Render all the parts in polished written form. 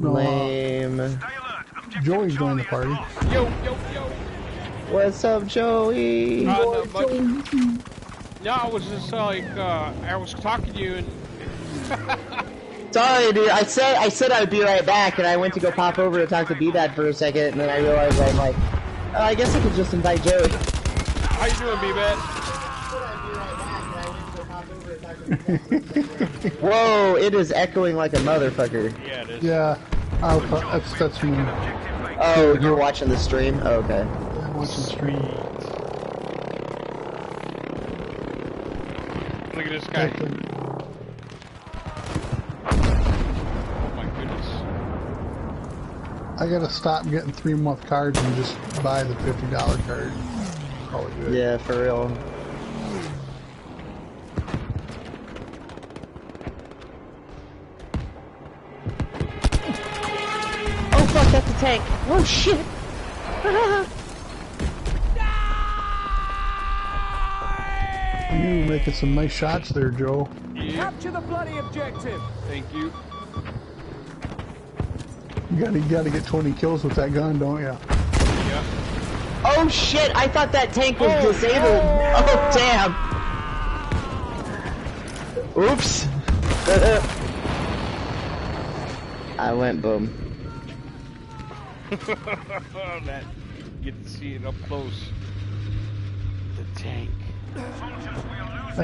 Lame. Joey's joined the party. Yo. What's up, Joey? Not much. No, I was just like, I was talking to you and... Sorry, dude. I said I'd be right back, and I went to go pop over to talk to B-Bad for a second, and then I realized I'm like, oh, I guess I could just invite Joey. How you doing, B-Bad? Whoa, it is echoing like a motherfucker. Yeah, it is. Yeah, that's me. Oh, you're watching the stream? Oh, okay. I'm watching the stream. Look at this guy. Oh my goodness. I gotta stop getting 3-month cards and just buy the $50 card. Call it good. Yeah, for real. Oh fuck, that's a tank. Oh shit. You're making some nice shots there, Joe. Yeah. Capture the bloody objective. Thank you. You gotta get 20 kills with that gun, don't ya? Yeah. Oh shit, I thought that tank was disabled. Oh damn. Oops. I went boom. That, you get to see it up close. The tank.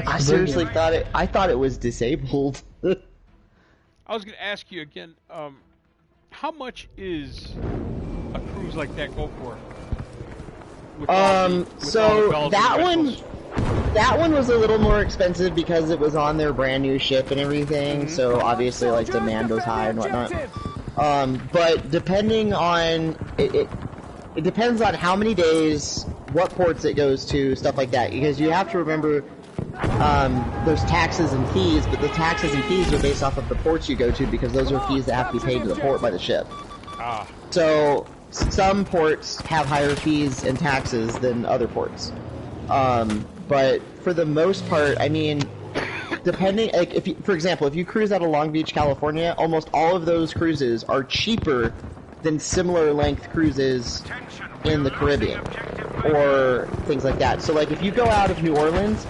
I seriously thought it. I thought it was disabled. I was gonna ask you again. How much is a cruise like that go for? So that one was a little more expensive because it was on their brand new ship and everything. So obviously, like, demand was high and whatnot. But depending on it depends on how many days, what ports it goes to, stuff like that. Because you have to remember, there's taxes and fees, but the taxes and fees are based off of the ports you go to, because those are fees that have to be paid to the port by the ship. So some ports have higher fees and taxes than other ports. But for the most part, I mean, depending, like, if you, for example, if you cruise out of Long Beach, California, almost all of those cruises are cheaper than similar length cruises in the Caribbean or things like that. So, like, if you go out of New Orleans,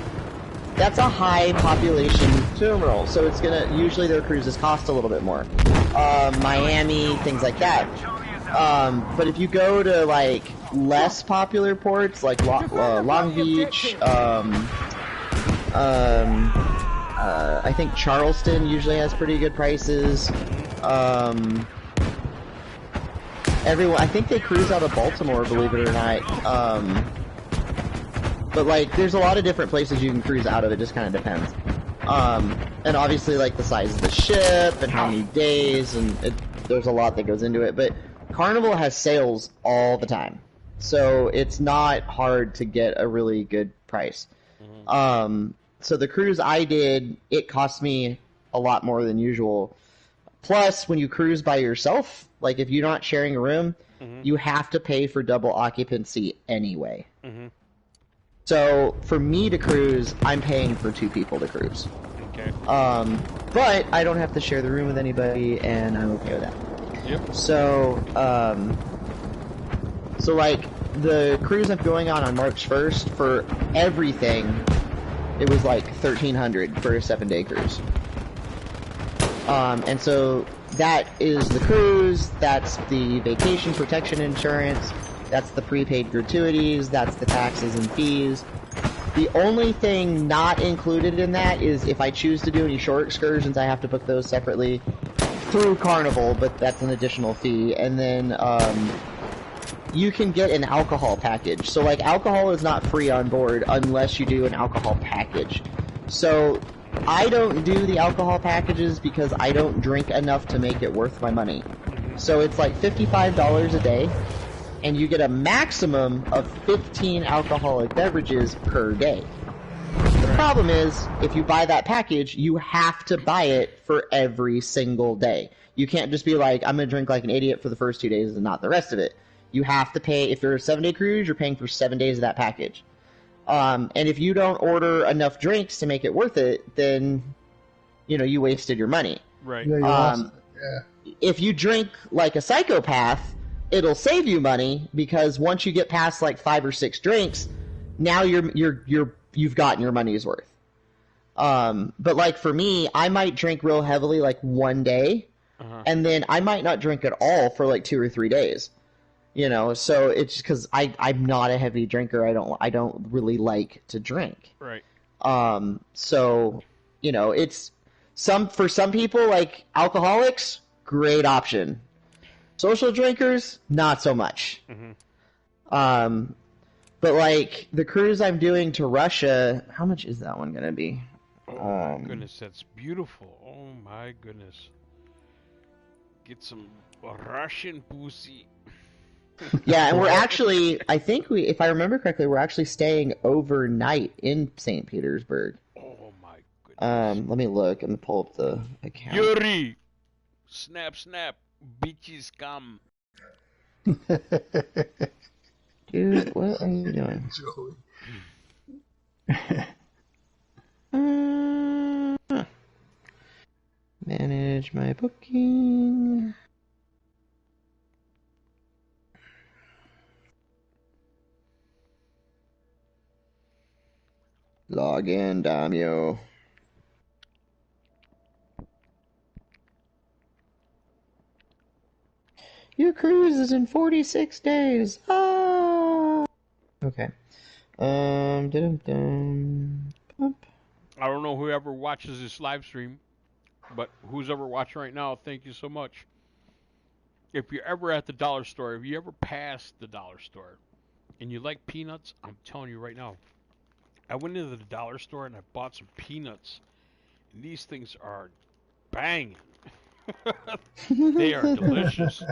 that's a high population terminal, so it's gonna, usually their cruises cost a little bit more. Miami, things like that. But if you go to, like, less popular ports, like Long Beach, I think Charleston usually has pretty good prices. I think they cruise out of Baltimore, believe it or not. But, like, there's a lot of different places you can cruise out of, it just kind of depends. And obviously, like, the size of the ship and how many days, and there's a lot that goes into it. But Carnival has sales all the time, so it's not hard to get a really good price. So the cruise I did, it cost me a lot more than usual. Plus, when you cruise by yourself, like, if you're not sharing a room, you have to pay for double occupancy anyway. So for me to cruise, I'm paying for 2 people to cruise. Okay. But I don't have to share the room with anybody, and I'm okay with that. Yep. So, so like, the cruise I'm going on March 1st, for everything, it was like $1,300 for a 7-day cruise. And so that is the cruise, that's the vacation protection insurance, that's the prepaid gratuities, that's the taxes and fees. The only thing not included in that is if I choose to do any short excursions, I have to book those separately through Carnival, but that's an additional fee. And then you can get an alcohol package. So, like, alcohol is not free on board unless you do an alcohol package. So I don't do the alcohol packages because I don't drink enough to make it worth my money. So it's like $55 a day, and you get a maximum of 15 alcoholic beverages per day. The problem is, if you buy that package, you have to buy it for every single day. You can't just be like, I'm going to drink like an idiot for the first 2 days and not the rest of it. You have to pay, if you're a 7-day cruise, you're paying for 7 days of that package. And if you don't order enough drinks to make it worth it, then, you know, you wasted your money. Right. Yeah, you lost it. Yeah. if you drink like a psychopath, it'll save you money because once you get past like 5 or 6 drinks, now you've gotten your money's worth. But like for me, I might drink real heavily like one day, and then I might not drink at all for like 2 or 3 days. You know, so it's because I'm not a heavy drinker. I don't really like to drink. Right. So, you know, it's for some people, like alcoholics, great option. Social drinkers, not so much. But like the cruise I'm doing to Russia, how much is that one gonna be? Oh my goodness, that's beautiful. Oh my goodness. Get some Russian pussy. Yeah, and we're actually, I think if I remember correctly, we're actually staying overnight in St. Petersburg. Oh my goodness. Let me look and pull up the account. Yuri! Snap, snap. Bitches come. Dude, what are you doing? Manage my booking. Log in, Damio. Your cruise is in 46 days. Ah. Okay. Dum-dum. I don't know whoever watches this live stream, but who's ever watching right now, thank you so much. If you're ever at the dollar store, if you ever pass the dollar store, and you like peanuts, I'm telling you right now, I went into the dollar store and I bought some peanuts. And these things are banging. They are delicious.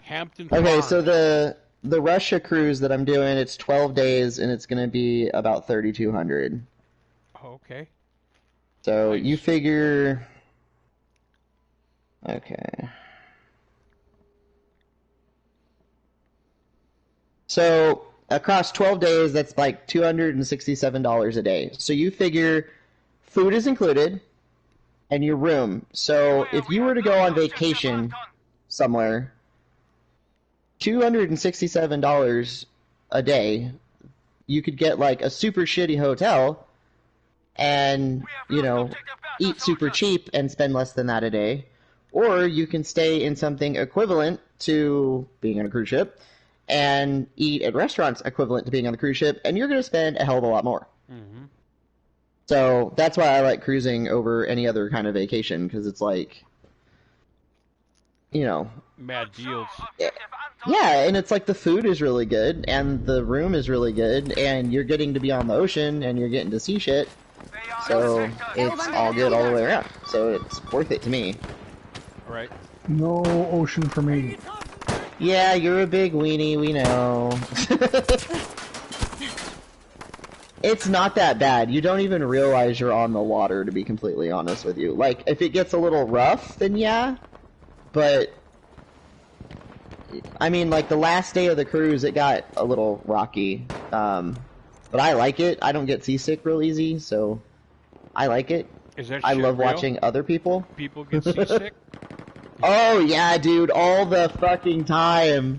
Hampton Okay, Farms. so the Russia cruise that I'm doing, it's 12 days and it's going to be about 3,200. Okay. So Nice. you figure. Okay. So across 12 days, that's like $267 a day. So you figure food is included and your room. So if you were to go on vacation somewhere, $267 a day, you could get like a super shitty hotel and, you know, eat super cheap and spend less than that a day. Or you can stay in something equivalent to being on a cruise ship and eat at restaurants equivalent to being on the cruise ship, and you're going to spend a hell of a lot more. Mm-hmm. So that's why I like cruising over any other kind of vacation, because it's like, you know... Mad deals. Yeah, and it's like the food is really good, and the room is really good, and you're getting to be on the ocean, and you're getting to see shit. So it's all good all the way around. So it's worth it to me. All right. No ocean for me. Yeah, you're a big weenie, we know. It's not that bad. You don't even realize you're on the water, to be completely honest with you. Like, if it gets a little rough, then yeah. But, I mean, like, the last day of the cruise, it got a little rocky. But I like it. I don't get seasick real easy, so I like it. Is that I shit love real? watching other people. People get seasick? Oh, yeah, dude, all the fucking time.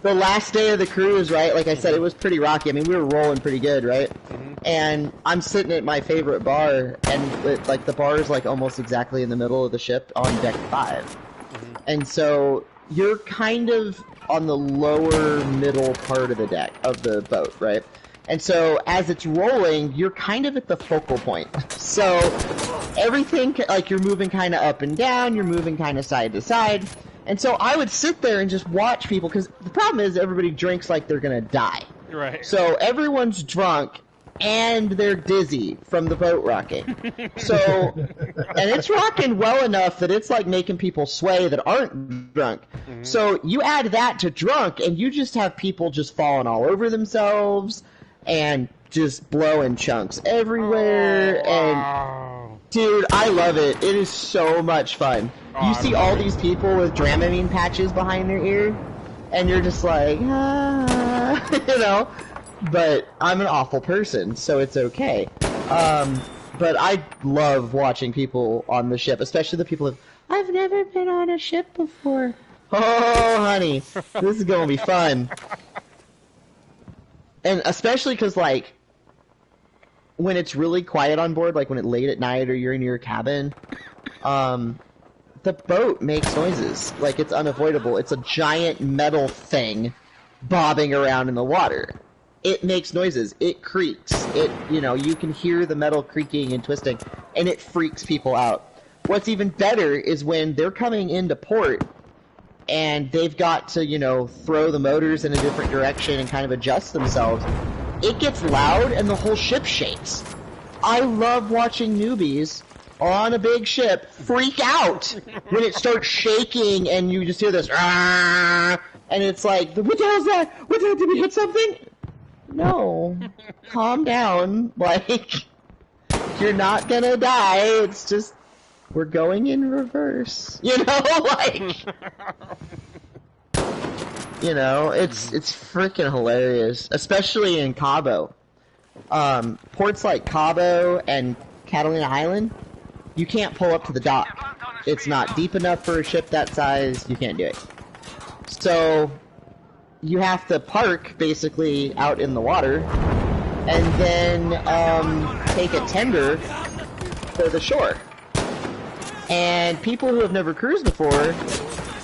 The last day of the cruise, right, like I said, it was pretty rocky. I mean, we were rolling pretty good, right? Mm-hmm. And I'm sitting at my favorite bar, and like the bar is like almost exactly in the middle of the ship on deck 5. Mm-hmm. And so you're kind of on the lower middle part of the deck, of the boat, right? And so as it's rolling, you're kind of at the focal point. So everything, like, you're moving kind of up and down, you're moving kind of side to side. And so I would sit there and just watch people, because the problem is everybody drinks like they're going to die. Right. So everyone's drunk and they're dizzy from the boat rocking. So, and it's rocking well enough that it's like making people sway that aren't drunk. Mm-hmm. So you add that to drunk and you just have people just falling all over themselves and just blowing chunks everywhere. And dude, I love it. It is so much fun. You see all these people with Dramamine patches behind their ear, and you're just like, ah, you know. But I'm an awful person, so it's okay. But I love watching people on the ship, especially the people who I've never been on a ship before. Oh, honey, this is gonna be fun. And especially because, like, when it's really quiet on board, like when it's late at night or you're in your cabin, the boat makes noises. Like, it's unavoidable. It's a giant metal thing bobbing around in the water. It makes noises. It creaks. You can hear the metal creaking and twisting, and it freaks people out. What's even better is when they're coming into port, and they've got to, throw the motors in a different direction and kind of adjust themselves. It gets loud, and the whole ship shakes. I love watching newbies on a big ship freak out when it starts shaking, and you just hear this, and it's like, what the hell is that? What the hell, did we hit something? No. Calm down. Like, you're not gonna die. It's just, we're going in reverse. Like, it's freaking hilarious. Especially in Cabo. Ports like Cabo and Catalina Island, you can't pull up to the dock. It's not deep enough for a ship that size. You can't do it. So you have to park basically out in the water and then take a tender for the shore. And people who have never cruised before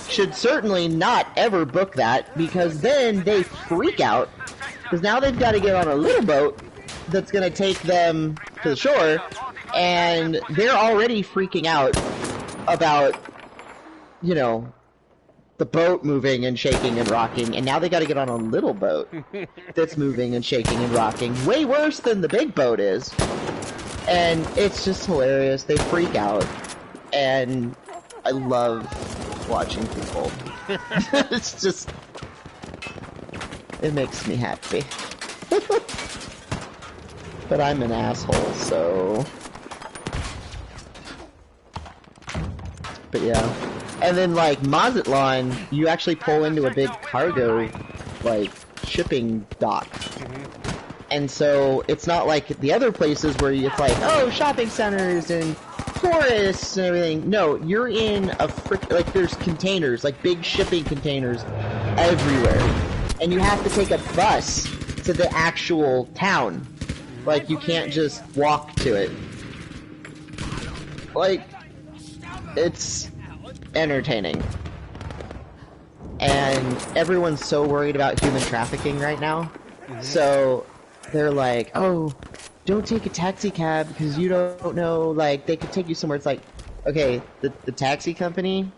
should certainly not ever book that, because then they freak out, because now they've got to get on a little boat that's going to take them to the shore, and they're already freaking out about, the boat moving and shaking and rocking, and now they got to get on a little boat that's moving and shaking and rocking, way worse than the big boat is. And it's just hilarious. They freak out, and I love watching people. It's just, it makes me happy. But I'm an asshole, so. But yeah. And then, like, Mazatlan, you actually pull into a big cargo, like, shipping dock. And so, it's not like the other places where it's like, oh, shopping centers and forests and everything. No, you're in a like, there's containers, like, big shipping containers everywhere. And you have to take a bus to the actual town. Like, you can't just walk to it. Like, it's entertaining. And everyone's so worried about human trafficking right now. So they're like, oh, don't take a taxi cab because you don't know, like, they could take you somewhere. It's like, okay, the taxi company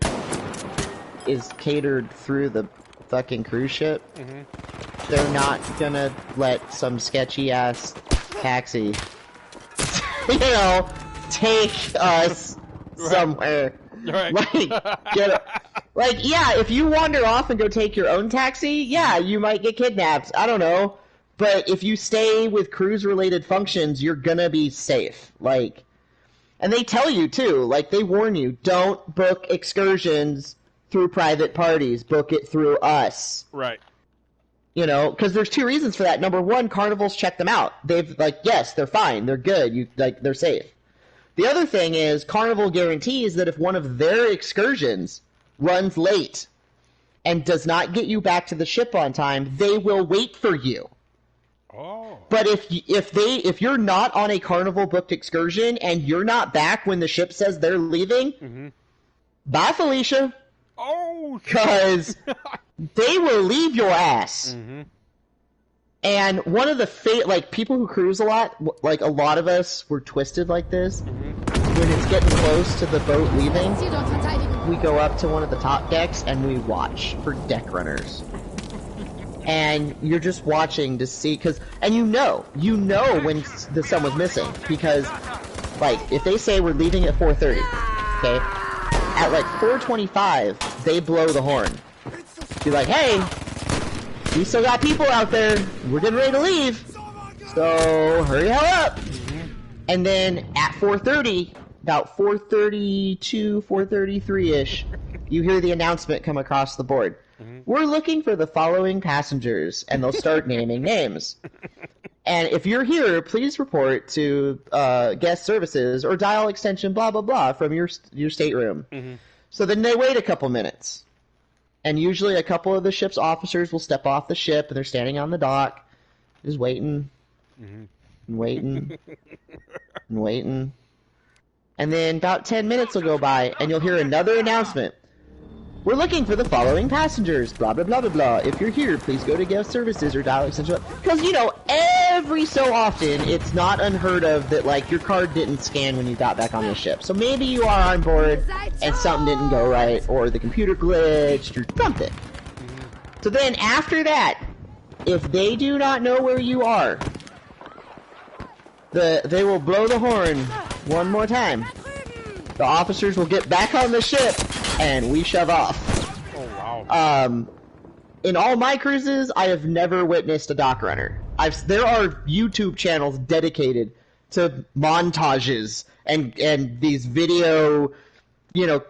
is catered through the fucking cruise ship. They're not gonna let some sketchy ass taxi take us somewhere. Right. Like, yeah, if you wander off and go take your own taxi, yeah, you might get kidnapped. I don't know. But if you stay with cruise-related functions, you're gonna be safe. Like, and they tell you, too. Like, they warn you, don't book excursions through private parties. Book it through us. Right. Because there's two reasons for that. Number one, Carnival's checked them out. They've, like, yes, they're fine. They're good. They're safe. The other thing is, Carnival guarantees that if one of their excursions runs late and does not get you back to the ship on time, they will wait for you. Oh. But if you're not on a Carnival booked excursion and you're not back when the ship says they're leaving, bye, Felicia. Oh. Because they will leave your ass. And one of the people who cruise a lot, like a lot of us were twisted like this. When it's getting close to the boat leaving, we go up to one of the top decks and we watch for deck runners. And you're just watching to see, and you know when the sun was missing, because, like, if they say we're leaving at 4:30, okay, at like 4:25 they blow the horn. Be like, hey, we still got people out there. We're getting ready to leave. So hurry the hell up. And then at 4:30, about 4:32, 4:33-ish, you hear the announcement come across the board. We're looking for the following passengers, and they'll start naming names. And if you're here, please report to guest services or dial extension blah blah blah from your stateroom. Mm-hmm. So then they wait a couple minutes, and usually a couple of the ship's officers will step off the ship and they're standing on the dock, just waiting, and waiting, and waiting. And then about 10 minutes will go by, and you'll hear another announcement. We're looking for the following passengers, blah, blah, blah, blah, blah. If you're here, please go to guest services or dial extension. Because, you know, every so often, it's not unheard of that, like, your card didn't scan when you got back on the ship. So maybe you are on board, and something didn't go right, or the computer glitched, or something. So then, after that, if they do not know where you are, they will blow the horn one more time. The officers will get back on the ship, and we shove off. Oh, wow. In all my cruises, I have never witnessed a dock runner. There are YouTube channels dedicated to montages and these video, you know,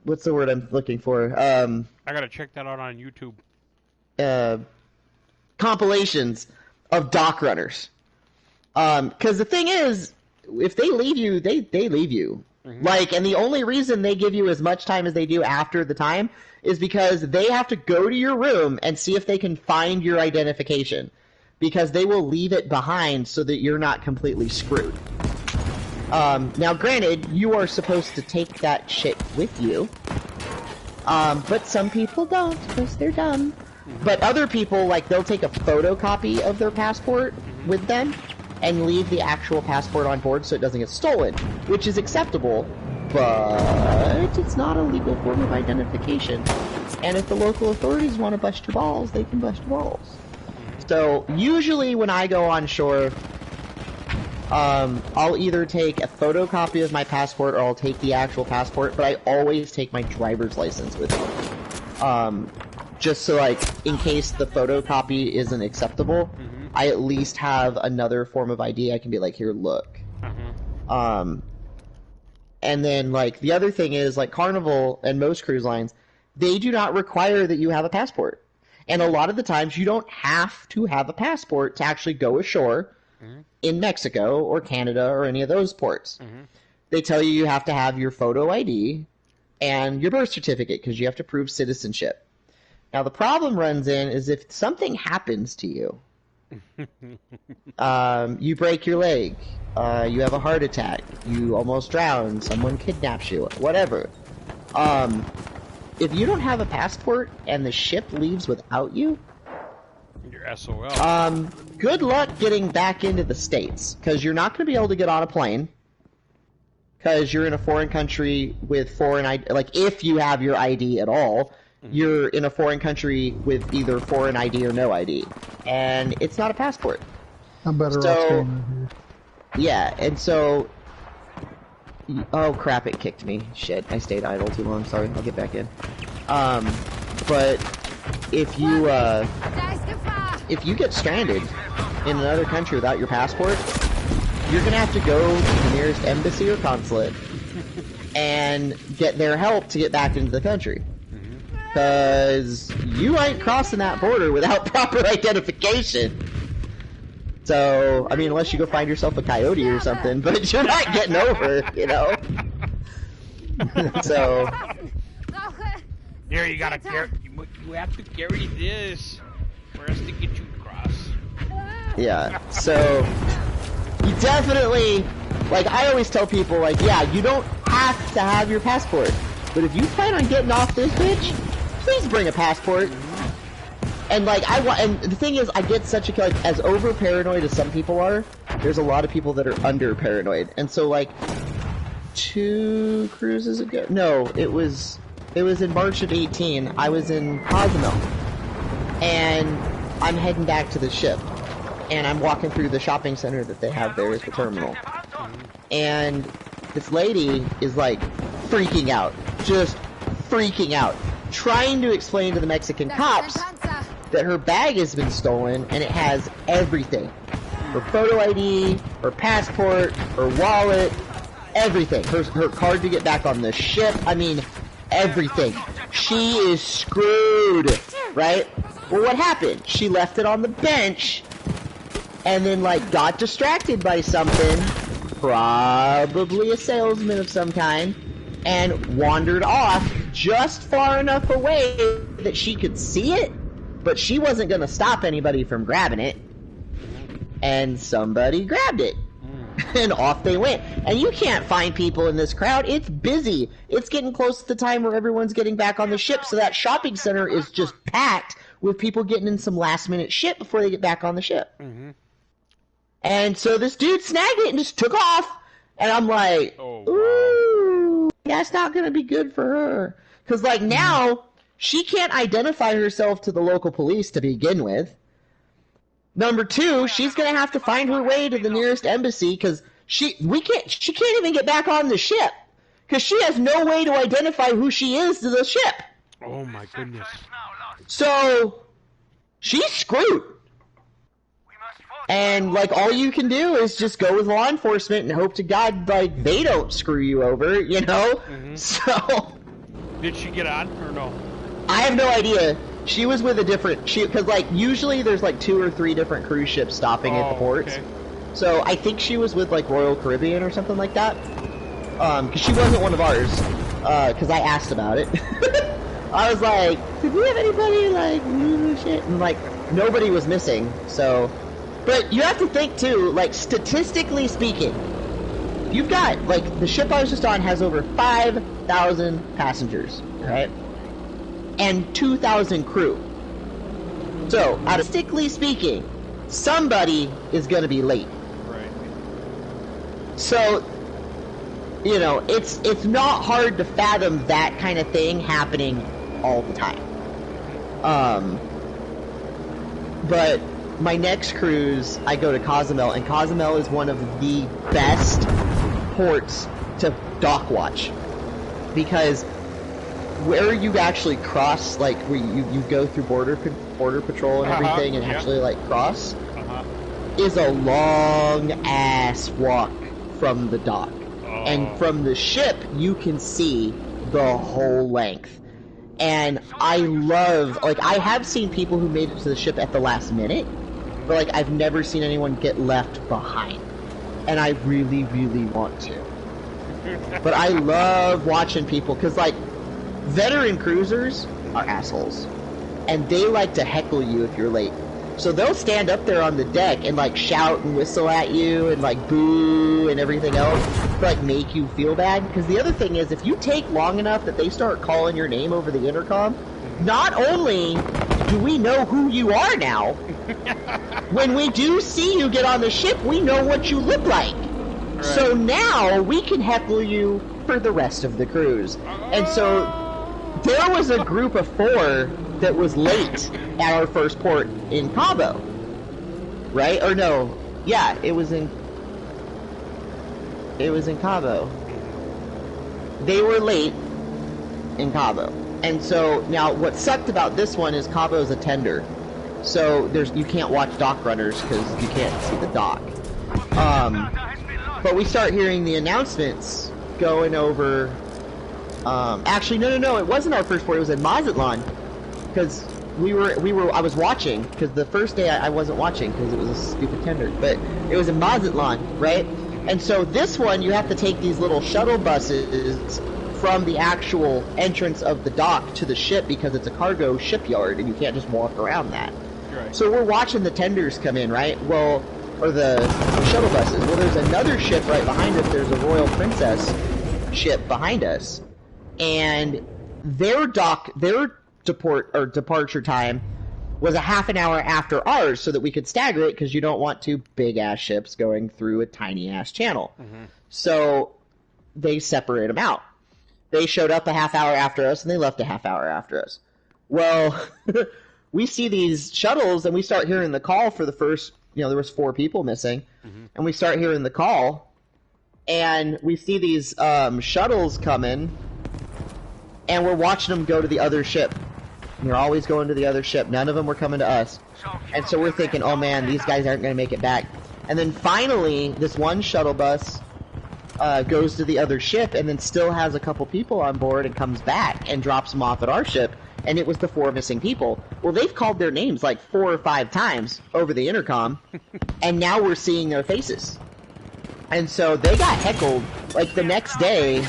what's the word I'm looking for? I gotta check that out on YouTube. Compilations of dock runners. Because the thing is, if they leave you, they leave you. Mm-hmm. Like, and the only reason they give you as much time as they do after the time is because they have to go to your room and see if they can find your identification. Because they will leave it behind so that you're not completely screwed. Now, granted, you are supposed to take that shit with you. But some people don't, because they're dumb. Mm-hmm. But other people, like, they'll take a photocopy of their passport with them and leave the actual passport on board so it doesn't get stolen, which is acceptable, but it's not a legal form of identification. And if the local authorities want to bust your balls, they can bust your balls. So, usually when I go on shore, I'll either take a photocopy of my passport or I'll take the actual passport, but I always take my driver's license with me. Just so, like, in case the photocopy isn't acceptable, I at least have another form of ID. I can be like, here, look. And then, like, the other thing is, like, Carnival and most cruise lines, they do not require that you have a passport. And a lot of the times, you don't have to have a passport to actually go ashore in Mexico or Canada or any of those ports. They tell you you have to have your photo ID and your birth certificate because you have to prove citizenship. Now, the problem runs in is if something happens to you, you break your leg, you have a heart attack, you almost drown, someone kidnaps you, whatever. If you don't have a passport and the ship leaves without you, you're SOL. Good luck getting back into the States, because you're not going to be able to get on a plane, because you're in a foreign country with foreign ID. Like, if you have your ID at all, you're in a foreign country with either foreign ID or no ID. And it's not a passport. I'm better off staying here. Yeah, and so... Oh, crap, it kicked me. Shit, I stayed idle too long. Sorry, I'll get back in. But if you get stranded in another country without your passport, you're going to have to go to the nearest embassy or consulate and get their help to get back into the country. Because you ain't crossing that border without proper identification. So, I mean, unless you go find yourself a coyote or something, but you're not getting over, you know? So... There, you gotta carry... You have to carry this for us to get you across. Yeah, so... You definitely... Like, I always tell people, like, yeah, you don't have to have your passport. But if you plan on getting off this bitch, please bring a passport. And like and the thing is, I get such a like as over paranoid as some people are. There's a lot of people that are under paranoid, and so like 2 cruises ago, no, it was in March of 18. I was in Cozumel, and I'm heading back to the ship, and I'm walking through the shopping center that they have there at the terminal, and this lady is like freaking out, just freaking out, trying to explain to the Mexican cops that her bag has been stolen, and it has everything. Her photo ID, her passport, her wallet, everything. Her card to get back on the ship, I mean, everything. She is screwed, right? Well, what happened? She left it on the bench and then like got distracted by something, probably a salesman of some kind, and wandered off just far enough away that she could see it, but she wasn't going to stop anybody from grabbing it, and somebody grabbed it. And off they went. And you can't find people in this crowd. It's busy. It's getting close to the time where everyone's getting back on the ship, so that shopping center is just packed with people getting in some last-minute shit before they get back on the ship. And so this dude snagged it and just took off. And I'm like, ooh, that's not going to be good for her. Because, like, now, she can't identify herself to the local police to begin with. Number two, she's going to have to find her way to the nearest embassy because she can't even get back on the ship because she has no way to identify who she is to the ship. Oh my goodness. So she's screwed. And like all you can do is just go with law enforcement and hope to God like they don't screw you over, you know? So did she get on or no? I have no idea. She was with a different, because like usually there's like 2 or 3 different cruise ships stopping at the ports. Okay. So I think she was with like Royal Caribbean or something like that. Because she wasn't one of ours. Because I asked about it. I was like, did we have anybody like move shit? And like nobody was missing. So, but you have to think too, like statistically speaking, you've got like the ship I was just on has over 5,000 passengers, right? And 2,000 crew. So, statistically speaking, somebody is going to be late. Right. So, you know, it's not hard to fathom that kind of thing happening all the time. But my next cruise, I go to Cozumel, and Cozumel is one of the best ports to dock watch. Because where you actually cross, like where you go through border patrol and everything, and actually like cross, is a long ass walk from the dock, and from the ship you can see the whole length. And I love, like, I have seen people who made it to the ship at the last minute, but like I've never seen anyone get left behind, and I really, really want to. But I love watching people, because like veteran cruisers are assholes, and they like to heckle you if you're late. So they'll stand up there on the deck and like shout and whistle at you and like boo and everything else to like make you feel bad. Because the other thing is, if you take long enough that they start calling your name over the intercom, not only do we know who you are now, when we do see you get on the ship, we know what you look like. Right. So now we can heckle you for the rest of the cruise. And so there was a group of 4 that was late at our first port in Cabo. Right? Or no. Yeah, it was in Cabo. They were late in Cabo. And so now what sucked about this one is Cabo's a tender. So you can't watch dock runners because you can't see the dock. But we start hearing the announcements going over. Actually, no, it wasn't our first port. It was in Mazatlan, because I was watching, because the first day I wasn't watching because it was a stupid tender. But it was in Mazatlan, right? And so this one, you have to take these little shuttle buses from the actual entrance of the dock to the ship, because it's a cargo shipyard and you can't just walk around that. Right. So we're watching the tenders come in, right? Well, or the shuttle buses. Well, there's another ship right behind us. There's a Royal Princess ship behind us. And their departure time was a half an hour after ours, so that we could stagger it, because you don't want 2 big-ass ships going through a tiny-ass channel. So they separate them out. They showed up a half hour after us, and they left a half hour after us. Well, we see these shuttles, and we start hearing the call for the first, there was 4 people missing, and we start hearing the call, and we see these shuttles coming, and we're watching them go to the other ship. And they're always going to the other ship. None of them were coming to us. And so we're thinking, oh man, these guys aren't going to make it back. And then finally, this one shuttle bus goes to the other ship, and then still has a couple people on board, and comes back and drops them off at our ship. and it was the 4 missing people. Well, they've called their names like 4 or 5 times over the intercom, and now we're seeing their faces. And so they got heckled. Like, the next day,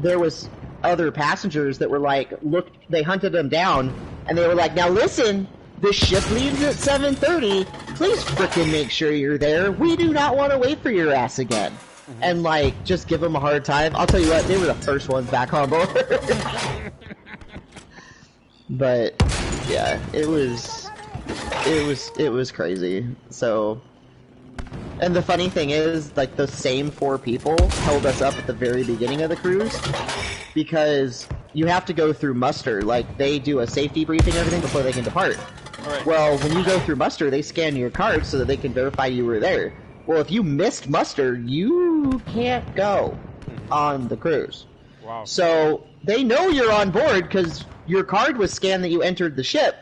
there was other passengers that were like, look, they hunted them down, and they were like, now listen, the ship leaves at 7:30. Please frickin' make sure you're there. We do not want to wait for your ass again. And like, just give them a hard time. I'll tell you what, they were the first ones back on board. But yeah, it was crazy. So, and the funny thing is, like, the same 4 people held us up at the very beginning of the cruise, because you have to go through muster. Like, they do a safety briefing and everything before they can depart. Right. Well, when you go through muster, they scan your card so that they can verify you were there. Well, if you missed muster, you can't go on the cruise. Wow. So they know you're on board because your card was scanned that you entered the ship,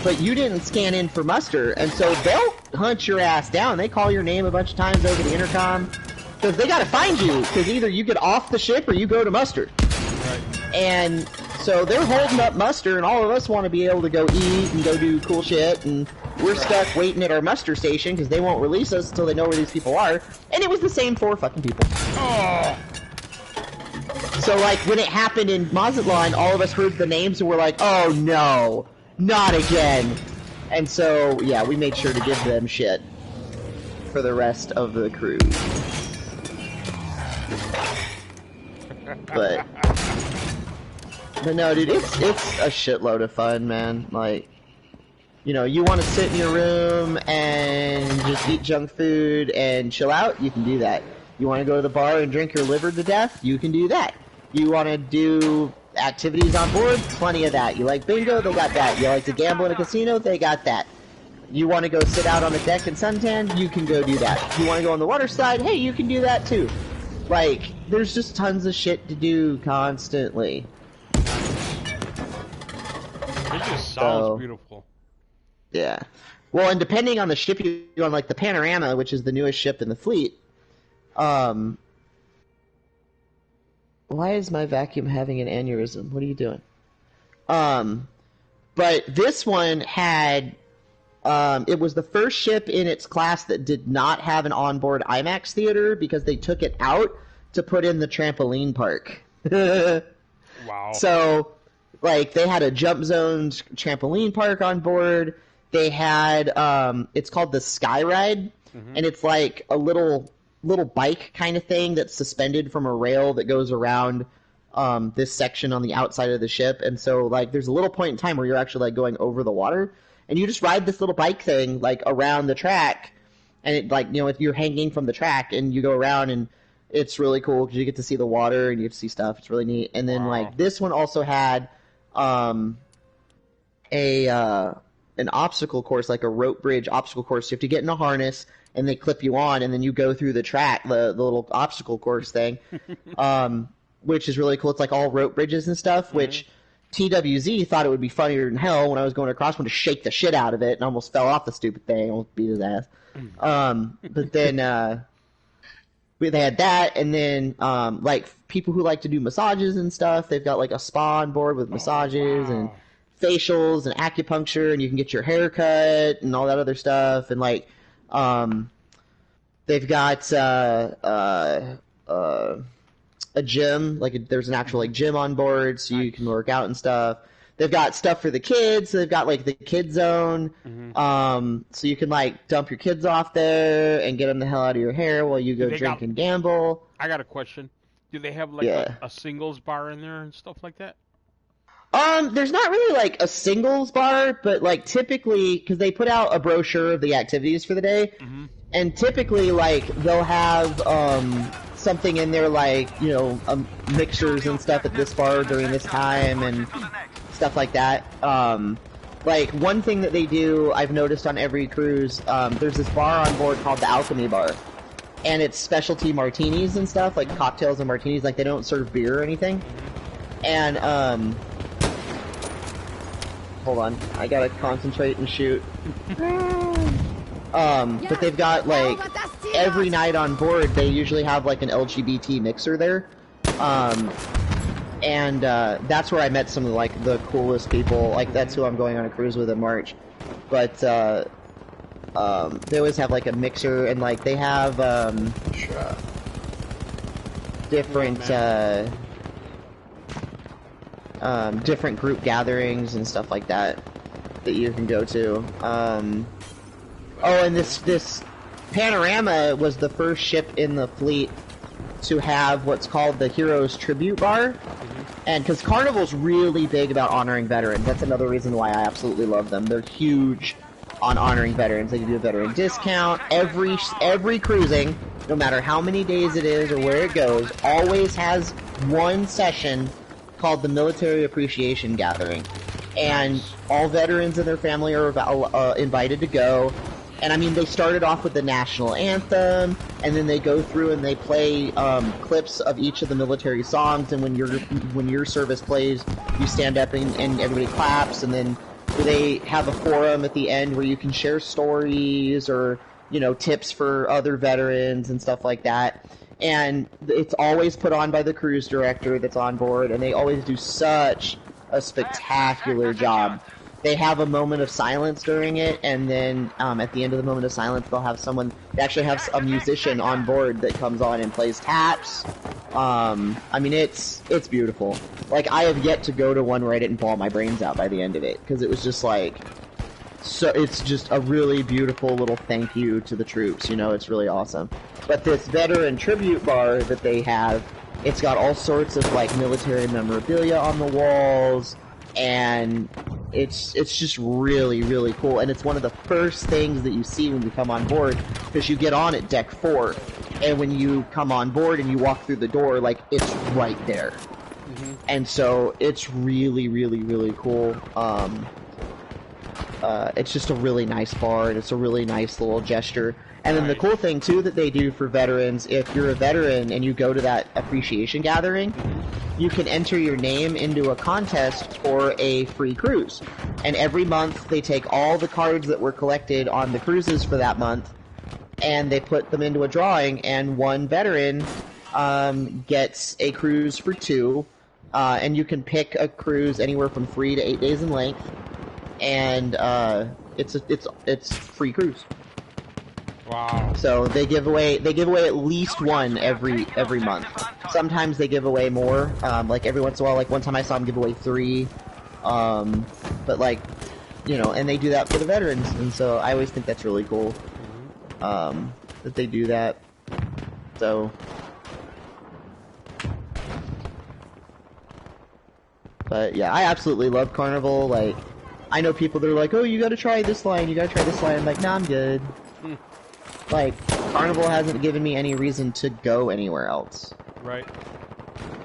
but you didn't scan in for muster, and so they'll hunt your ass down. They call your name a bunch of times over the intercom because they got to find you, because either you get off the ship or you go to muster. Right. And so they're holding up muster, and all of us want to be able to go eat and go do cool shit, and we're stuck waiting at our muster station because they won't release us until they know where these people are. And it was the same 4 fucking people. Oh. So, like, when it happened in Mazatlan, all of us heard the names and we're like, oh no, not again. And so, yeah, we made sure to give them shit for the rest of the cruise. But no, dude, it's a shitload of fun, man. Like, you know, you want to sit in your room and just eat junk food and chill out, you can do that. You want to go to the bar and drink your liver to death, you can do that. You want to do activities on board, plenty of that. You like bingo, they got that. You like to gamble in a casino, they got that. You want to go sit out on the deck and suntan, you can go do that. You want to go on the water slide, hey, you can do that too. Like, there's just tons of shit to do constantly. It just sounds beautiful. Yeah. Well, and depending on the ship you're on, like the Panorama, which is the newest ship in the fleet, why is my vacuum having an aneurysm? What are you doing? But this one had, it was the first ship in its class that did not have an onboard IMAX theater because they took it out to put in the trampoline park. Wow. So, like, they had a jump zone trampoline park on board. They had, it's called the Sky Ride, and it's like a little bike kind of thing that's suspended from a rail that goes around this section on the outside of the ship. And so, like, there's a little point in time where you're actually, like, going over the water, and you just ride this little bike thing, like, around the track, and it, like, you know, if you're hanging from the track, and you go around, and it's really cool because you get to see the water and you get to see stuff. It's really neat. And then, like, this one also had an obstacle course, like a rope bridge obstacle course. You have to get in a harness, and they clip you on, and then you go through the track, the little obstacle course thing, which is really cool. It's like all rope bridges and stuff, which TWZ thought it would be funnier than hell when I was going across one to shake the shit out of it, and almost fell off the stupid thing, almost beat his ass. But then they had that, and then like people who like to do massages and stuff, they've got like a spa on board with massages and facials and acupuncture, and you can get your hair cut and all that other stuff, and like they've got a gym, like there's an actual like gym on board, so you can work out and stuff. They've got stuff for the kids, so they've got like the kid zone, so you can like dump your kids off there and get them the hell out of your hair while you go drink and gamble. I got a question. Do they have like a singles bar in there and stuff like that? There's not really like a singles bar, but like typically, because they put out a brochure of the activities for the day, and typically like they'll have something in there like, you know, mixers and stuff at this bar during this time and stuff like that. Like one thing that they do, I've noticed on every cruise, there's this bar on board called the Alchemy Bar, and it's specialty martinis and stuff, like cocktails and martinis. Like they don't serve beer or anything. And hold on, I gotta concentrate and shoot. But they've got like every night on board they usually have like an LGBT mixer there. And that's where I met some of like the coolest people. Like that's who I'm going on a cruise with in March. But they always have like a mixer, and like they have different different group gatherings and stuff like that you can go to. Oh, and this Panorama was the first ship in the fleet to have what's called the Heroes Tribute Bar. And because Carnival's really big about honoring veterans. That's another reason why I absolutely love them. They're huge on honoring veterans. They give you a veteran discount. Every cruising, no matter how many days it is or where it goes, always has one session called the Military Appreciation Gathering. And all veterans and their family are invited to go. And I mean, they started off with the national anthem, and then they go through and they play clips of each of the military songs. And when your service plays, you stand up and everybody claps. And then they have a forum at the end where you can share stories or tips for other veterans and stuff like that. And it's always put on by the cruise director that's on board, and they always do such a spectacular job. They have a moment of silence during it, and then at the end of the moment of silence, they'll have they actually have a musician on board that comes on and plays taps. I mean, it's beautiful. Like, I have yet to go to one where I didn't bawl my brains out by the end of it, because it was just like, so it's just a really beautiful little thank you to the troops, it's really awesome. But this veteran tribute bar that they have, it's got all sorts of like military memorabilia on the walls, and it's just really, really cool. And it's one of the first things that you see when you come on board, because you get on at deck 4, and when you come on board and you walk through the door, like, it's right there. And so it's really, really, really cool. It's just a really nice bar, and it's a really nice little gesture. And then the cool thing, too, that they do for veterans, if you're a veteran and you go to that appreciation gathering, you can enter your name into a contest for a free cruise. And every month, they take all the cards that were collected on the cruises for that month, and they put them into a drawing, and one veteran gets a cruise for 2, and you can pick a cruise anywhere from 3 to 8 days in length, and it's free cruise. Wow. So they give away at least one every month. Sometimes they give away more. Like every once in a while, like one time I saw them give away 3. But like, and they do that for the veterans, and so I always think that's really cool. That they do that. So. But yeah, I absolutely love Carnival. Like, I know people that are like, oh, you gotta try this line, I'm like, nah, I'm good. Like, Carnival hasn't given me any reason to go anywhere else. Right.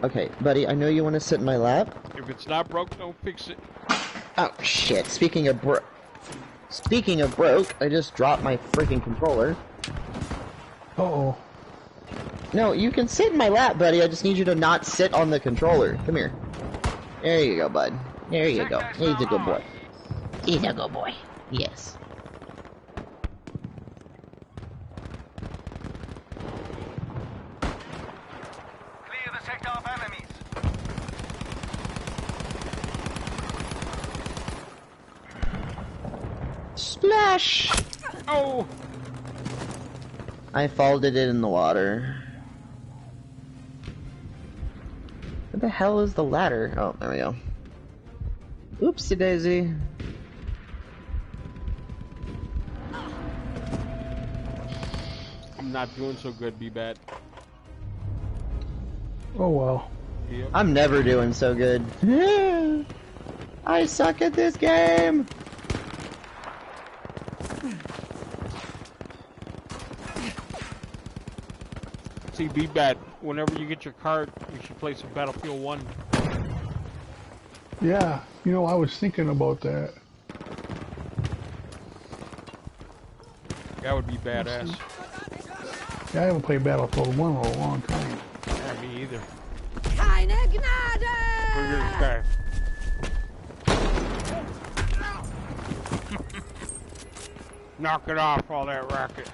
Okay, buddy, I know you want to sit in my lap. If it's not broke, don't fix it. Oh, shit. Speaking of broke, I just dropped my freaking controller. Uh-oh. No, you can sit in my lap, buddy. I just need you to not sit on the controller. Come here. There you go, bud. There you go. He's a good boy. He's a good boy. Yes. Splash! Oh! I folded it in the water. What the hell is the ladder? Oh, there we go. Oopsie daisy. I'm not doing so good, B-Bat. Oh well. Yep. I'm never doing so good. I suck at this game! See, B-Bat, whenever you get your card, you should play some Battlefield 1. Yeah, I was thinking about that. That would be badass. Yeah, I haven't played Battlefield 1 in a long time. Yeah, me either. Keine Gnade! Look at this guy. Knock it off, all that racket.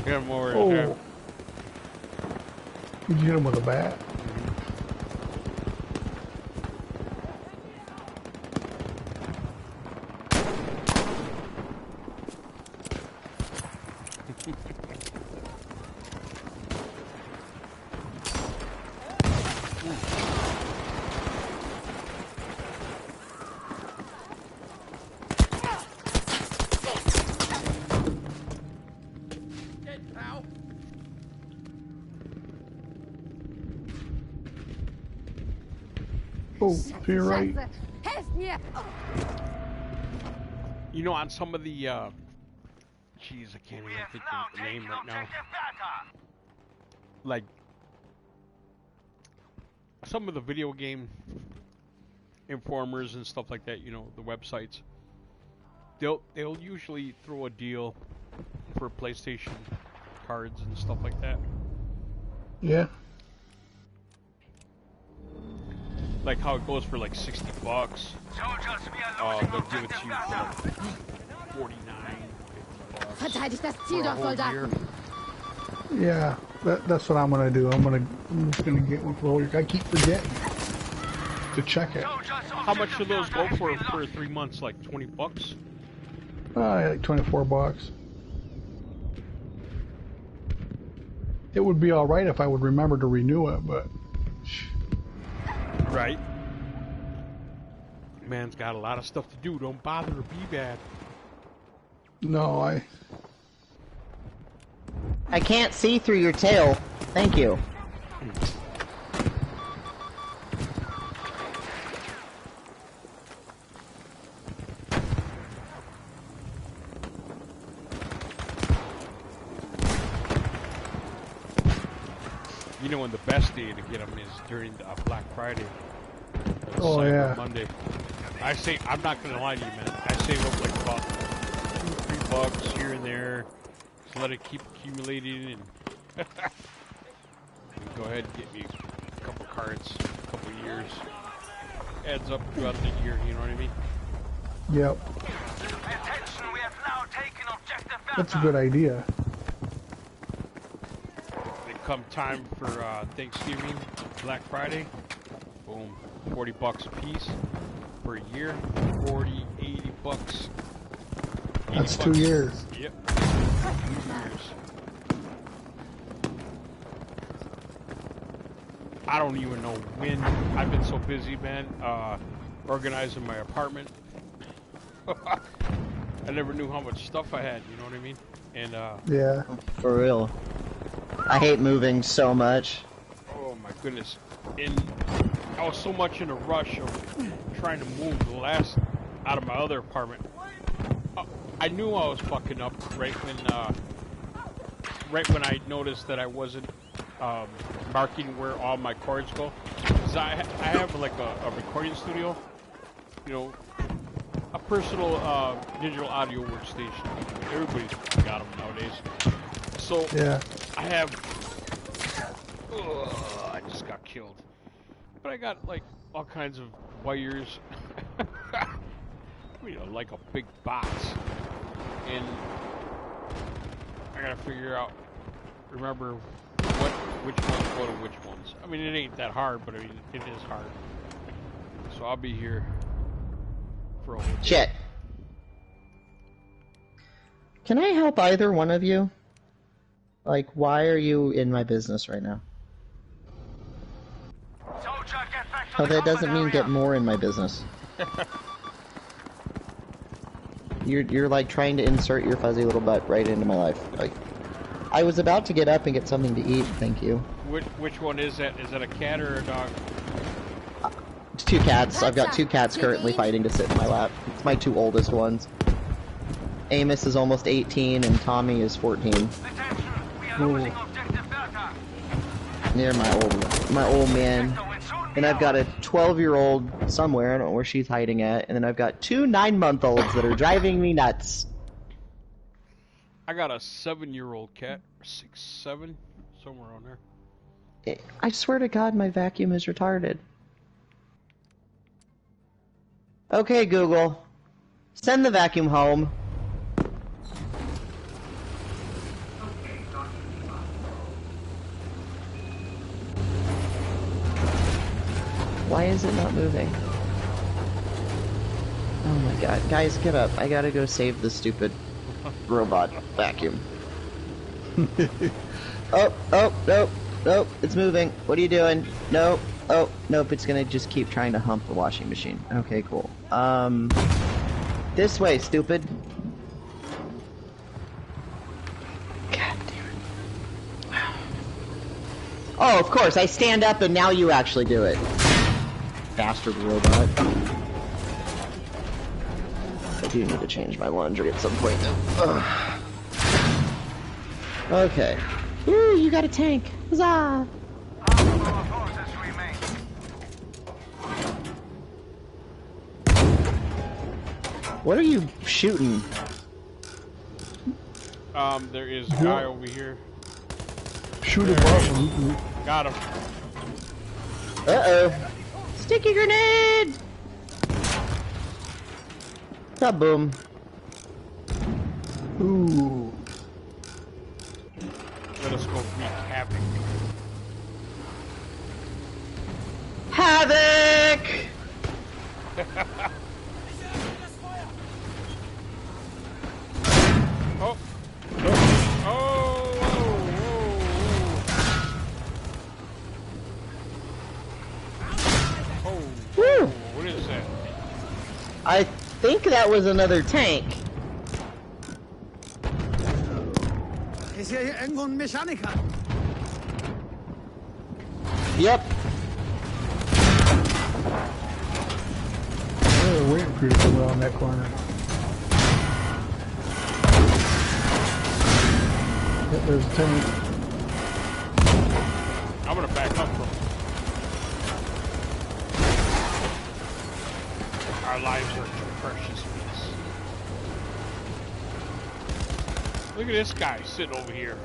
Get him over Oh. there. Did you hit him with a bat? Oh, to your right. Helft mir! You know, on some of the, jeez, I can't even think of the name right now. Like, some of the video game informers and stuff like that, you know, the websites, they'll usually throw a deal for PlayStation cards and stuff like that. Yeah. Like how it goes for like $60. They'll give it to you for like 49, $50 Verteidigt das for Ziel a doch, whole year. Soldaten! Yeah, that's what I'm gonna do. I'm just gonna get one for the whole year. I keep forgetting to check it. How much do those go for 3 months? Like $20? Like $24. It would be all right if I would remember to renew it, but Right. Man's got a lot of stuff to do. Don't bother to be bad. no, I can't see through your tail. Thank you. You know when the best day to get them is during Black Friday. Oh, Cyber yeah. Monday. I'm not gonna lie to you, man. I save up like about $2-3 here and there. Just let it keep accumulating and go ahead and get me a couple cards, a couple years. Adds up throughout the year, you know what I mean? yep. That's a good idea. Come time for Thanksgiving, Black Friday, boom, $40 a piece for a year, 40, 80 bucks. 80 That's bucks. 2 years. Yep, 2 years. I don't even know when. I've been so busy, man, organizing my apartment. I never knew how much stuff I had, you know what I mean? And Yeah. For real. I hate moving so much. oh my goodness. And I was so much in a rush of trying to move the last out of my other apartment. I knew I was fucking up right when I noticed that I wasn't marking where all my cords go. 'Cause I have like a recording studio, you know, a personal digital audio workstation. Everybody's got them nowadays. So Yeah. I have. I just got killed. But I got like all kinds of wires. You know, like a big box. And I gotta figure out, remember which ones go to which ones. I mean, it ain't that hard, but I mean, it is hard. So I'll be here for a whole day. Shit. Can I help either one of you? Like, why are you in my business right now? Oh, that doesn't mean get more in my business. You're like trying to insert your fuzzy little butt right into my life. Like, I was about to get up and get something to eat. Thank you. Which one is that? Is that a cat or a dog? It's 2 cats. I've got 2 cats currently fighting to sit in my lap. It's my 2 oldest ones. Amos is almost 18 and Tommy is 14. Ooh. Near my old man. And I've got a 12-year-old somewhere. I don't know where she's hiding at. And then I've got 2 9-month-olds that are driving me nuts. I got a 7-year-old cat, 6, 7, somewhere on there. I swear to God, my vacuum is retarded. Okay, Google. Send the vacuum home. Why is it not moving? Oh my god. Guys, get up. I gotta go save the stupid robot vacuum. Oh, nope, nope, it's moving. What are you doing? Nope. Oh, nope, it's gonna just keep trying to hump the washing machine. Okay, cool. This way, stupid. God damn it. Oh, of course, I stand up and now you actually do it. Bastard robot. I do need to change my laundry at some point. Ugh. Okay. Ooh, you got a tank. Huzzah! What are you shooting? There is a guy over here. Shoot a button. Got him. Uh-oh. Sticky grenade! Kaboom. Ooh. Let us go wreak havoc. Havoc! Oh! Oh! Woo! What is that? I think that was another tank. Ist hier irgendwo ein Mechaniker? Yep. They're waiting for you to come around that corner. Yep, there's a tank. I'm gonna back up from our lives are precious piece. Look at this guy sitting over here.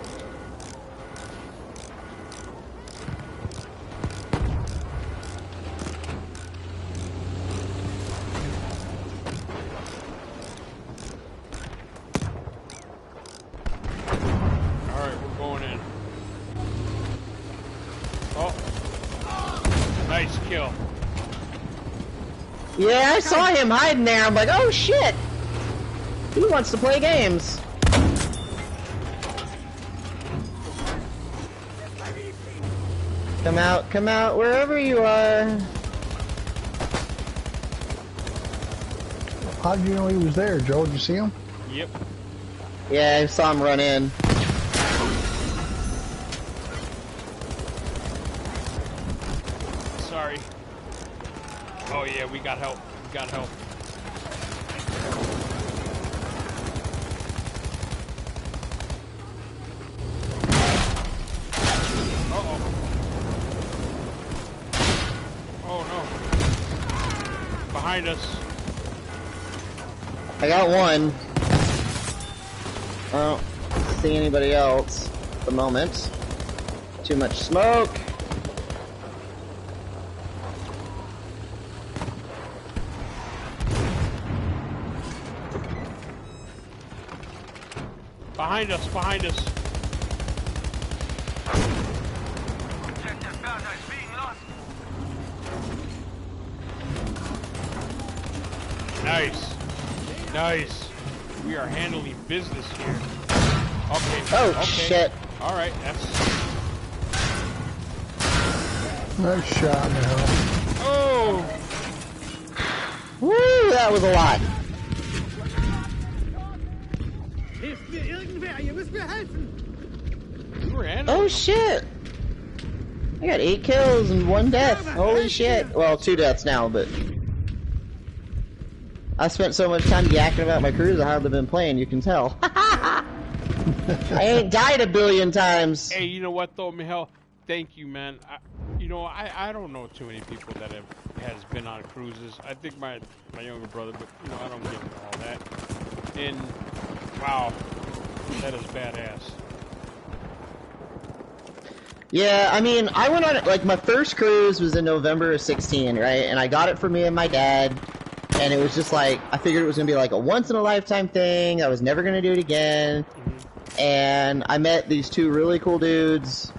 Alright, we're going in. Oh. Nice kill. Yeah, I saw him hiding there. I'm like, oh shit! He wants to play games. Come out, wherever you are. How did you know he was there, Joe? Did you see him? Yep. Yeah, I saw him run in. Sorry. Oh yeah, we got help. We got help. Uh-oh. Oh no. Behind us. I got one. I don't see anybody else at the moment. Too much smoke. Behind us, behind us. Nice. Nice. We are handling business here. Okay. Oh, okay. shit. Alright, that's... Nice shot, man. Oh! Woo, that was a lot. Hilft mir irgendwer, ihr müsst mir helfen! We were handling Oh them. shit. I got 8 kills and 1 death. Holy shit. Well, 2 deaths now, but... I spent so much time yakking about my cruise, I hardly been playing, you can tell. I ain't died a billion times. Hey, you know what though, Mihail? Thank you, man. I don't know too many people that has been on cruises. I think my younger brother, but you know I don't get into all that. And wow, that is badass. Yeah, I mean, I went on, like, my first cruise was in November of 16, right? And I got it for me and my dad. And it was just like, I figured it was going to be like a once-in-a-lifetime thing. I was never going to do it again. And I met these 2 really cool dudes,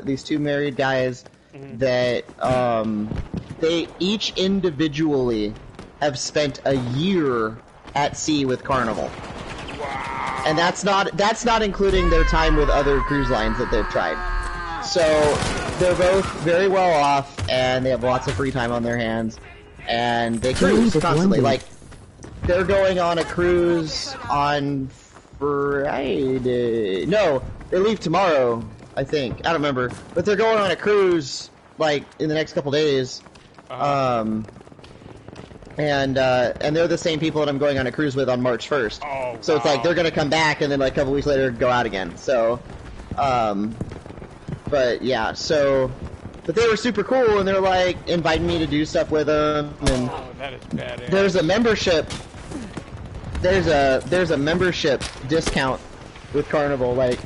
these 2 married guys. that they each individually have spent a year at sea with Carnival. Wow. And that's not including their time with other cruise lines that they've tried. So they're both very well off, and they have lots of free time on their hands, and they cruise constantly. Like, they're going on a cruise on Friday. No, they leave tomorrow, I think. I don't remember. But they're going on a cruise, like, in the next couple days. And they're the same people that I'm going on a cruise with on March 1st. Oh, so it's like they're gonna come back and then like a couple weeks later go out again. So, but yeah, but they were super cool and they're like inviting me to do stuff with them. And that is badass. there's a membership. There's a membership discount with Carnival. Like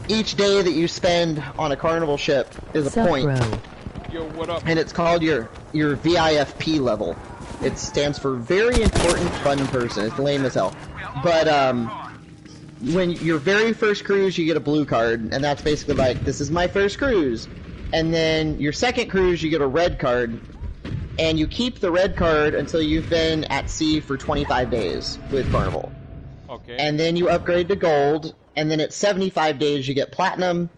each day that you spend on a Carnival ship is a point. Yo, what up? And it's called your VIFP level. It stands for Very Important Fun Person. It's lame as hell. But when your very first cruise, you get a blue card, and that's basically like, this is my first cruise. And then your second cruise, you get a red card, and you keep the red card until you've been at sea for 25 days with Carnival. Okay. And then you upgrade to gold, and then at 75 days you get platinum,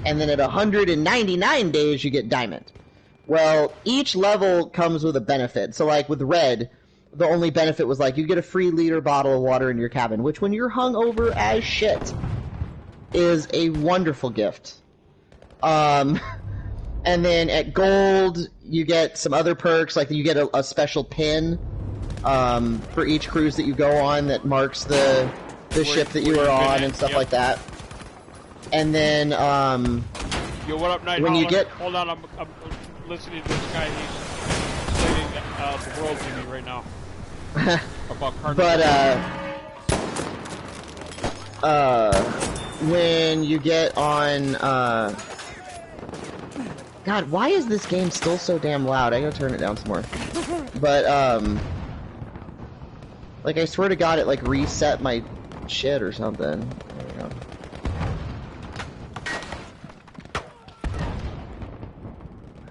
and then at 199 days you get diamond. Well, each level comes with a benefit. So like with red, the only benefit was like you get a free liter bottle of water in your cabin, which when you're hungover as shit is a wonderful gift. And then at gold you get some other perks, like you get a special pin for each cruise that you go on that marks the ship that you were on and stuff like that. And then yo, what up, Night? when you get hold on, I'm listening to this guy. He's explaining the world to me right now about Carnival. But when you get on God, why is this game still so damn loud? I gotta turn it down some more. But like I swear to God, it like reset my shit or something. There we go.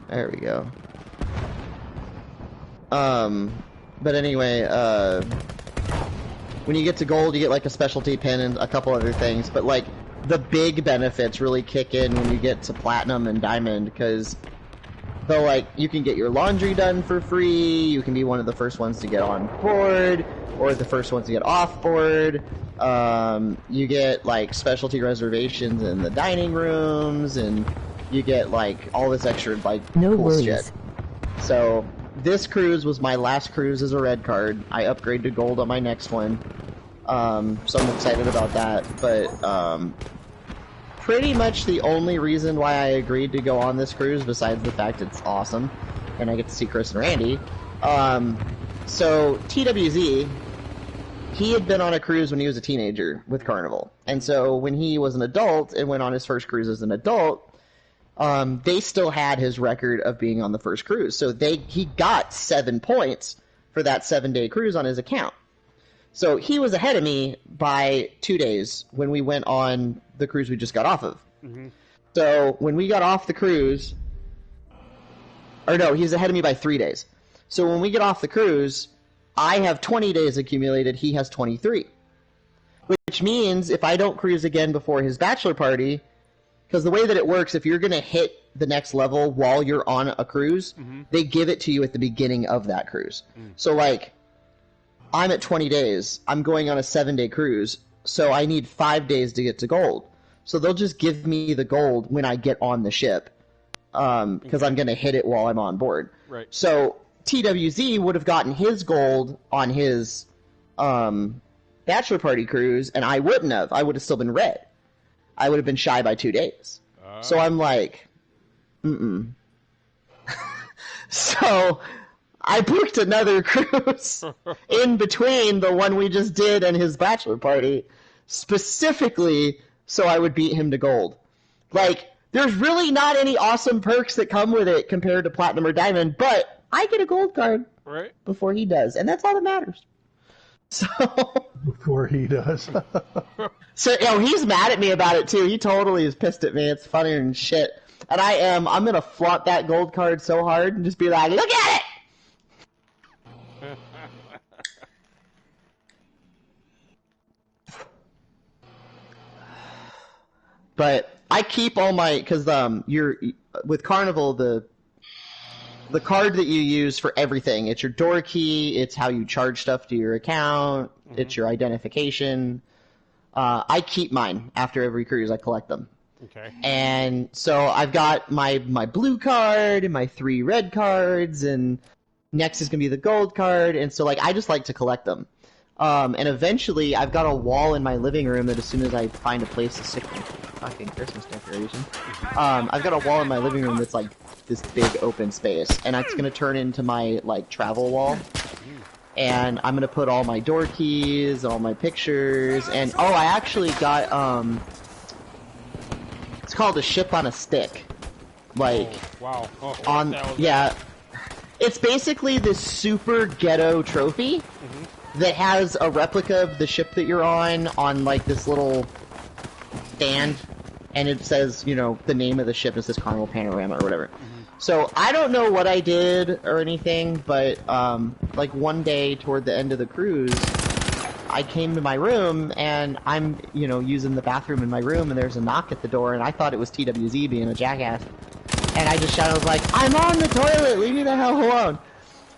There we go. But anyway, when you get to gold, you get like a specialty pin and a couple other things, but like the big benefits really kick in when you get to platinum and diamond, because though like you can get your laundry done for free, you can be one of the first ones to get on board, or the first ones to get off board. You get like specialty reservations in the dining rooms, and you get like all this extra like cool shit. So this cruise was my last cruise as a red card. I upgrade to gold on my next one. So I'm excited about that. But pretty much the only reason why I agreed to go on this cruise, besides the fact it's awesome and I get to see Chris and Randy. So TWZ, he had been on a cruise when he was a teenager with Carnival. And so when he was an adult and went on his first cruise as an adult, they still had his record of being on the first cruise. So he got 7 points for that 7-day cruise on his account. So he was ahead of me by 2 days when we went on the cruise we just got off of. Mm-hmm. So when we got off the cruise, or no, he's ahead of me by 3 days. So when we get off the cruise, I have 20 days accumulated, he has 23. Which means if I don't cruise again before his bachelor party, because the way that it works, if you're going to hit the next level while you're on a cruise, they give it to you at the beginning of that cruise. So, like, I'm at 20 days. I'm going on a 7-day cruise, so I need 5 days to get to gold. So they'll just give me the gold when I get on the ship, because I'm going to hit it while I'm on board. Right. So TWZ would have gotten his gold on his bachelor party cruise, and I wouldn't have. I would have still been red. I would have been shy by 2 days. So I'm like, So I booked another cruise in between the one we just did and his bachelor party, specifically so I would beat him to gold. Like, there's really not any awesome perks that come with it compared to platinum or diamond, but I get a gold card before he does, and that's all that matters. So before he does. So, he's mad at me about it too. He totally is pissed at me. It's funnier than shit. And I'm gonna flaunt that gold card so hard and just be like, look at it! But I keep all my, because you're with Carnival, the card that you use for everything. It's your door key. It's how you charge stuff to your account. It's your identification. I keep mine after every cruise. I collect them. Okay. And so I've got my blue card and my 3 red cards, and next is gonna be the gold card. And so I just like to collect them. And eventually, I've got a wall in my living room that as soon as I find a place to stick my fucking Christmas decoration, I've got a wall in my living room that's this big open space, and it's gonna turn into my travel wall. And I'm gonna put all my door keys, all my pictures, and I actually got it's called a ship on a stick. Wow. It's basically this super ghetto trophy that has a replica of the ship that you're on this little stand, and it says, the name of the ship. It says Carnival Panorama or whatever. So I don't know what I did or anything, but one day toward the end of the cruise, I came to my room and I'm using the bathroom in my room, and there's a knock at the door, and I thought it was TWZ being a jackass, and I just shouted, I was like, I'm on the toilet, leave me the hell alone.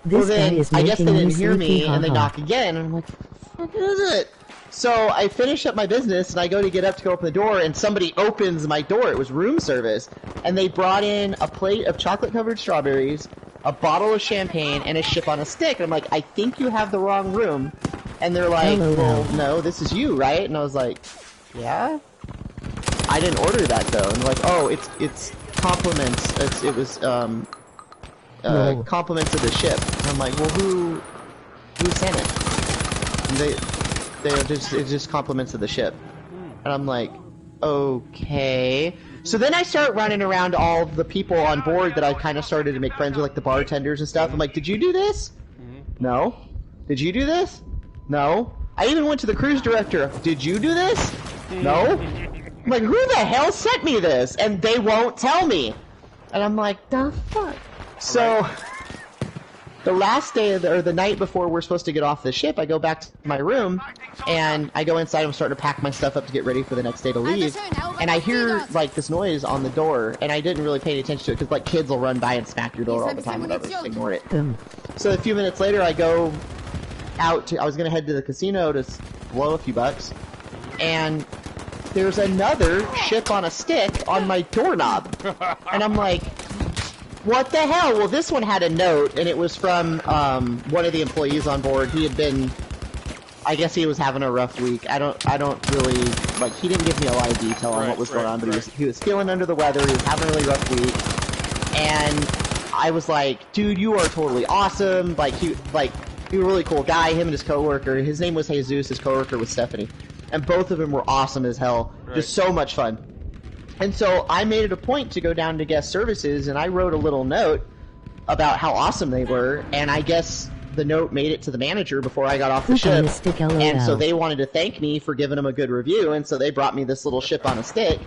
Well then, I guess they didn't hear me, and they knock again, and I'm like, what the fuck is it? So I finish up my business, and I go to get up to go open the door, and somebody opens my door. It was room service, and they brought in a plate of chocolate-covered strawberries, a bottle of champagne, and a ship on a stick. And I'm like, I think you have the wrong room. And they're like, well, no, this is you, right? And I was like, yeah? I didn't order that, though. And they're like, oh, it's compliments. It was compliments of the ship. And I'm like, well, who sent it? And it's just compliments of the ship. And I'm like, okay. So then I start running around all the people on board that I kind of started to make friends with, the bartenders and stuff. I'm like, did you do this? No. Did you do this? No. I even went to the cruise director. Did you do this? No. I'm like, who the hell sent me this? And they won't tell me. And I'm like, the fuck? So, the last day or the night before we're supposed to get off the ship, I go back to my room, and I go inside. I'm starting to pack my stuff up to get ready for the next day to leave, and I hear this noise on the door, and I didn't really pay any attention to it because kids will run by and smack your door all the time, whatever. Just ignore it. So a few minutes later, I go out. I was gonna head to the casino to blow a few bucks, and there's another ship on a stick on my doorknob, and I'm like, what the hell? Well, this one had a note, and it was from one of the employees on board. He had been, I guess he was having a rough week. I don't really, he didn't give me a lot of detail on what was going on, but he was feeling under the weather. He was having a really rough week, and I was like, dude, you are totally awesome. He was a really cool guy. Him and his coworker. His name was Jesus. His coworker was Stephanie, and both of them were awesome as hell. Just so much fun. And so I made it a point to go down to guest services, and I wrote a little note about how awesome they were, and I guess the note made it to the manager before I got off the ship, and so they wanted to thank me for giving them a good review, and so they brought me this little ship on a stick.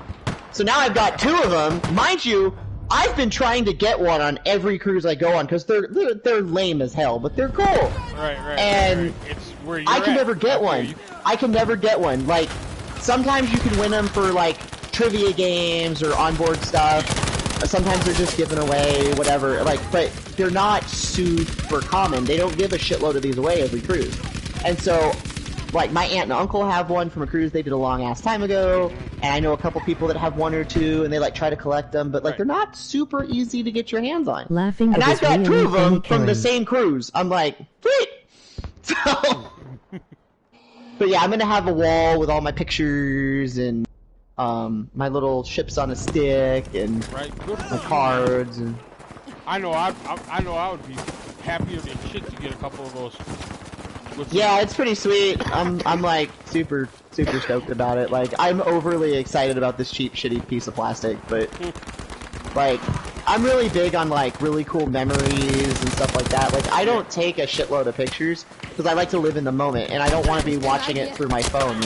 So now I've got 2 of them. Mind you, I've been trying to get one on every cruise I go on, because they're lame as hell, but they're cool. And It's where you're I can never get one. I can never get one. Sometimes you can win them for, trivia games or onboard stuff. Sometimes they're just given away, whatever. But they're not super common. They don't give a shitload of these away every cruise. And so, my aunt and uncle have one from a cruise they did a long ass time ago, and I know a couple people that have 1 or 2, and they try to collect them, but they're not super easy to get your hands on. And I've got 2 of them from the same cruise. I'm like, sweet. So, but yeah, I'm gonna have a wall with all my pictures and my little ships on a stick and my cards and. I know I would be happier than shit to get a couple of those. Yeah, it's pretty sweet. I'm super stoked about it. I'm overly excited about this cheap shitty piece of plastic, but I'm really big on really cool memories and stuff like that. I don't take a shitload of pictures because I like to live in the moment and I don't want to be watching it through my phone,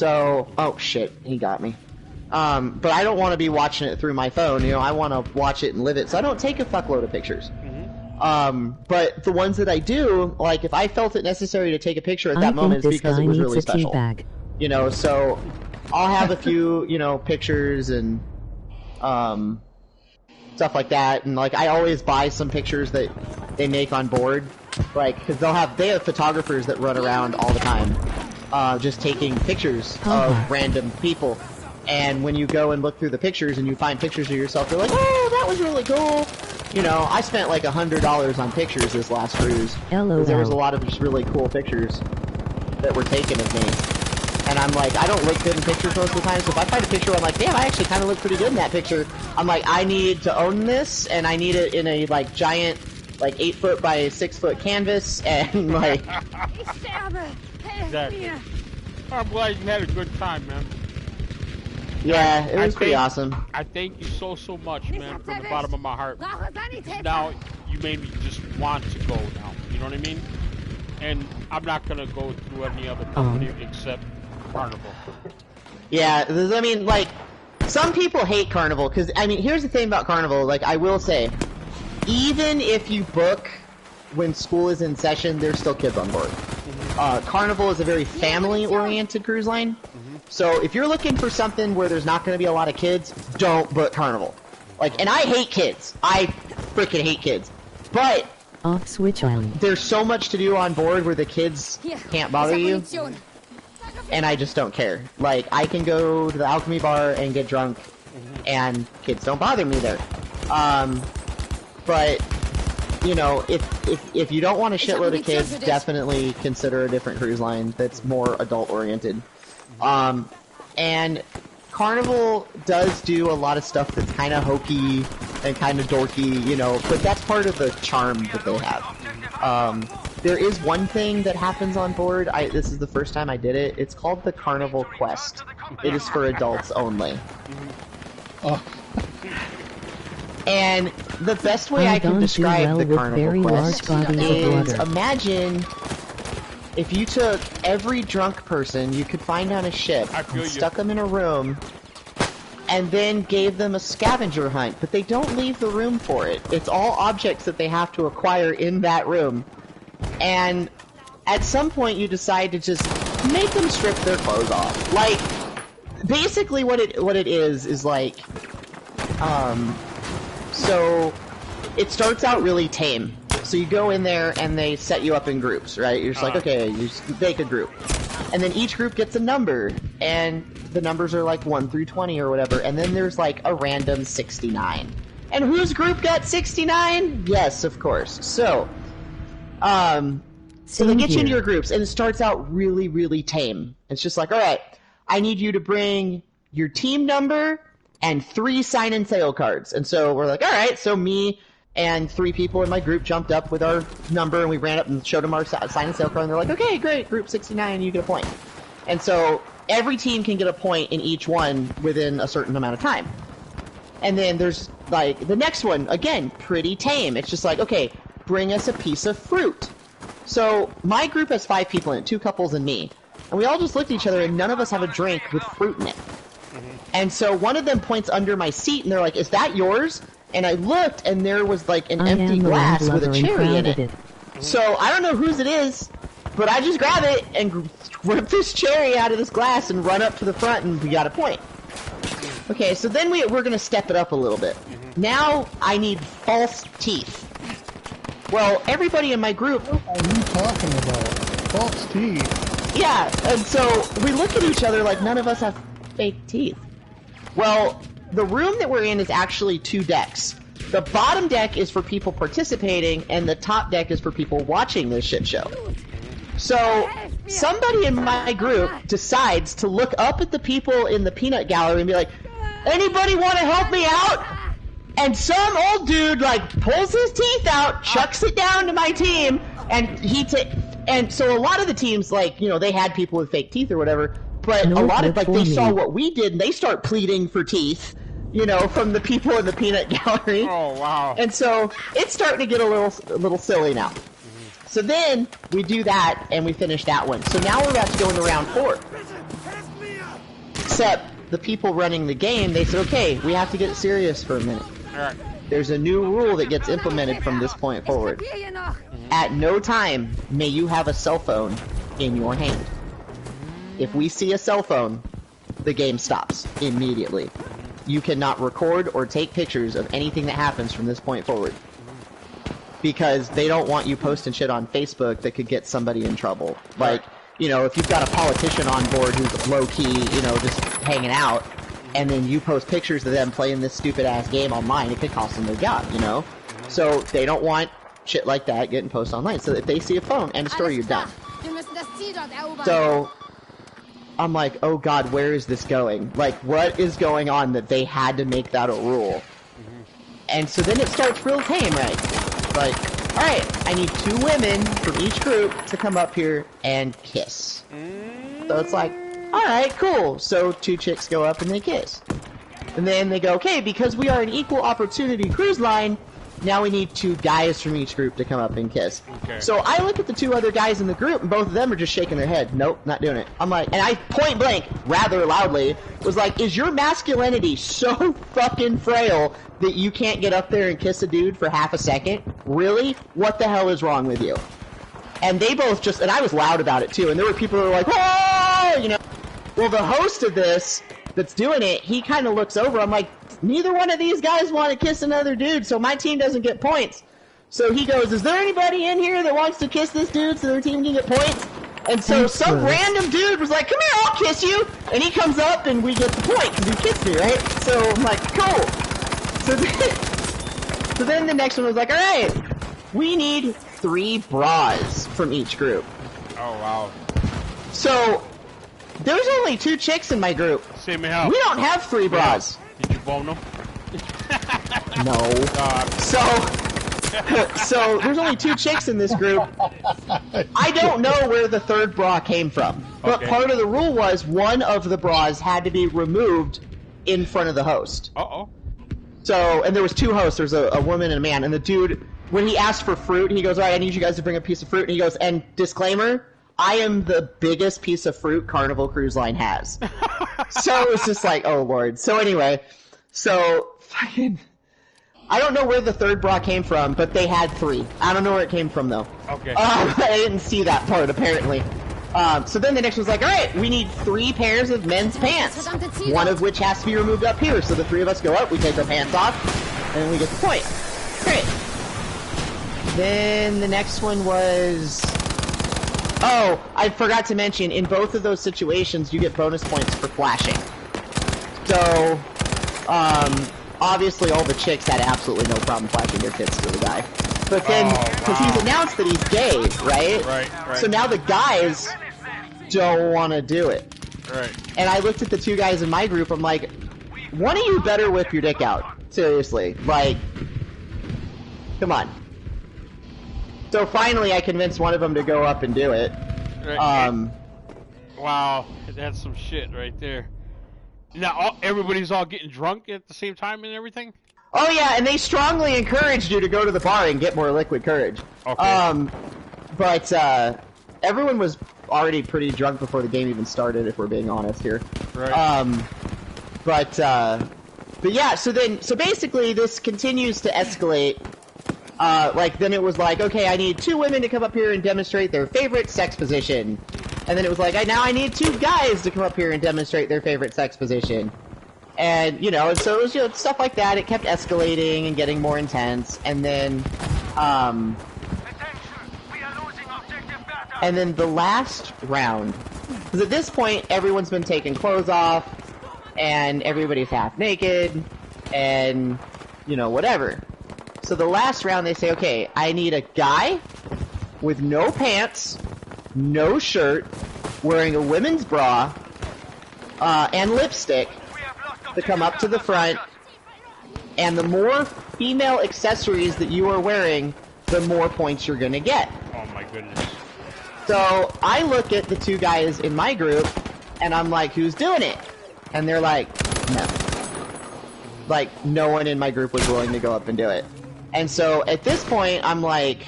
So, oh shit, he got me. But I don't want to be watching it through my phone, you know, I want to watch it and live it, so I don't take a fuckload of pictures. But the ones that I do, like, if I felt it necessary to take a picture at that moment, it's because it was really special. You know, so I'll have a few, you know, pictures and, stuff like that, and, like, I always buy some pictures that they make on board, like, because they have photographers that run around all the time, just taking pictures of random people. And when you go and look through the pictures and you find pictures of yourself, you're like, oh, that was really cool. You know, I spent like $100 on pictures this last cruise. Because there was a lot of just really cool pictures that were taken of me. And I'm like, I don't look good in pictures most of the time, so if I find a picture where I'm like, damn, I actually kind of look pretty good in that picture, I'm like, I need to own this, and I need it in a, like, giant, like, 8-foot by 6-foot canvas, and, like... Exactly. I'm glad you had a good time, man. Yeah, it was pretty awesome. I thank you so much, man, from the bottom of my heart. Now, you made me just want to go now, you know what I mean? And I'm not going to go through any other company except Carnival. Yeah, I mean, like, some people hate Carnival, because, I mean, here's the thing about Carnival, like, I will say, even if you book when school is in session, there's still kids on board. Carnival is a very family-oriented cruise line. So if you're looking for something where there's not going to be a lot of kids, don't book Carnival. Like, and I hate kids. I freaking hate kids. But off Switch Island, there's so much to do on board where the kids can't bother you. And I just don't care. Like, I can go to the Alchemy Bar and get drunk, and kids don't bother me there. But you know, if you don't want a shitload of kids, definitely consider a different cruise line that's more adult oriented. And Carnival does do a lot of stuff that's kind of hokey and kind of dorky, you know, but that's part of the charm that they have. There is one thing that happens on board. This is the first time I did it. It's called the Carnival Quest. It is for adults only. Oh. And the best way I can describe the Carnival Quest is, imagine if you took every drunk person you could find on a ship and stuck them in a room and then gave them a scavenger hunt, but they don't leave the room for it. It's all objects that they have to acquire in that room. And at some point you decide to just make them strip their clothes off. Like, basically what it is like, so it starts out really tame. So you go in there and they set you up in groups, right? You're just like, okay, you just make a group. And then each group gets a number, and the numbers are like 1 through 20 or whatever, and then there's like a random 69. And whose group got 69? Yes, of course. So they get you into your groups, and it starts out really, really tame. It's just like, alright, I need you to bring your team number and 3 sign and sail cards. And so we're like, alright, so me and 3 people in my group jumped up with our number, and we ran up and showed them our sign and sail card, and they're like, okay, great, group 69, you get a point. And so every team can get a point in each one within a certain amount of time. And then there's, like, the next one, again, pretty tame. It's just like, okay, bring us a piece of fruit. So my group has 5 people in it, 2 couples and me. And we all just looked at each other, and none of us have a drink with fruit in it. And so one of them points under my seat, and they're like, is that yours? And I looked, and there was, like, an empty glass with a cherry in it. So I don't know whose it is, but I just grab it and rip this cherry out of this glass and run up to the front, and we got a point. Okay, so then we're going to step it up a little bit. Now I need false teeth. Well, everybody in my group... What are you talking about? False teeth? Yeah, and so we look at each other like none of us have fake teeth. Well, the room that we're in is actually 2 decks. The bottom deck is for people participating, and the top deck is for people watching this shit show. So, somebody in my group decides to look up at the people in the peanut gallery and be like, anybody want to help me out? And some old dude, like, pulls his teeth out, chucks it down to my team, and and so a lot of the teams, like, you know, they had people with fake teeth or whatever, but a lot of, like, they saw what we did, and they start pleading for teeth, you know, from the people in the peanut gallery. Oh, wow. And so, it's starting to get a little silly now. So then, we do that, and we finish that one. So now we're about to go into round 4. Except the people running the game, they said, okay, we have to get serious for a minute. Alright. There's a new rule that gets implemented from this point forward. At no time may you have a cell phone in your hand. If we see a cell phone, the game stops immediately. You cannot record or take pictures of anything that happens from this point forward. Because they don't want you posting shit on Facebook that could get somebody in trouble. Like, you know, if you've got a politician on board who's low-key, you know, just hanging out, and then you post pictures of them playing this stupid-ass game online, it could cost them their job, you know? So they don't want shit like that getting posted online. So if they see a phone, end of story, you're done. So I'm like, oh god, where is this going? Like, what is going on that they had to make that a rule? And so then it starts real tame, right? Like, alright, I need 2 women from each group to come up here and kiss. So it's like, alright, cool. So 2 chicks go up and they kiss. And then they go, okay, because we are an equal opportunity cruise line, now we need 2 guys from each group to come up and kiss. Okay. So I look at the 2 other guys in the group, and both of them are just shaking their head. Nope, not doing it. I'm like, and I point blank, rather loudly, was like, is your masculinity so fucking frail that you can't get up there and kiss a dude for half a second? Really? What the hell is wrong with you? And they both just, and I was loud about it too, and there were people who were like, whoa, you know. Well, the host of this, that's doing it, he kind of looks over, I'm like, neither one of these guys want to kiss another dude, so my team doesn't get points. So he goes, is there anybody in here that wants to kiss this dude so their team can get points? And so some random dude was like, come here, I'll kiss you! And he comes up and we get the point, because he kissed me, right? So I'm like, cool. So then the next one was like, alright, we need 3 bras from each group. Oh, wow. So, there's only 2 chicks in my group. See me how. We don't have 3 bras. Did you bone them? No. So there's only 2 chicks in this group. I don't know where the 3rd bra came from. But part of the rule was one of the bras had to be removed in front of the host. Uh-oh. So, and there was 2 hosts. There's a woman and a man. And the dude, when he asked for fruit, he goes, all right, I need you guys to bring a piece of fruit. And he goes, and disclaimer, I am the biggest piece of fruit Carnival Cruise Line has. So it was just like, oh lord. So anyway, fucking, I don't know where the 3rd bra came from, but they had 3. I don't know where it came from though. Okay. I didn't see that part apparently. So then the next one's like, alright, we need 3 pairs of men's pants. One of which has to be removed up here. So the 3 of us go up, we take our pants off, and we get the point. Great. Then the next one was... Oh, I forgot to mention, in both of those situations, you get bonus points for flashing. So, obviously all the chicks had absolutely no problem flashing their tits to the guy. But then, because he's announced that he's gay, right? Right. So now the guys don't want to do it. Right. And I looked at the 2 guys in my group, I'm like, one of you better whip your dick out. Seriously. Like, come on. So finally I convinced one of them to go up and do it. Right. Wow, that's some shit right there. Now, everybody's all getting drunk at the same time and everything? Oh yeah, and they strongly encouraged you to go to the bar and get more liquid courage. Okay. But everyone was already pretty drunk before the game even started, if we're being honest here. Right. But yeah, so basically this continues to escalate. Like, then it was like, okay, I need 2 women to come up here and demonstrate their favorite sex position. And then it was like, now I need 2 guys to come up here and demonstrate their favorite sex position. And, you know, and so it was, you know, stuff like that. It kept escalating and getting more intense. And then, and then the last round, because at this point, everyone's been taking clothes off, and everybody's half naked, and, you know, whatever. So the last round, they say, okay, I need a guy with no pants, no shirt, wearing a women's bra, and lipstick to come up to the front, and the more female accessories that you are wearing, the more points you're gonna get. Oh my goodness. So I look at the 2 guys in my group, and I'm like, who's doing it? And they're like, no. Like, no one in my group was willing to go up and do it. And so, at this point, I'm like,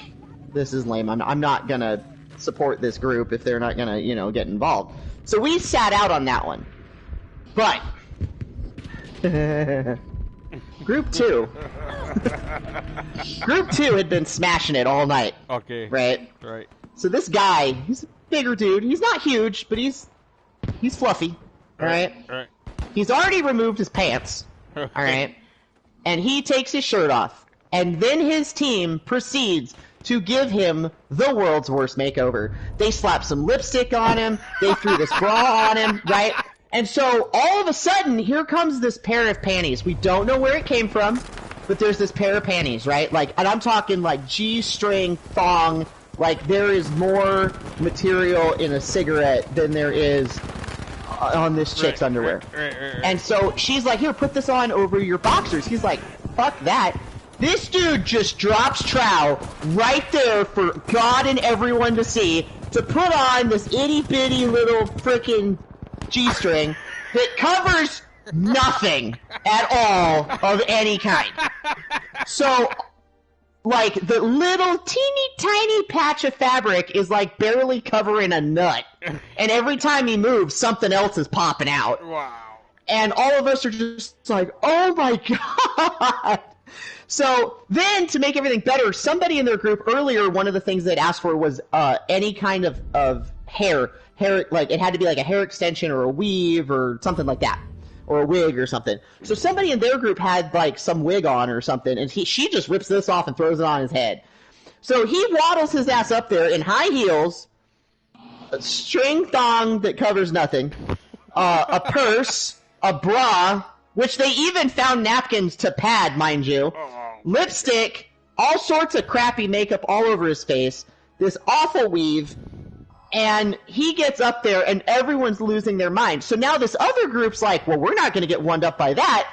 this is lame. I'm not gonna support this group if they're not gonna, you know, get involved. So we sat out on that one. But Group 2. Group 2 had been smashing it all night. Okay. Right? Right. So this guy, he's a bigger dude. He's not huge, but he's fluffy. Alright? Right. He's already removed his pants. Alright? And he takes his shirt off. And then his team proceeds to give him the world's worst makeover. They slapped some lipstick on him. They threw this bra on him, right? And so all of a sudden, here comes this pair of panties. We don't know where it came from, but there's this pair of panties, right? Like, and I'm talking like G-string thong. Like, there is more material in a cigarette than there is on this chick's underwear. Right. And so she's like, here, put this on over your boxers. He's like, fuck that. This dude just drops trow right there for God and everyone to see to put on this itty-bitty little frickin' G-string that covers nothing at all of any kind. So, like, the little teeny tiny patch of fabric is like barely covering a nut. And every time he moves, something else is popping out. Wow. And all of us are just like, oh my God. So then, to make everything better, somebody in their group earlier, one of the things they'd asked for was any kind of hair, like it had to be like a hair extension or a weave or something like that, or a wig or something. So somebody in their group had like some wig on or something, and she just rips this off and throws it on his head. So he waddles his ass up there in high heels, a string thong that covers nothing, a purse, a bra, which they even found napkins to pad, mind you, lipstick, all sorts of crappy makeup all over his face, this awful weave, and he gets up there and everyone's losing their mind. So now this other group's like, well, we're not going to get one up by that.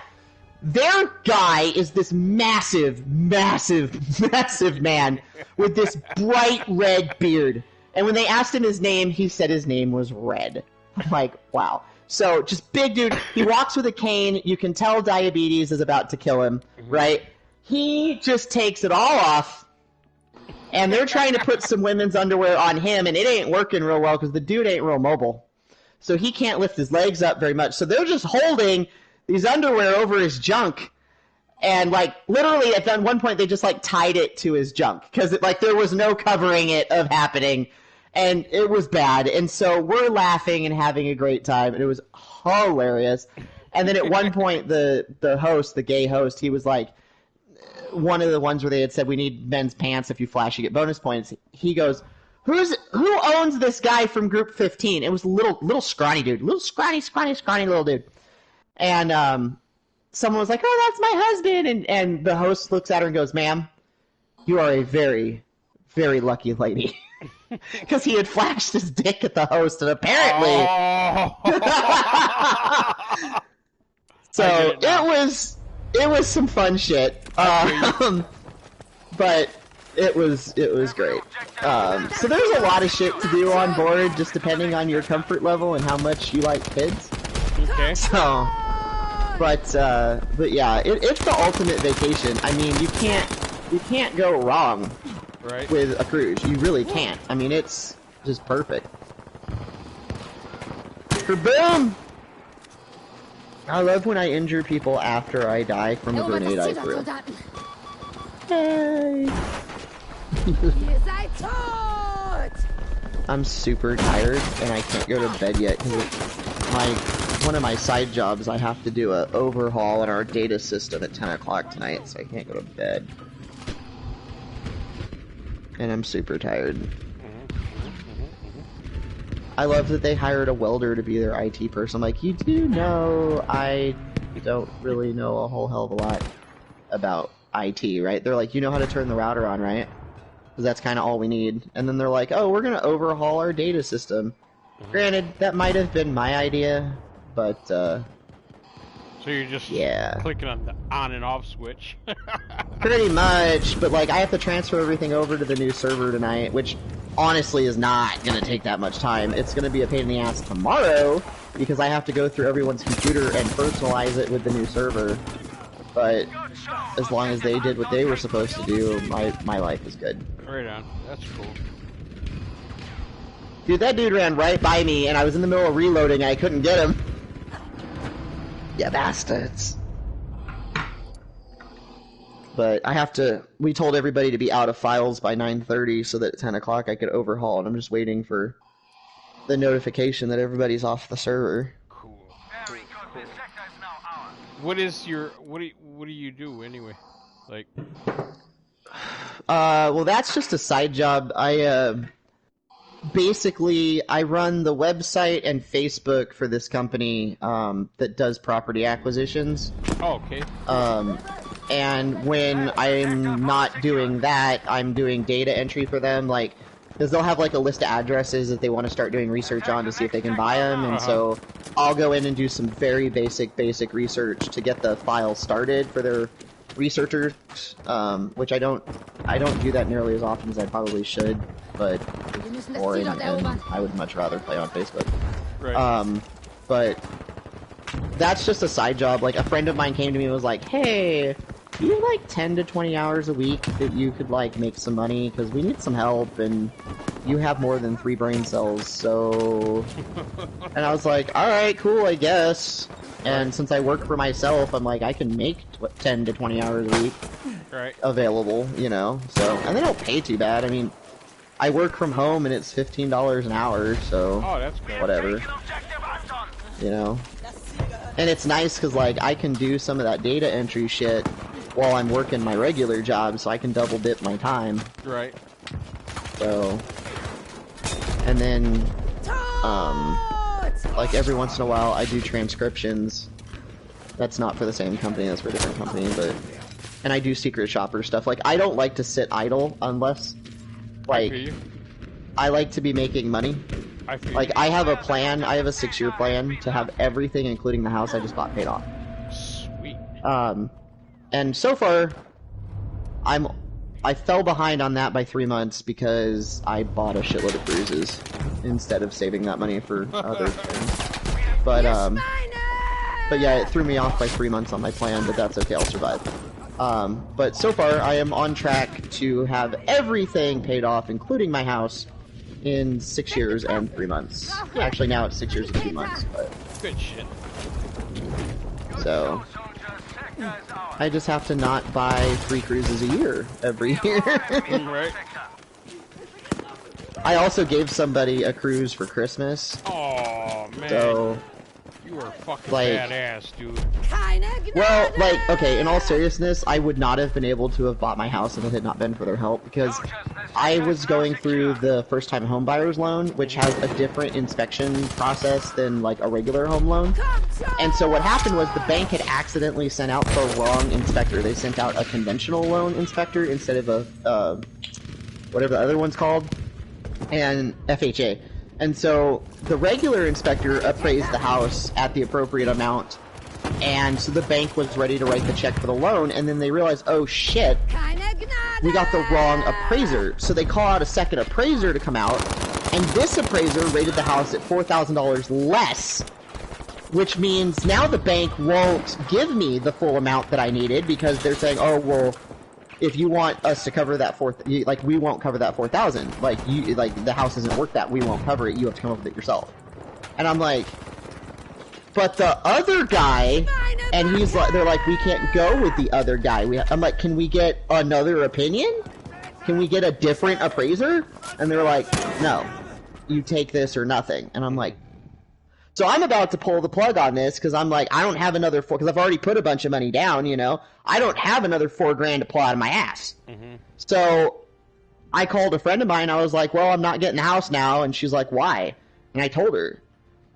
Their guy is this massive, massive, massive man with this bright red beard. And when they asked him his name, he said his name was Red. I'm like, wow. So, just big dude. He walks with a cane. You can tell diabetes is about to kill him, right? He just takes it all off, and they're trying to put some women's underwear on him, and it ain't working real well because the dude ain't real mobile. So he can't lift his legs up very much. So they're just holding these underwear over his junk, and, like, literally at one point they just, like, tied it to his junk because, like, there was no covering it of happening. And it was bad, and so we're laughing and having a great time, and it was hilarious. And then at one point, the host, the gay host, he was like, one of the ones where they had said, we need men's pants, if you flash you get bonus points. He goes, who owns this guy from group 15? It was a little scrawny dude, little scrawny little dude. And someone was like, oh, that's my husband, and the host looks at her and goes, ma'am, you are a very, very lucky lady. Because he had flashed his dick at the host, and apparently... So, it was some fun shit. But it was great. So there's a lot of shit to do on board, just depending on your comfort level and how much you like kids. Okay. So... But yeah, it's the ultimate vacation. I mean, you can't go wrong. Right. With a cruise. You really can't. I mean, it's just perfect. Boom! I love when I injure people after I die from a grenade I threw. Hey! I'm super tired and I can't go to bed yet because one of my side jobs, I have to do an overhaul in our data system at 10 o'clock tonight, so I can't go to bed. And I'm super tired. I love that they hired a welder to be their IT person. I'm like, you do know I don't really know a whole hell of a lot about IT, right? They're like, you know how to turn the router on, right? Because that's kind of all we need. And then they're like, oh, we're going to overhaul our data system. Granted, that might have been my idea, but, So you're just clicking on the on and off switch? Pretty much, but like I have to transfer everything over to the new server tonight, which honestly is not going to take that much time. It's going to be a pain in the ass tomorrow because I have to go through everyone's computer and personalize it with the new server. But as long as they did what they were supposed to do, my life is good. Right on. That's cool. Dude, that dude ran right by me and I was in the middle of reloading and I couldn't get him. Yeah, bastards. But I have to... We told everybody to be out of files by 9:30 so that at 10 o'clock I could overhaul, and I'm just waiting for the notification that everybody's off the server. Cool. What is your... What do you do, anyway? Like... Well, that's just a side job. Basically, I run the website and Facebook for this company that does property acquisitions. Oh, okay. And when I'm not doing that, I'm doing data entry for them, like, because they'll have, like, a list of addresses that they want to start doing research on to see if they can buy them, and so I'll go in and do some very basic research to get the file started for their researchers, which I don't do that nearly as often as I probably should, but it's boring, and I would much rather play on Facebook. Right. But that's just a side job. Like, a friend of mine came to me and was like, hey, you have like 10 to 20 hours a week that you could like make some money, because we need some help, and you have more than 3 brain cells, so... And I was like, alright, cool, I guess. And since I work for myself, I'm like, I can make 10 to 20 hours a week available, you know, so... And they don't pay too bad. I mean, I work from home and it's $15 an hour, so... Oh, that's good. Whatever. You know? And it's nice because, like, I can do some of that data entry shit while I'm working my regular job, so I can double dip my time. Right. So... And then, like, every once in a while I do transcriptions. That's not for the same company, that's for a different company, but... And I do secret shopper stuff. Like, I don't like to sit idle unless, like, I like to be making money. Like, I have a plan, I have a 6-year plan to have everything, including the house I just bought, paid off. Sweet. And so far, I fell behind on that by 3 months because I bought a shitload of cruises instead of saving that money for other things. But yeah, it threw me off by 3 months on my plan, but that's okay, I'll survive. But so far, I am on track to have everything paid off, including my house, in 6 years and 3 months. Actually, now it's 6 years and 2 months, but... Good shit. So... I just have to not buy 3 cruises a year every year. Right. I also gave somebody a cruise for Christmas. Oh, man. So... You are fucking like, badass, dude. Well, like, okay, in all seriousness, I would not have been able to have bought my house if it had not been for their help, because I was going through the first-time homebuyer's loan, which has a different inspection process than, like, a regular home loan. And so what happened was the bank had accidentally sent out the wrong inspector. They sent out a conventional loan inspector instead of a, whatever the other one's called, and FHA. And so the regular inspector appraised the house at the appropriate amount, and so the bank was ready to write the check for the loan, and then they realized, oh shit, we got the wrong appraiser. So they call out a second appraiser to come out, and this appraiser rated the house at $4,000 less, which means now the bank won't give me the full amount that I needed, because they're saying, oh, well, if you want us to cover that like, we won't cover that 4,000. Like, you, like, the house isn't worth that. We won't cover it. You have to come up with it yourself. And I'm like, but the other guy, and he's like, they're like, we can't go with the other guy. I'm like, can we get another opinion? Can we get a different appraiser? And they're like, no, you take this or nothing. And I'm like, so I'm about to pull the plug on this, because I'm like, I don't have another because I've already put a bunch of money down, you know? I don't have another $4,000 to pull out of my ass. Mm-hmm. So I called a friend of mine. I was like, well, I'm not getting the house now. And she's like, why? And I told her.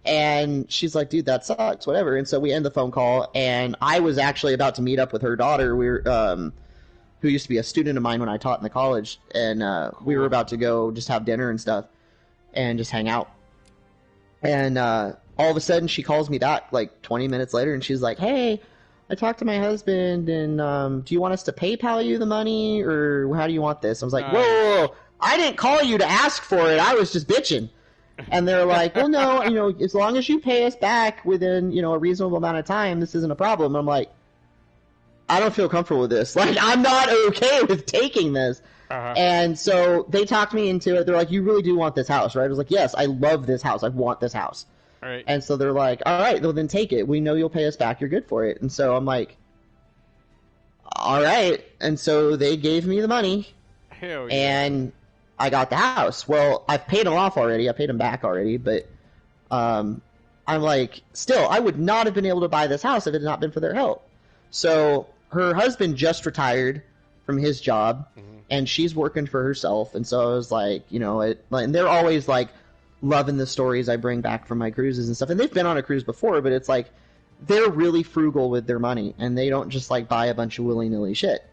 And she's like, dude, that sucks, whatever. And so we end the phone call, and I was actually about to meet up with her daughter, who used to be a student of mine when I taught in the college. And we were about to go just have dinner and stuff and just hang out. And all of a sudden, she calls me back like 20 minutes later, and she's like, hey, I talked to my husband, and do you want us to PayPal you the money, or how do you want this? I was like, whoa, I didn't call you to ask for it. I was just bitching. And they're like, well, no, you know, as long as you pay us back within, you know, a reasonable amount of time, this isn't a problem. And I'm like, I don't feel comfortable with this. Like, I'm not okay with taking this. And so they talked me into it. They're like, you really do want this house, right? I was like, yes, I love this house. I want this house. All right. And so they're like, all right, well then take it. We know you'll pay us back. You're good for it. And so I'm like, all right. And so they gave me the money. Hell yeah. And I got the house. Well, I've paid them off already. I paid them back already. But I'm like, still, I would not have been able to buy this house if it had not been for their help. So her husband just retired from his job, and she's working for herself. And so I was like, you know, and they're always like loving the stories I bring back from my cruises and stuff. And they've been on a cruise before, but it's like they're really frugal with their money, and they don't just like buy a bunch of willy-nilly shit.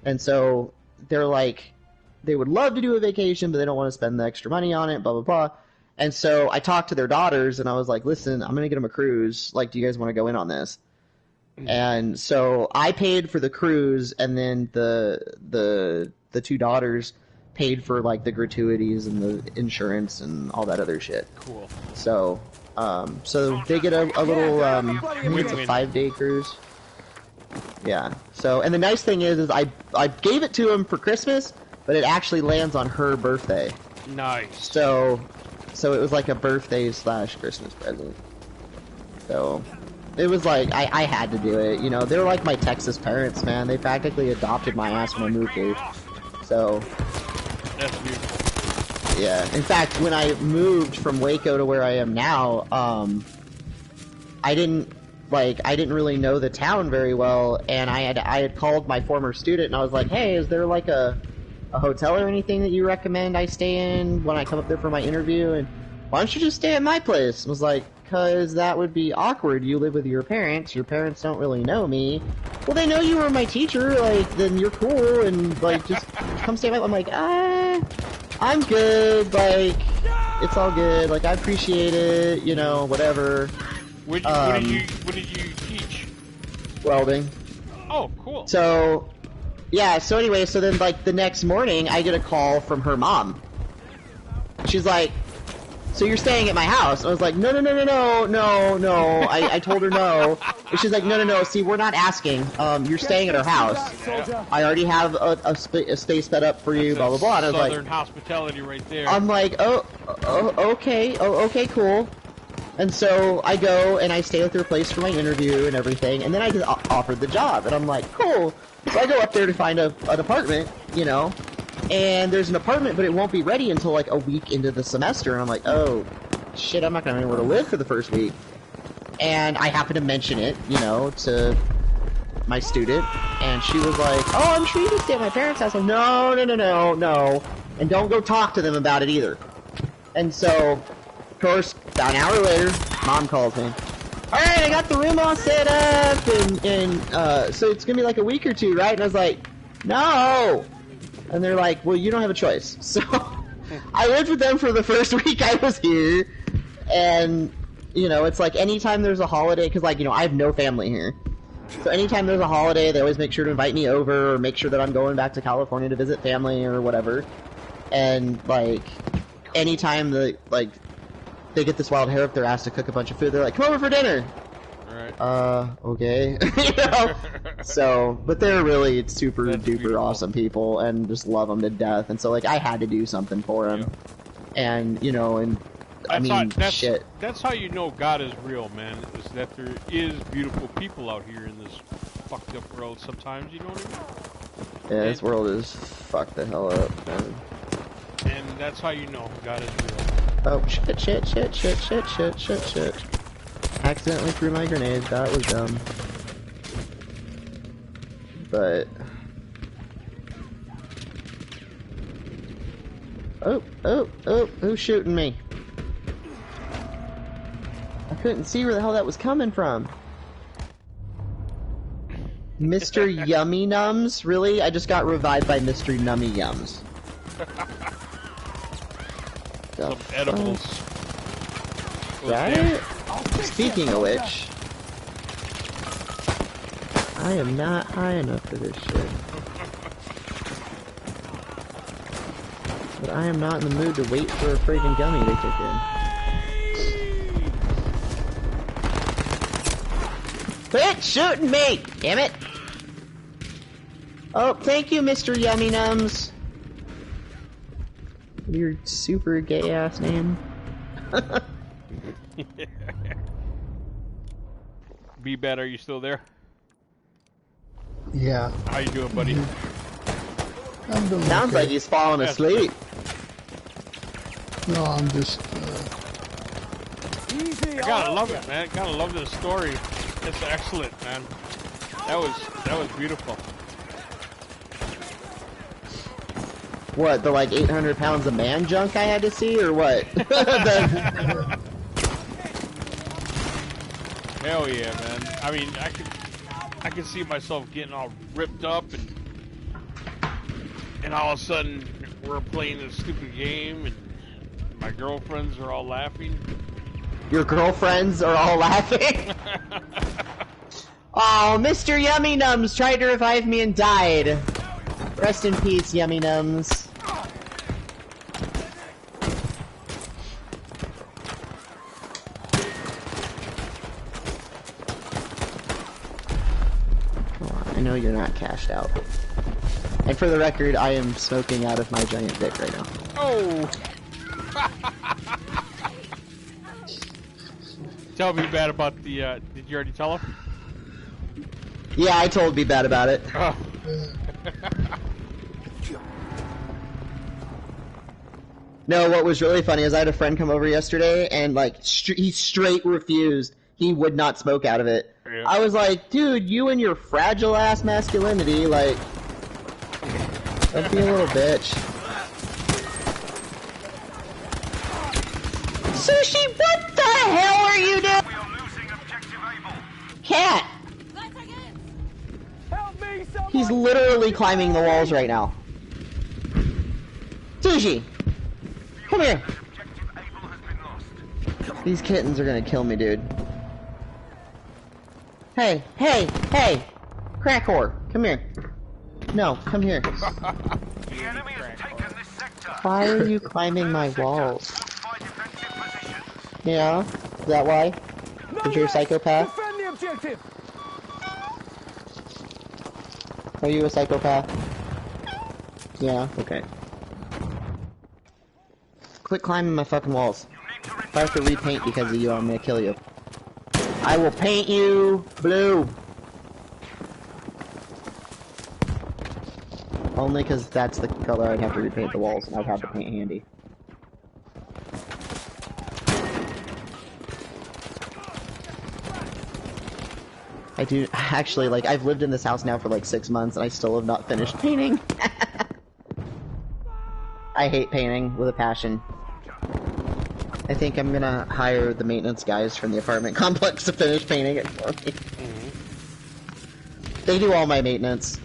And so they're like, they would love to do a vacation, but they don't want to spend the extra money on it, blah, blah, blah. And so I talked to their daughters, and I was like, listen, I'm going to get them a cruise. Like, do you guys want to go in on this? And so I paid for the cruise, and then the two daughters paid for like the gratuities and the insurance and all that other shit. Cool. So so they get a little I think it's a 5-day cruise. Yeah. So, and the nice thing is I gave it to them for Christmas, but it actually lands on her birthday. Nice. So it was like a birthday / Christmas present. So it was like, I had to do it, you know. They're like my Texas parents, man. They practically adopted my ass when I moved here. So, That's beautiful. yeah. In fact, when I moved from Waco to where I am now, I didn't really know the town very well, and I had called my former student, and I was like, hey, is there like a hotel or anything that you recommend I stay in when I come up there for my interview? And why don't you just stay at my place? I was like, because that would be awkward. You live with your parents don't really know me. Well, they know you were my teacher, like, then you're cool, and like, just come stay at my... I'm like, I'm good, like, it's all good, like, I appreciate it, you know, whatever. What did you teach? Welding. Oh, cool. So, yeah, so anyway, so then, like, the next morning, I get a call from her mom. She's like, so you're staying at my house? I was like, no. I told her no. And she's like, no, see, we're not asking. You're staying at our house. I already have a space set up for you, blah, blah, blah. And I was Southern like, hospitality right there. I'm like, okay, cool. And so I go and I stay with her place for my interview and everything, and then I get offered the job, and I'm like, cool. So I go up there to find an apartment, you know, and there's an apartment, but it won't be ready until like a week into the semester, and I'm like, oh, shit, I'm not gonna have anywhere to live for the first week. And I happen to mention it, you know, to my student, and she was like, oh, I'm sure you can stay at my parents' house. I'm like, no, and don't go talk to them about it either. And so, of course, about an hour later, Mom calls me. Alright, I got the room all set up, and so it's gonna be like a week or two, right? And I was like, no! And they're like, well, you don't have a choice. So, I lived with them for the first week I was here, and, you know, it's like anytime there's a holiday, because, like, you know, I have no family here. So anytime there's a holiday, they always make sure to invite me over, or make sure that I'm going back to California to visit family, or whatever. And, like, anytime they get this wild hair up their ass to cook a bunch of food, they're like, come over for dinner! Alright. Okay. You know? So, but they're really super duper awesome people, and just love them to death, and so, like, I had to do something for them. Yeah. And, you know, and, shit. That's how you know God is real, man, is that there is beautiful people out here in this fucked up world sometimes, you know what I mean? Yeah, this world is fucked the hell up, man. And that's how you know God is real. Oh, shit. Accidentally threw my grenade, that was dumb. But... Oh, who's shooting me? I couldn't see where the hell that was coming from. Mr. Yummy Nums? Really? I just got revived by Mr. Nummy Yums. Some edibles. Right? Speaking of which, I am not high enough for this shit. But I am not in the mood to wait for a friggin' gummy to kick in. Quit shooting me! Damn it! Oh, thank you, Mr. Yummy Nums. Your super gay ass name. B-Bat, are you still there? Yeah. How you doing, buddy? I'm doing Sounds okay. like he's falling asleep. No, I'm just. I gotta love it, man. Gotta love this story. It's excellent, man. That was beautiful. What, the like 800 pounds of man junk I had to see, or what? Hell yeah, man. I mean, I can see myself getting all ripped up, and all of a sudden we're playing this stupid game, and my girlfriends are all laughing. Your girlfriends are all laughing? Oh, Mr. Yummy Nums tried to revive me and died. Rest in peace, Yummy Nums. I know you're not cashed out. And for the record, I am smoking out of my giant dick right now. Oh! Tell me bad about the, did you already tell her? Yeah, I told B bad about it. Oh. No, what was really funny is I had a friend come over yesterday and like he straight refused. He would not smoke out of it. Yeah. I was like, dude, you and your fragile ass masculinity, like, don't be a little bitch. Sushi, what the hell are you doing? We are losing objective Able. Cat! Help me, someone! He's literally climbing the walls right now. Sushi! Come here! Objective Able has been lost. These kittens are gonna kill me, dude. Hey, hey, hey! Crack whore, come here. No, come here. The enemy has taken this sector. Why are you climbing my walls? Fortify defensive positions. Yeah? Is that why? Because you're a psychopath? Defend the objective. Are you a psychopath? Yeah, okay. Quit climbing my fucking walls. If I have to repaint because of you, I'm gonna kill you. I will paint you blue! Only because that's the color I'd have to repaint the walls, and I'd have the paint handy. I do, actually, like, I've lived in this house now for like 6 months, and I still have not finished painting. I hate painting with a passion. I think I'm gonna hire the maintenance guys from the apartment complex to finish painting it for me. They do all my maintenance.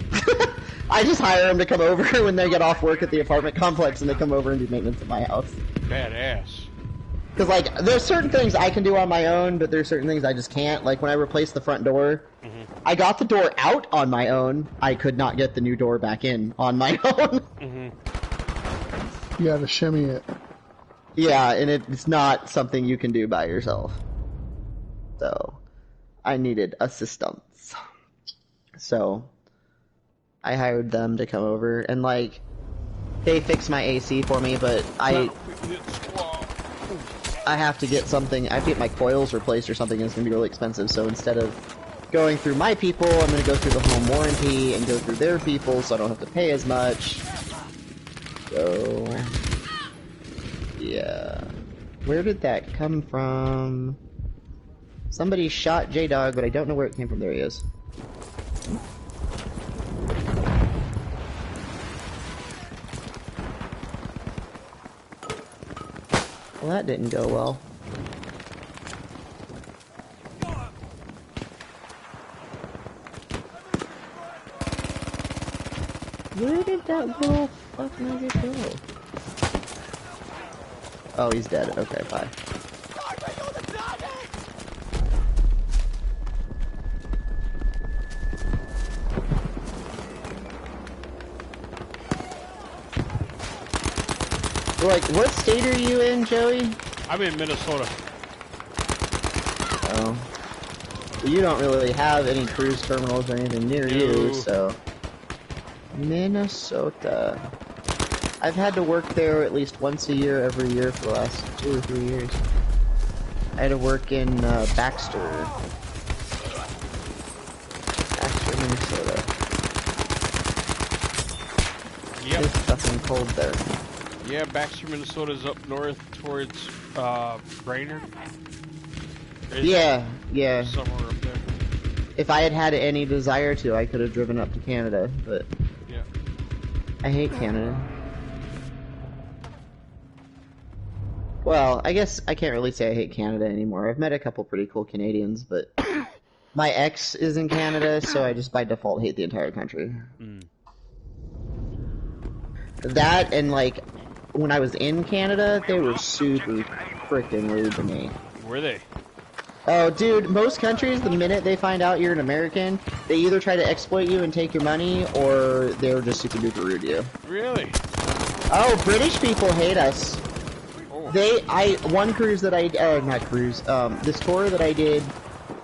I just hire them to come over when they get off work at the apartment complex, and they come over and do maintenance at my house. Badass. Because, like, there's certain things I can do on my own, but there's certain things I just can't. Like, when I replaced the front door, I got the door out on my own. I could not get the new door back in on my own. You gotta shimmy it. Yeah, and it's not something you can do by yourself. So, I needed assistance. So, I hired them to come over, and, like, they fixed my AC for me, but I have to get something, I have to get my coils replaced or something, and it's going to be really expensive, so instead of going through my people, I'm going to go through the home warranty and go through their people, so I don't have to pay as much. So, yeah. Where did that come from? Somebody shot J-Dog, but I don't know where it came from. There he is. Well, that didn't go well. Where did that little fuck nugget go? Oh, he's dead. Okay, bye. Like, what state are you in, Joey? I'm in Minnesota. Oh. You don't really have any cruise terminals or anything near you, so... Minnesota. I've had to work there at least once a year every year for the last 2 or 3 years. I had to work in Baxter, Minnesota. Yep. It's fucking cold there. Yeah, Baxter, Minnesota's up north towards Brainerd. Yeah. Somewhere up there. If I had had any desire to, I could have driven up to Canada, but yeah, I hate Canada. Well, I guess I can't really say I hate Canada anymore. I've met a couple pretty cool Canadians, but my ex is in Canada, so I just by default hate the entire country. Mm. That and like when I was in Canada, they were super freaking rude to me. Were they? Oh, dude, most countries, the minute they find out you're an American, they either try to exploit you and take your money, or they're just super duper rude to you. Really? Oh, British people hate us. Oh. One cruise that this tour that I did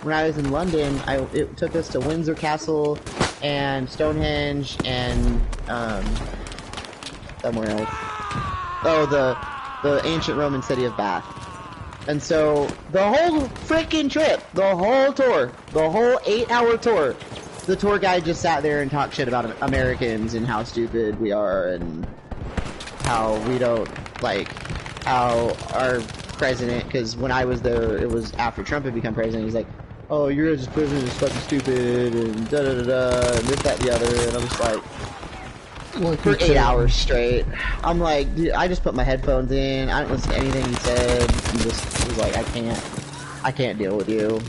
when I was in London, it took us to Windsor Castle and Stonehenge and, somewhere else. Oh, the ancient Roman city of Bath. And so, the whole freaking trip, the whole tour, the whole 8-hour tour, the tour guide just sat there and talked shit about Americans and how stupid we are and how we don't, like, how our president, because when I was there, it was after Trump had become president, he's like, oh, your president is fucking stupid, and da-da-da-da, and this, that, and the other, and I'm just like, for 8 hours straight. I'm like, dude, I just put my headphones in. I didn't listen to anything he said. He just was like, I can't deal with you.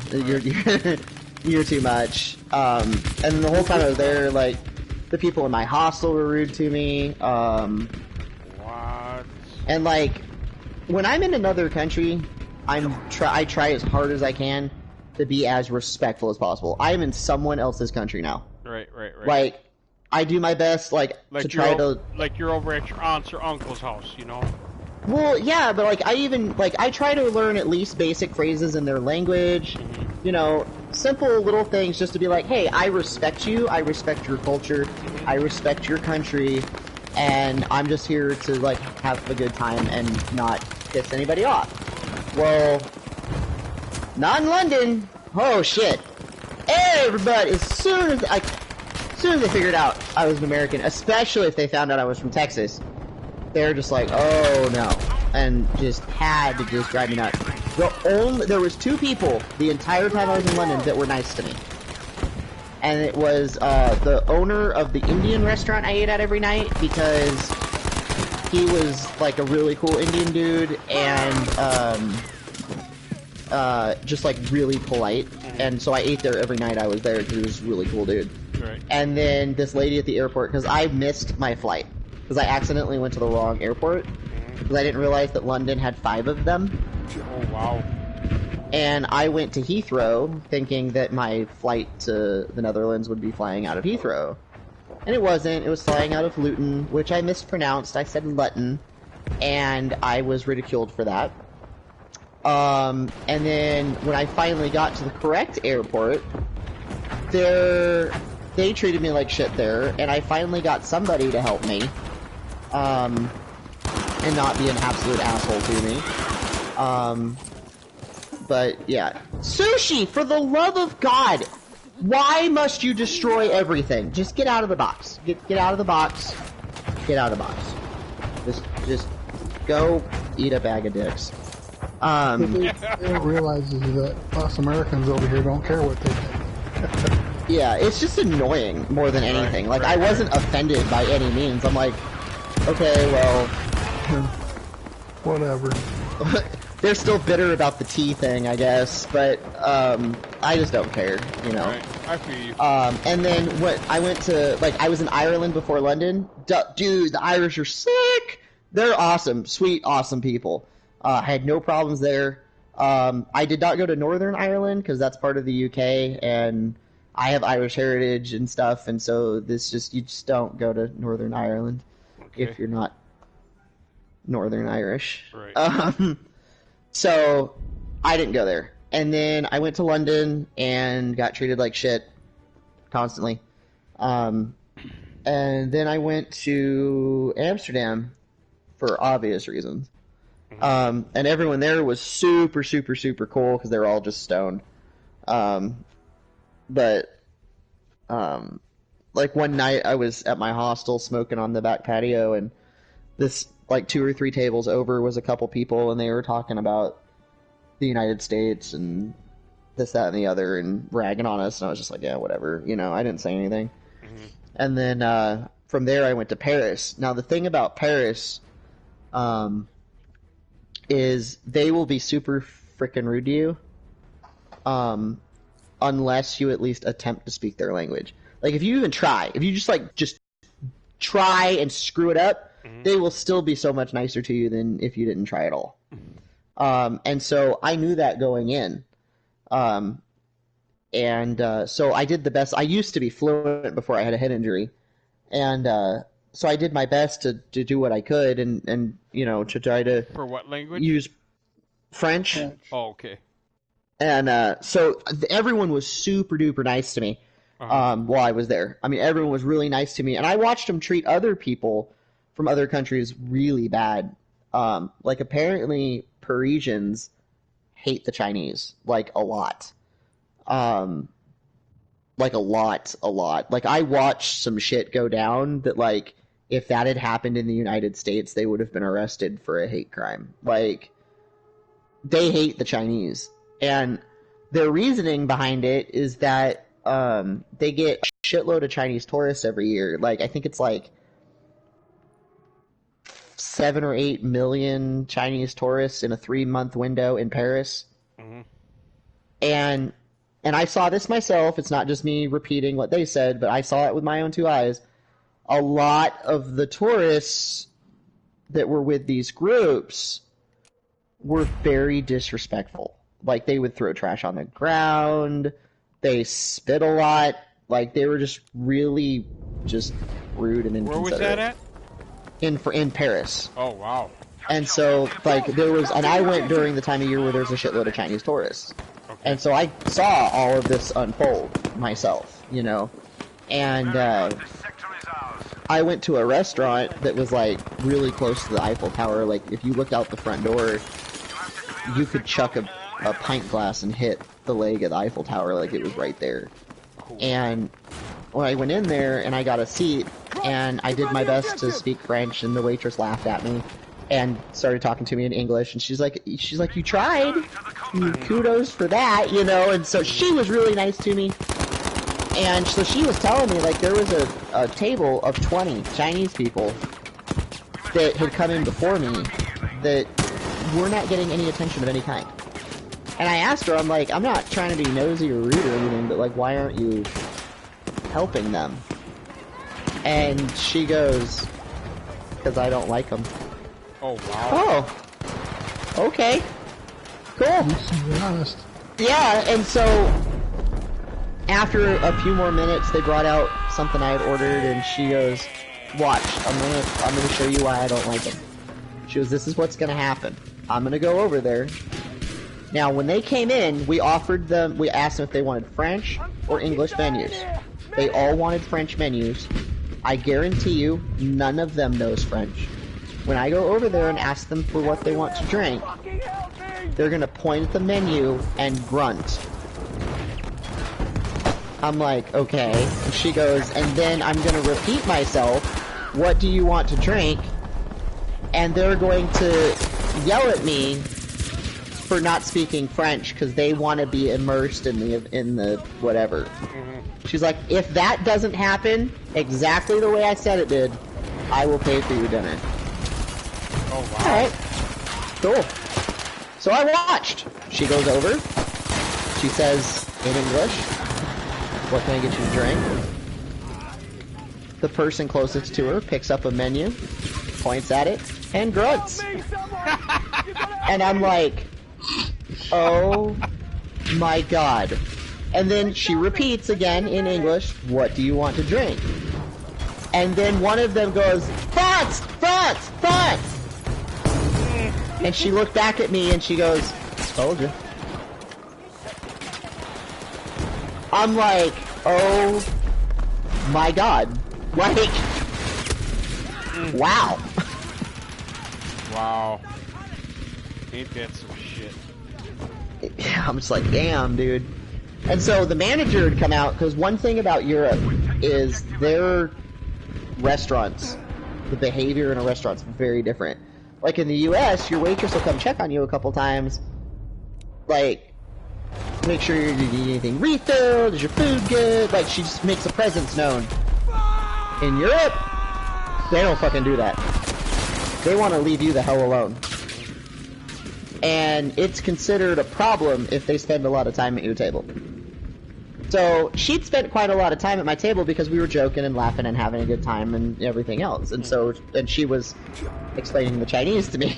You're too much. And then the whole time I was there, like, the people in my hostel were rude to me. What? And like, when I'm in another country, I try as hard as I can to be as respectful as possible. I am in someone else's country now. Right. Like, I do my best, like to try to... Like you're over at your aunt's or uncle's house, you know? Well, yeah, but like, I try to learn at least basic phrases in their language, you know, simple little things just to be like, hey, I respect you, I respect your culture, I respect your country, and I'm just here to, like, have a good time and not piss anybody off. Well, not in London. Oh, shit. Everybody, as soon as they figured out I was an American, especially if they found out I was from Texas, they're just like, oh no, and just had to just drive me nuts. There was 2 people the entire time I was in London that were nice to me, and it was the owner of the Indian restaurant I ate at every night, because he was like a really cool Indian dude and just like really polite, and so I ate there every night I was there because he was a really cool dude. Right. And then this lady at the airport, because I missed my flight, because I accidentally went to the wrong airport, because I didn't realize that London had 5 of them. Oh, wow. And I went to Heathrow, thinking that my flight to the Netherlands would be flying out of Heathrow. And it wasn't, it was flying out of Luton, which I mispronounced, I said Luton, and I was ridiculed for that. And then, when I finally got to the correct airport, they treated me like shit there, and I finally got somebody to help me, and not be an absolute asshole to me. But yeah. Sushi, for the love of God! Why must you destroy everything? Just get out of the box. Get out of the box. Get out of the box. Just go eat a bag of dicks. What they don't realize is that us Americans over here don't care what they think. Yeah, it's just annoying more than anything. Like, I wasn't offended by any means. I'm like, okay, well... Whatever. They're still bitter about the tea thing, I guess, but, I just don't care, you know? Right. I feel you. And then I went to, like, I was in Ireland before London. Dude, the Irish are sick! They're awesome. Sweet, awesome people. I had no problems there. I did not go to Northern Ireland, because that's part of the UK, and I have Irish heritage and stuff, and so you just don't go to Northern Ireland if you're not Northern Irish. Right. So I didn't go there. And then I went to London and got treated like shit constantly. And then I went to Amsterdam for obvious reasons. And everyone there was super, super, super cool because they were all just stoned. Like one night I was at my hostel smoking on the back patio, and this, like 2 or 3 tables over, was a couple people, and they were talking about the United States and this, that, and the other, and ragging on us, and I was just like, yeah, whatever, you know, I didn't say anything. And then from there I went to Paris. Now the thing about Paris is they will be super freaking rude to you unless you at least attempt to speak their language. Like, if you even try, if you just try and screw it up, they will still be so much nicer to you than if you didn't try at all. And so I knew that going in. So I did the best. I used to be fluent before I had a head injury. And so I did my best to do what I could and you know, to try to... For what language? Use French. Oh, okay. And so everyone was super duper nice to me while I was there. I mean, everyone was really nice to me. And I watched them treat other people from other countries really bad. Like, apparently Parisians hate the Chinese, like, a lot. Like, a lot. Like, I watched some shit go down that, like, if that had happened in the United States, they would have been arrested for a hate crime. Like, they hate the Chinese. And their reasoning behind it is that they get a shitload of Chinese tourists every year. Like, I think it's like 7 or 8 million Chinese tourists in a 3-month window in Paris. And I saw this myself. It's not just me repeating what they said, but I saw it with my own 2 eyes. A lot of the tourists that were with these groups were very disrespectful. Like, they would throw trash on the ground. They spit a lot. Like, they were just really just rude and inconsiderate. Where was that at? In Paris. Oh, wow. And so, like, and I went during the time of year where there's a shitload of Chinese tourists. Okay. And so I saw all of this unfold myself, you know. And I went to a restaurant that was, like, really close to the Eiffel Tower. Like, if you looked out the front door, you could chuck a pint glass and hit the leg of the Eiffel Tower. Like, it was right there. Cool. And when I went in there and I got a seat, and I did my best to speak French, and the waitress laughed at me and started talking to me in English, and she's like, you tried. Kudos for that, you know. And so she was really nice to me. And so she was telling me, like, there was a table of 20 Chinese people that had come in before me that were not getting any attention of any kind. And I asked her, I'm like, I'm not trying to be nosy or rude or anything, but, like, why aren't you helping them? And she goes, because I don't like them. Oh, wow. Oh. Okay. Cool. To be honest. Yeah, and so after a few more minutes, they brought out something I had ordered, and she goes, watch, I'm gonna show you why I don't like them. She goes, this is what's gonna happen. I'm gonna go over there. Now, when they came in, we asked them if they wanted French or English menus. They all wanted French menus. I guarantee you, none of them knows French. When I go over there and ask them for what they want to drink, they're gonna point at the menu and grunt. I'm like, okay. And she goes, and then I'm gonna repeat myself, what do you want to drink? And they're going to yell at me for not speaking French because they want to be immersed in the whatever. She's like, if that doesn't happen exactly the way I said it did, I will pay for your dinner. Oh, wow. Alright. Cool. So I watched. She goes over. She says in English, what can I get you to drink? The person closest to her picks up a menu, points at it, and grunts. And I'm like, oh my god. And then she repeats again in English, what do you want to drink? And then one of them goes, France! France! France! And she looked back at me and she goes, told you. I'm like, oh my god. Like, wow. Wow. Ain't that some shit? I'm just like, damn, dude. And so the manager would come out, because one thing about Europe is their restaurants, the behavior in a restaurant's very different. Like in the US, your waitress will come check on you a couple times, like, make sure you need anything refilled, is your food good, like she just makes a presence known. In Europe, they don't fucking do that. They want to leave you the hell alone. And it's considered a problem if they spend a lot of time at your table. So she'd spent quite a lot of time at my table because we were joking and laughing and having a good time and everything else. And so, and she was explaining the Chinese to me.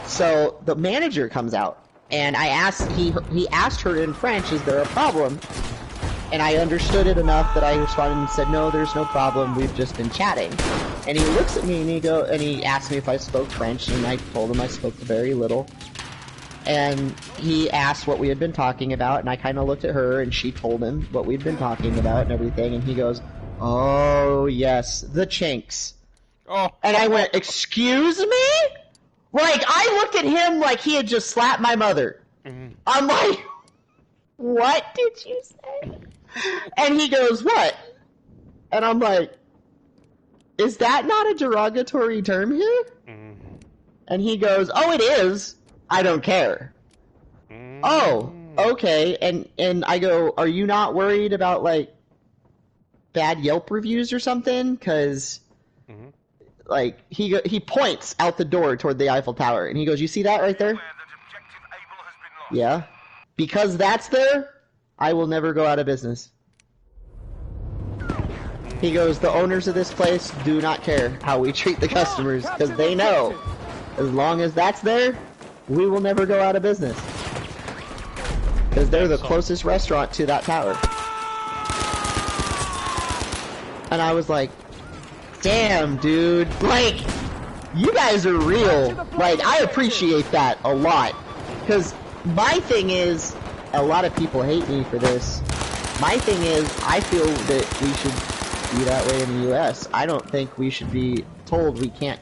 So the manager comes out and I asked, he asked her in French, is there a problem? And I understood it enough that I responded and said, no, there's no problem, we've just been chatting. And he looks at me and he asked me if I spoke French, and I told him I spoke very little. And he asked what we had been talking about, and I kind of looked at her, and she told him what we'd been talking about and everything, and he goes, oh, yes, the chinks. Oh. And I went, excuse me? Like, I looked at him like he had just slapped my mother. Mm-hmm. I'm like, what did you say? And he goes, what? And I'm like, is that not a derogatory term here? Mm-hmm. And he goes, oh, it is. I don't care. Mm-hmm. Oh, okay. And I go, are you not worried about, like, bad Yelp reviews or something? Because, mm-hmm. like, he points out the door toward the Eiffel Tower, and he goes, you see that right there? Yeah. Because that's there, I will never go out of business. He goes, the owners of this place do not care how we treat the customers, because they know as long as that's there, we will never go out of business. Because they're the closest restaurant to that tower. And I was like, damn, dude, like, you guys are real. Like, I appreciate that a lot. Because my thing is, a lot of people hate me for this. My thing is, I feel that we should be that way in the US. I don't think we should be told we can't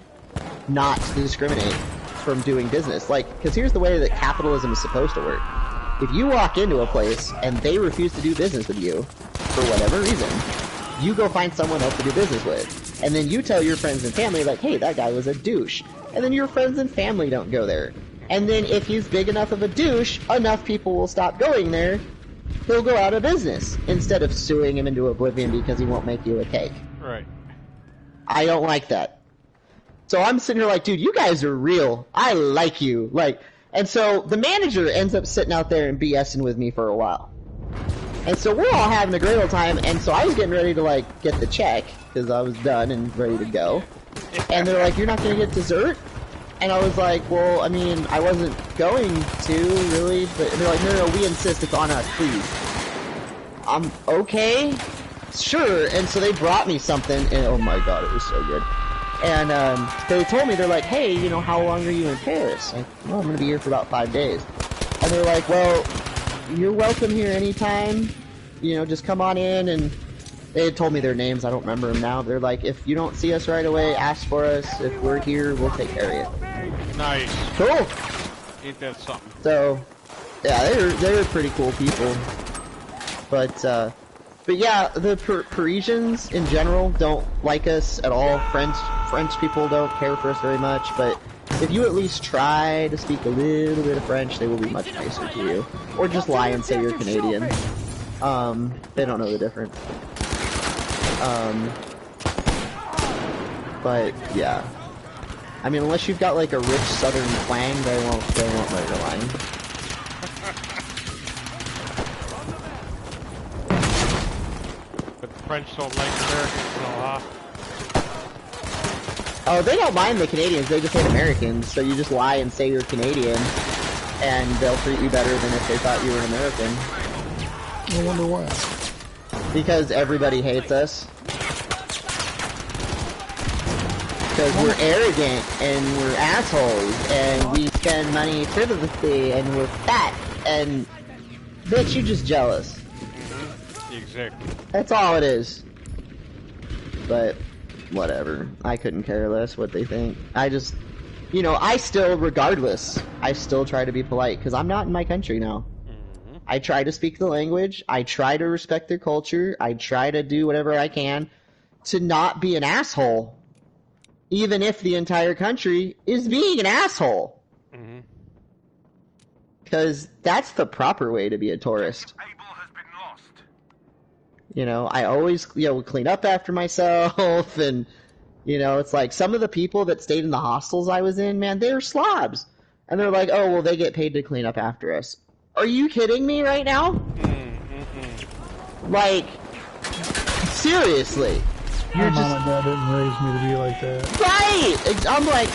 not discriminate from doing business. Like, because here's the way that capitalism is supposed to work. If you walk into a place and they refuse to do business with you, for whatever reason, you go find someone else to do business with. And then you tell your friends and family, like, hey, that guy was a douche. And then your friends and family don't go there. And then if he's big enough of a douche, enough people will stop going there, he'll go out of business, instead of suing him into oblivion because he won't make you a cake. Right. I don't like that. So I'm sitting here like, dude, you guys are real. I like you. Like, and so the manager ends up sitting out there and BSing with me for a while. And so we're all having a great old time, and so I was getting ready to, like, get the check, because I was done and ready to go. And they're like, you're not going to get dessert? And I was like, well, I mean, I wasn't going to, really, but they're like, no, we insist, it's on us, please. I'm okay, sure. And so they brought me something, and oh my god, it was so good. And they told me, they're like, hey, you know, how long are you in Paris? Like, well, I'm going to be here for about 5 days. And they're like, well, you're welcome here anytime, you know, just come on in. And they had told me their names, I don't remember them now. They're like, if you don't see us right away, ask for us. If we're here, we'll take care of you. Nice. Cool. Ain't that something? So, yeah, they were pretty cool people. But yeah, the Parisians in general don't like us at all. French people don't care for us very much, but if you at least try to speak a little bit of French, they will be much nicer to you. Or just lie and say you're Canadian. They don't know the difference. But yeah, I mean, unless you've got like a rich Southern twang, they won't let you lie. But the French don't like Americans, though, huh? Oh, they don't mind the Canadians, they just hate Americans, so you just lie and say you're Canadian, and they'll treat you better than if they thought you were an American. I wonder why. Because everybody hates us. Because we're arrogant, and we're assholes, and we spend money frivolously, and we're fat, and... Bitch, you're just jealous. Mm-hmm. Exactly. That's all it is. But... whatever. I couldn't care less what they think. I just you know, I still, regardless, I still try to be polite, because I'm not in my country now. Mm-hmm. I try to speak the language, I try to respect their culture, I try to do whatever I can to not be an asshole, even if the entire country is being an asshole. Mm-hmm. Because that's the proper way to be a tourist. You know, I always, you know, clean up after myself, and, you know, it's like some of the people that stayed in the hostels I was in, man, they're slobs. And they're like, oh, well, they get paid to clean up after us. Are you kidding me right now? Mm-hmm. Like, seriously. My mom and dad didn't raise me to be like that. Right! I'm like,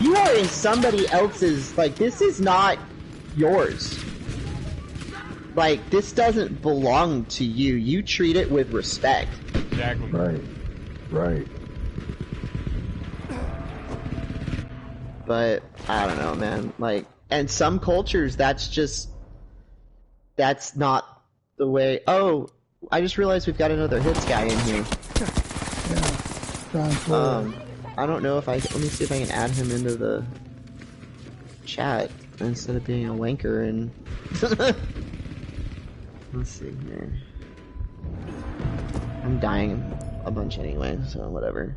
you are in somebody else's, like, this is not yours. Like, this doesn't belong to you. You treat it with respect. Exactly. Right. Right. But, I don't know, man. Like, and some cultures, that's not the way. Oh, I just realized we've got another hits guy in here. Yeah. I don't know if let me see if I can add him into the chat instead of being a wanker and... Let's see here. I'm dying a bunch anyway, so whatever.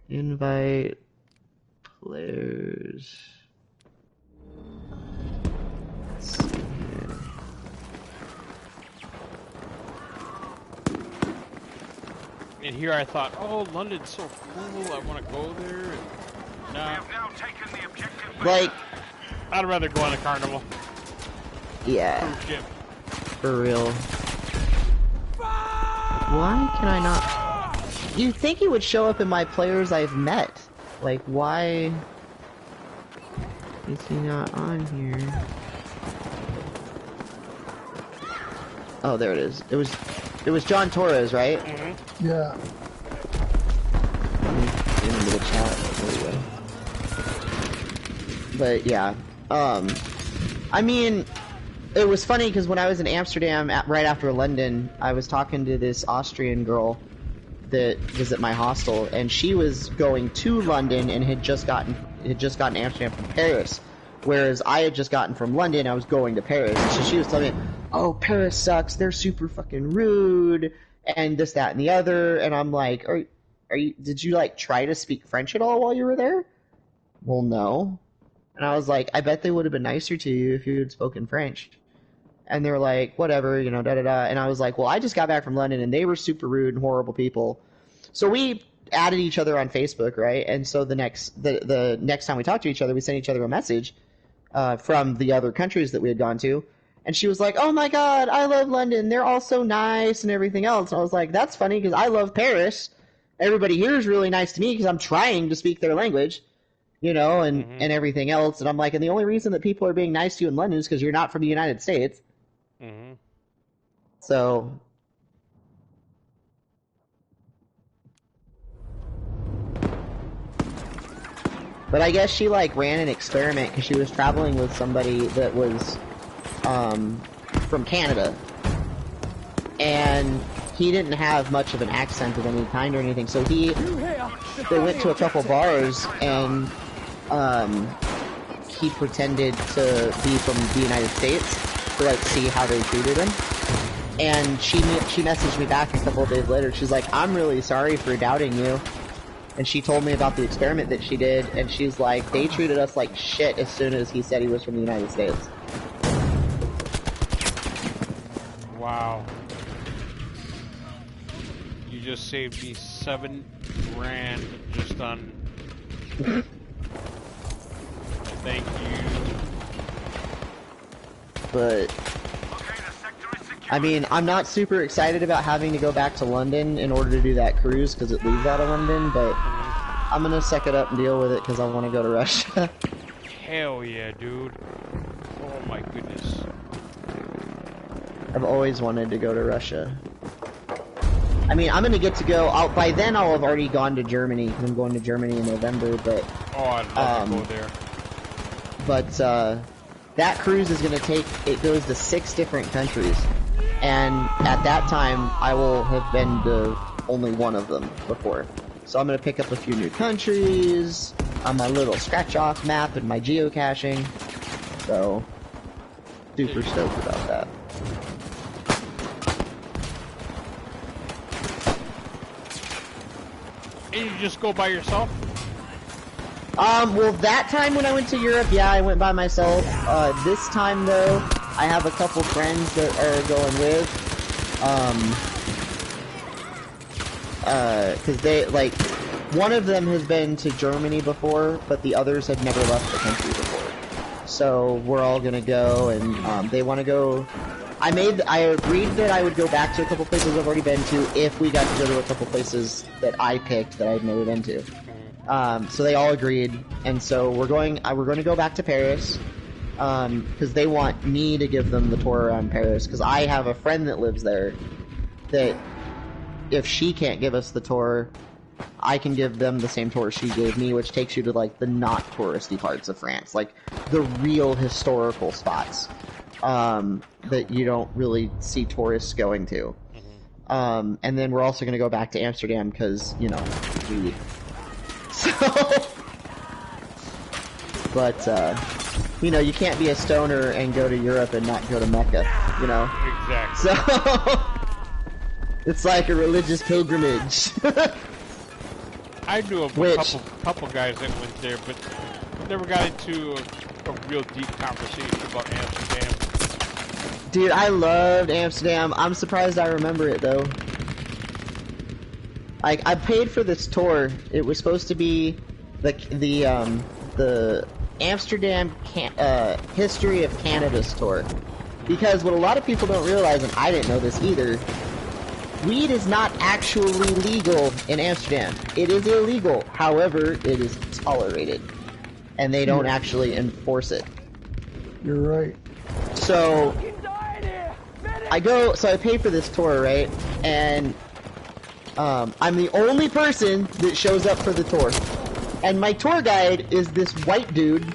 Invite players. Let's see here. And here I thought, oh, London's so cool, I want to go there. And now taken the objective. Like, I'd rather go on the Carnival. Yeah. Cruise ship. For real. Why can I not? You'd think he would show up in my players I've met. Like, why is he not on here? Oh, there it is. It was John Torres, right? Mm-hmm. Yeah. Let me get into the chat. There we go. But yeah, I mean, it was funny because when I was in Amsterdam right after London, I was talking to this Austrian girl that was at my hostel, and she was going to London and had just gotten Amsterdam from Paris, whereas I had just gotten from London. I was going to Paris, and so she was telling me, "Oh, Paris sucks. They're super fucking rude, and this, that, and the other." And I'm like, "Are you? Did you like try to speak French at all while you were there?" Well, no. And I was like, "I bet they would have been nicer to you if you had spoken French." And they were like, whatever, you know, da-da-da. And I was like, well, I just got back from London, and they were super rude and horrible people. So we added each other on Facebook, right? And so the next time we talked to each other, we sent each other a message from the other countries that we had gone to. And she was like, oh, my God, I love London. They're all so nice and everything else. And I was like, that's funny because I love Paris. Everybody here is really nice to me because I'm trying to speak their language. You know, and everything else. And I'm like, and the only reason that people are being nice to you in London is because you're not from the United States. Mm-hmm. So, but I guess she like ran an experiment because she was traveling with somebody that was from Canada, and he didn't have much of an accent of any kind or anything. So they went to a couple bars, and he pretended to be from the United States to like see how they treated him. And she messaged me back a couple of days later. She's like, I'm really sorry for doubting you. And she told me about the experiment that she did, and she's like, they treated us like shit as soon as he said he was from the United States. Wow. You just saved me $7 grand just on... Thank you. But, I mean, I'm not super excited about having to go back to London in order to do that cruise because it leaves out of London, but I'm gonna suck it up and deal with it because I want to go to Russia. Hell yeah, dude. Oh my goodness. I've always wanted to go to Russia. I mean, I'm gonna get to go, by then I'll have already gone to Germany because I'm going to Germany in November, but... Oh, I'd love to go there. But, that cruise is going to it goes to 6 different countries. And at that time, I will have been to only one of them before. So I'm going to pick up a few new countries, on my little scratch-off map and my geocaching. So, super stoked about that. And you just go by yourself? Well, that time when I went to Europe, yeah, I went by myself. This time, though, I have a couple friends that are going with. Cause they, like, one of them has been to Germany before, but the others had never left the country before. So, we're all gonna go, and, they wanna go... I agreed that I would go back to a couple places I've already been to if we got to go to a couple places that I picked that I'd never been to. So they all agreed, and so we're going to go back to Paris, because they want me to give them the tour around Paris, because I have a friend that lives there, that if she can't give us the tour, I can give them the same tour she gave me, which takes you to, like, the not touristy parts of France, like, the real historical spots, that you don't really see tourists going to. And then we're also going to go back to Amsterdam, because, you know, we... So, but, you know, you can't be a stoner and go to Europe and not go to Mecca, you know? Exactly. So, it's like a religious pilgrimage. I knew a couple guys that went there, but never got into a real deep conversation about Amsterdam. Dude, I loved Amsterdam. I'm surprised I remember it, though. I paid for this tour. It was supposed to be the Amsterdam History of Cannabis tour. Because what a lot of people don't realize, and I didn't know this either, weed is not actually legal in Amsterdam. It is illegal. However, it is tolerated. And they don't actually enforce it. You're right. So, I pay for this tour, right? And I'm the only person that shows up for the tour. And my tour guide is this white dude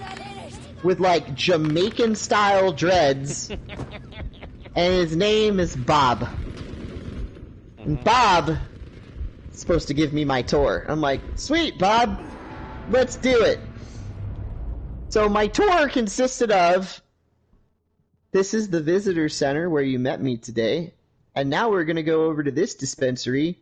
with, like, Jamaican-style dreads. And his name is Bob. And Bob is supposed to give me my tour. I'm like, sweet, Bob, let's do it. So my tour consisted of, this is the visitor center where you met me today. And now we're going to go over to this dispensary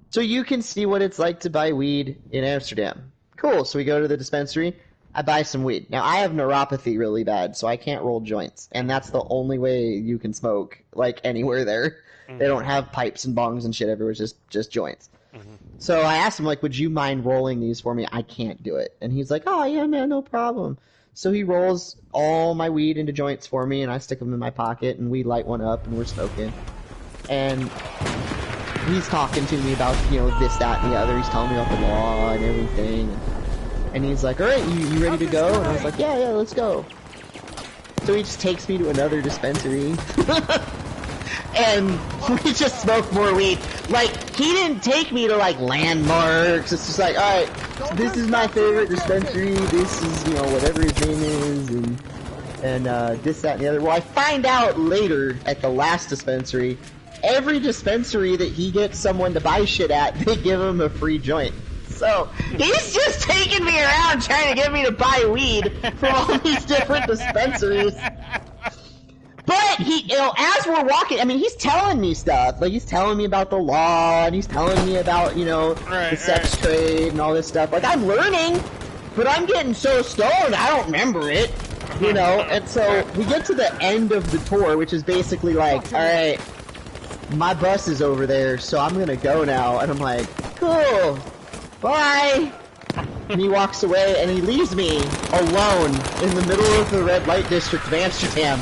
so you can see what it's like to buy weed in Amsterdam. Cool, so we go to the dispensary, I buy some weed. Now, I have neuropathy really bad, so I can't roll joints, and that's the only way you can smoke, like, anywhere there. Mm-hmm. They don't have pipes and bongs and shit everywhere, it's just joints. Mm-hmm. So I asked him, like, would you mind rolling these for me? I can't do it. And he's like, oh, yeah, man, no problem. So he rolls all my weed into joints for me, and I stick them in my pocket, and we light one up, and we're smoking. And he's talking to me about, you know, this, that, and the other. He's telling me about the law and everything. And he's like, alright, you ready to go? And I was like, yeah, let's go. So he just takes me to another dispensary. And we just smoked more weed. Like, he didn't take me to, like, landmarks. It's just like, alright, so this is my favorite dispensary. This is, you know, whatever his name is. And this, that, and the other. Well, I find out later at the last dispensary, every dispensary that he gets someone to buy shit at, they give him a free joint. So, he's just taking me around trying to get me to buy weed from all these different dispensaries. But he, you know, as we're walking, I mean, he's telling me stuff. Like, he's telling me about the law, and he's telling me about, you know, the sex trade and all this stuff. Like, I'm learning, but I'm getting so stoned, I don't remember it. You know, and so we get to the end of the tour, which is basically like, alright, my bus is over there, so I'm gonna go now. And I'm like, cool, bye. And he walks away, and he leaves me alone in the middle of the red light district of Amsterdam.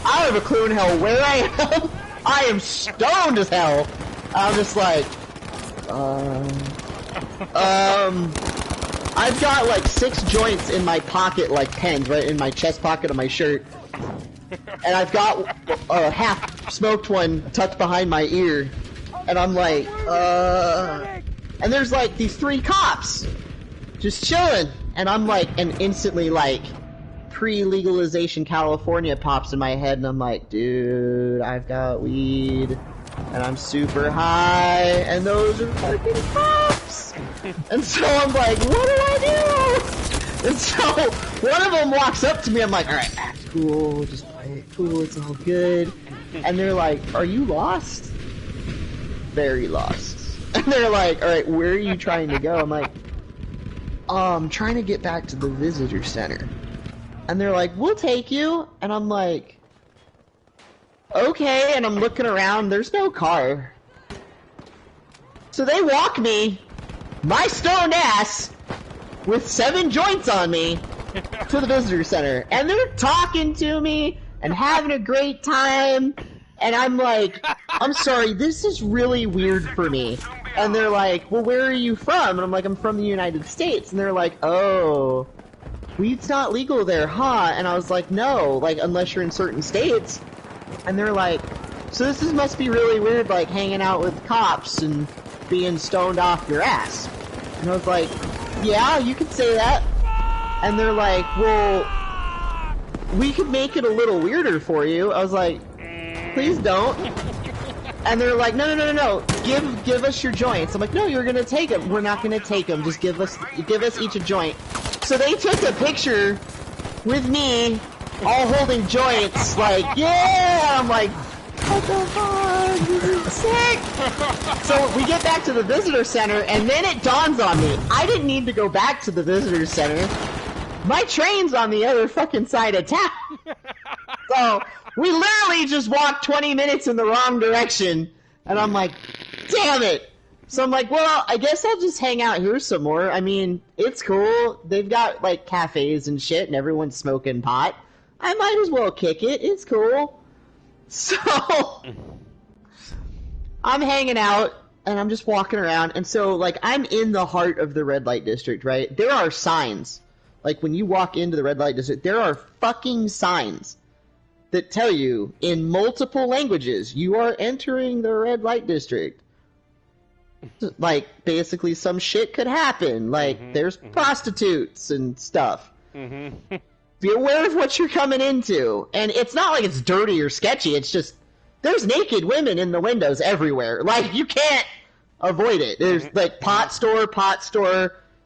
I don't have a clue in hell where I am. I am stoned as hell. I'm just like, I've got like 6 joints in my pocket, like pens, right in my chest pocket of my shirt. And I've got a half-smoked one tucked behind my ear. And I'm like, and there's like these 3 cops just chilling. And I'm like, and instantly like, pre-legalization California pops in my head. And I'm like, dude, I've got weed. And I'm super high. And those are fucking cops. cops. And so I'm like, what do I do? And so one of them walks up to me. I'm like, all right, act cool, just play it cool, it's all good. And they're like, are you lost? Very lost. And they're like, all right, where are you trying to go? I'm like, I'm trying to get back to the visitor center. And they're like, we'll take you. And I'm like, okay. And I'm looking around, there's no car. So they walk me, my stoned ass, with 7 joints on me, to the visitor center. And they're talking to me and having a great time. And I'm like, I'm sorry, this is really weird for me. And they're like, well, where are you from? And I'm like, I'm from the United States. And they're like, oh, weed's not legal there, huh? And I was like, no, like, unless you're in certain states. And they're like, so this must be really weird, like, hanging out with cops and being stoned off your ass. And I was like, yeah, you could say that. And they're like, well, we could make it a little weirder for you. I was like, please don't. And they're like, no, give us your joints. I'm like, no, you're gonna take them. We're not gonna take them. Just give us each a joint. So they took a picture with me, all holding joints, like, yeah. I'm like, what the fuck? This is sick. So we get back to the visitor center, and then it dawns on me, I didn't need to go back to the visitor center. My train's on the other fucking side of town. So we literally just walked 20 minutes in the wrong direction, and I'm like, damn it. So I'm like, well, I guess I'll just hang out here some more. I mean, it's cool. They've got, like, cafes and shit, and everyone's smoking pot. I might as well kick it. It's cool. So I'm hanging out, and I'm just walking around, and so, like, I'm in the heart of the red light district, right? There are signs. Like, when you walk into the red light district, there are fucking signs that tell you in multiple languages, you are entering the red light district. Like, basically some shit could happen. Like, there's prostitutes and stuff. Be aware of what you're coming into. And it's not like it's dirty or sketchy, it's just, there's naked women in the windows everywhere. Like, you can't avoid it. There's, like, pot store,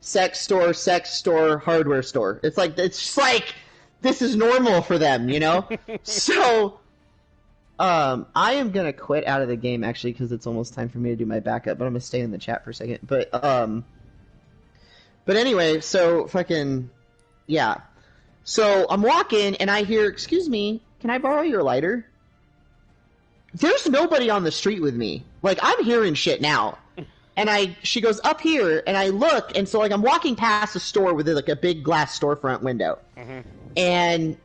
sex store, hardware store. It's like, it's just like, this is normal for them, you know? So, I am gonna quit out of the game, actually, because it's almost time for me to do my backup, but I'm gonna stay in the chat for a second. But anyway, so, fucking, yeah. So, I'm walking, and I hear, excuse me, can I borrow your lighter? There's nobody on the street with me. Like, I'm hearing shit now. And she goes, up here, and I look, and so, like, I'm walking past a store with, like, a big glass storefront window. And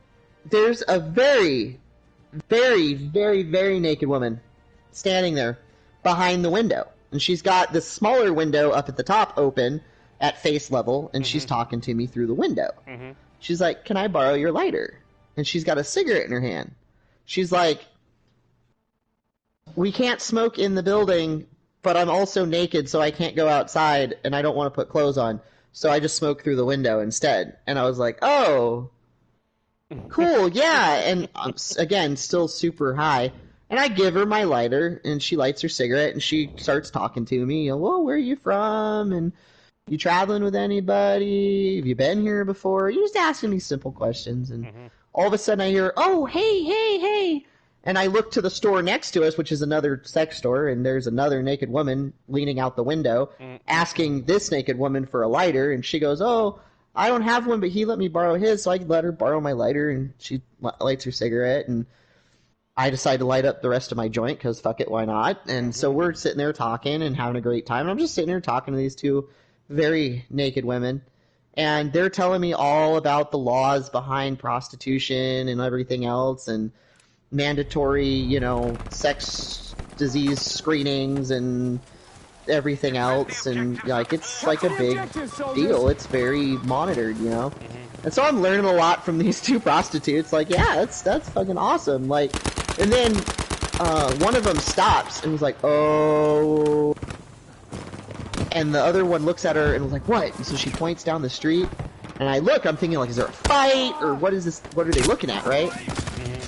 there's a very, very, very, very naked woman standing there behind the window. And she's got this smaller window up at the top open at face level, and she's talking to me through the window. She's like, can I borrow your lighter? And she's got a cigarette in her hand. She's like, we can't smoke in the building, but I'm also naked, so I can't go outside, and I don't want to put clothes on, so I just smoke through the window instead. And I was like, oh, cool, yeah. And I'm, again, still super high. And I give her my lighter, and she lights her cigarette, and she starts talking to me. Well, where are you from? And you traveling with anybody? Have you been here before? You're just asking me simple questions. And all of a sudden I hear, oh, hey. And I look to the store next to us, which is another sex store, and there's another naked woman leaning out the window, asking this naked woman for a lighter, and she goes, oh, I don't have one, but he let me borrow his, so I let her borrow my lighter, and she lights her cigarette, and I decide to light up the rest of my joint, because fuck it, why not? And so we're sitting there talking and having a great time, and I'm just sitting there talking to these two very naked women, and they're telling me all about the laws behind prostitution and everything else, and mandatory, sex disease screenings and everything else, and like it's like a big deal. It's very monitored, And so I'm learning a lot from these two prostitutes. Like, yeah, that's fucking awesome. Like, and then one of them stops and was like, oh, and the other one looks at her and was like, what? And so she points down the street, and I look. I'm thinking, like, is there a fight or what is this? What are they looking at, right?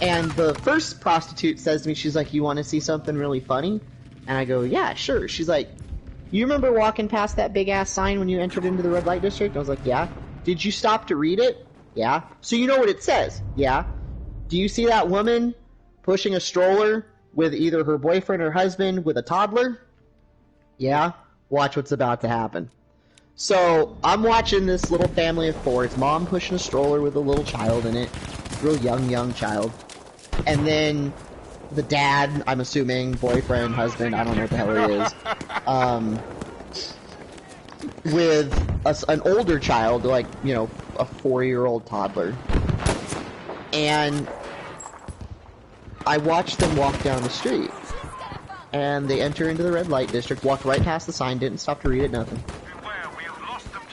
And the first prostitute says to me, she's like, you want to see something really funny? And I go, yeah, sure. She's like, you remember walking past that big-ass sign when you entered into the red light district? I was like, yeah. Did you stop to read it? Yeah. So you know what it says? Yeah. Do you see that woman pushing a stroller with either her boyfriend or husband with a toddler? Yeah. Watch what's about to happen. So, I'm watching this little family of four. It's mom pushing a stroller with a little child in it. Real young child. And then the dad, I'm assuming, boyfriend, husband, I don't know what the hell he is, with an older child, like, you know, a 4-year-old toddler. And I watched them walk down the street. And they enter into the red light district, walked right past the sign, didn't stop to read it, nothing.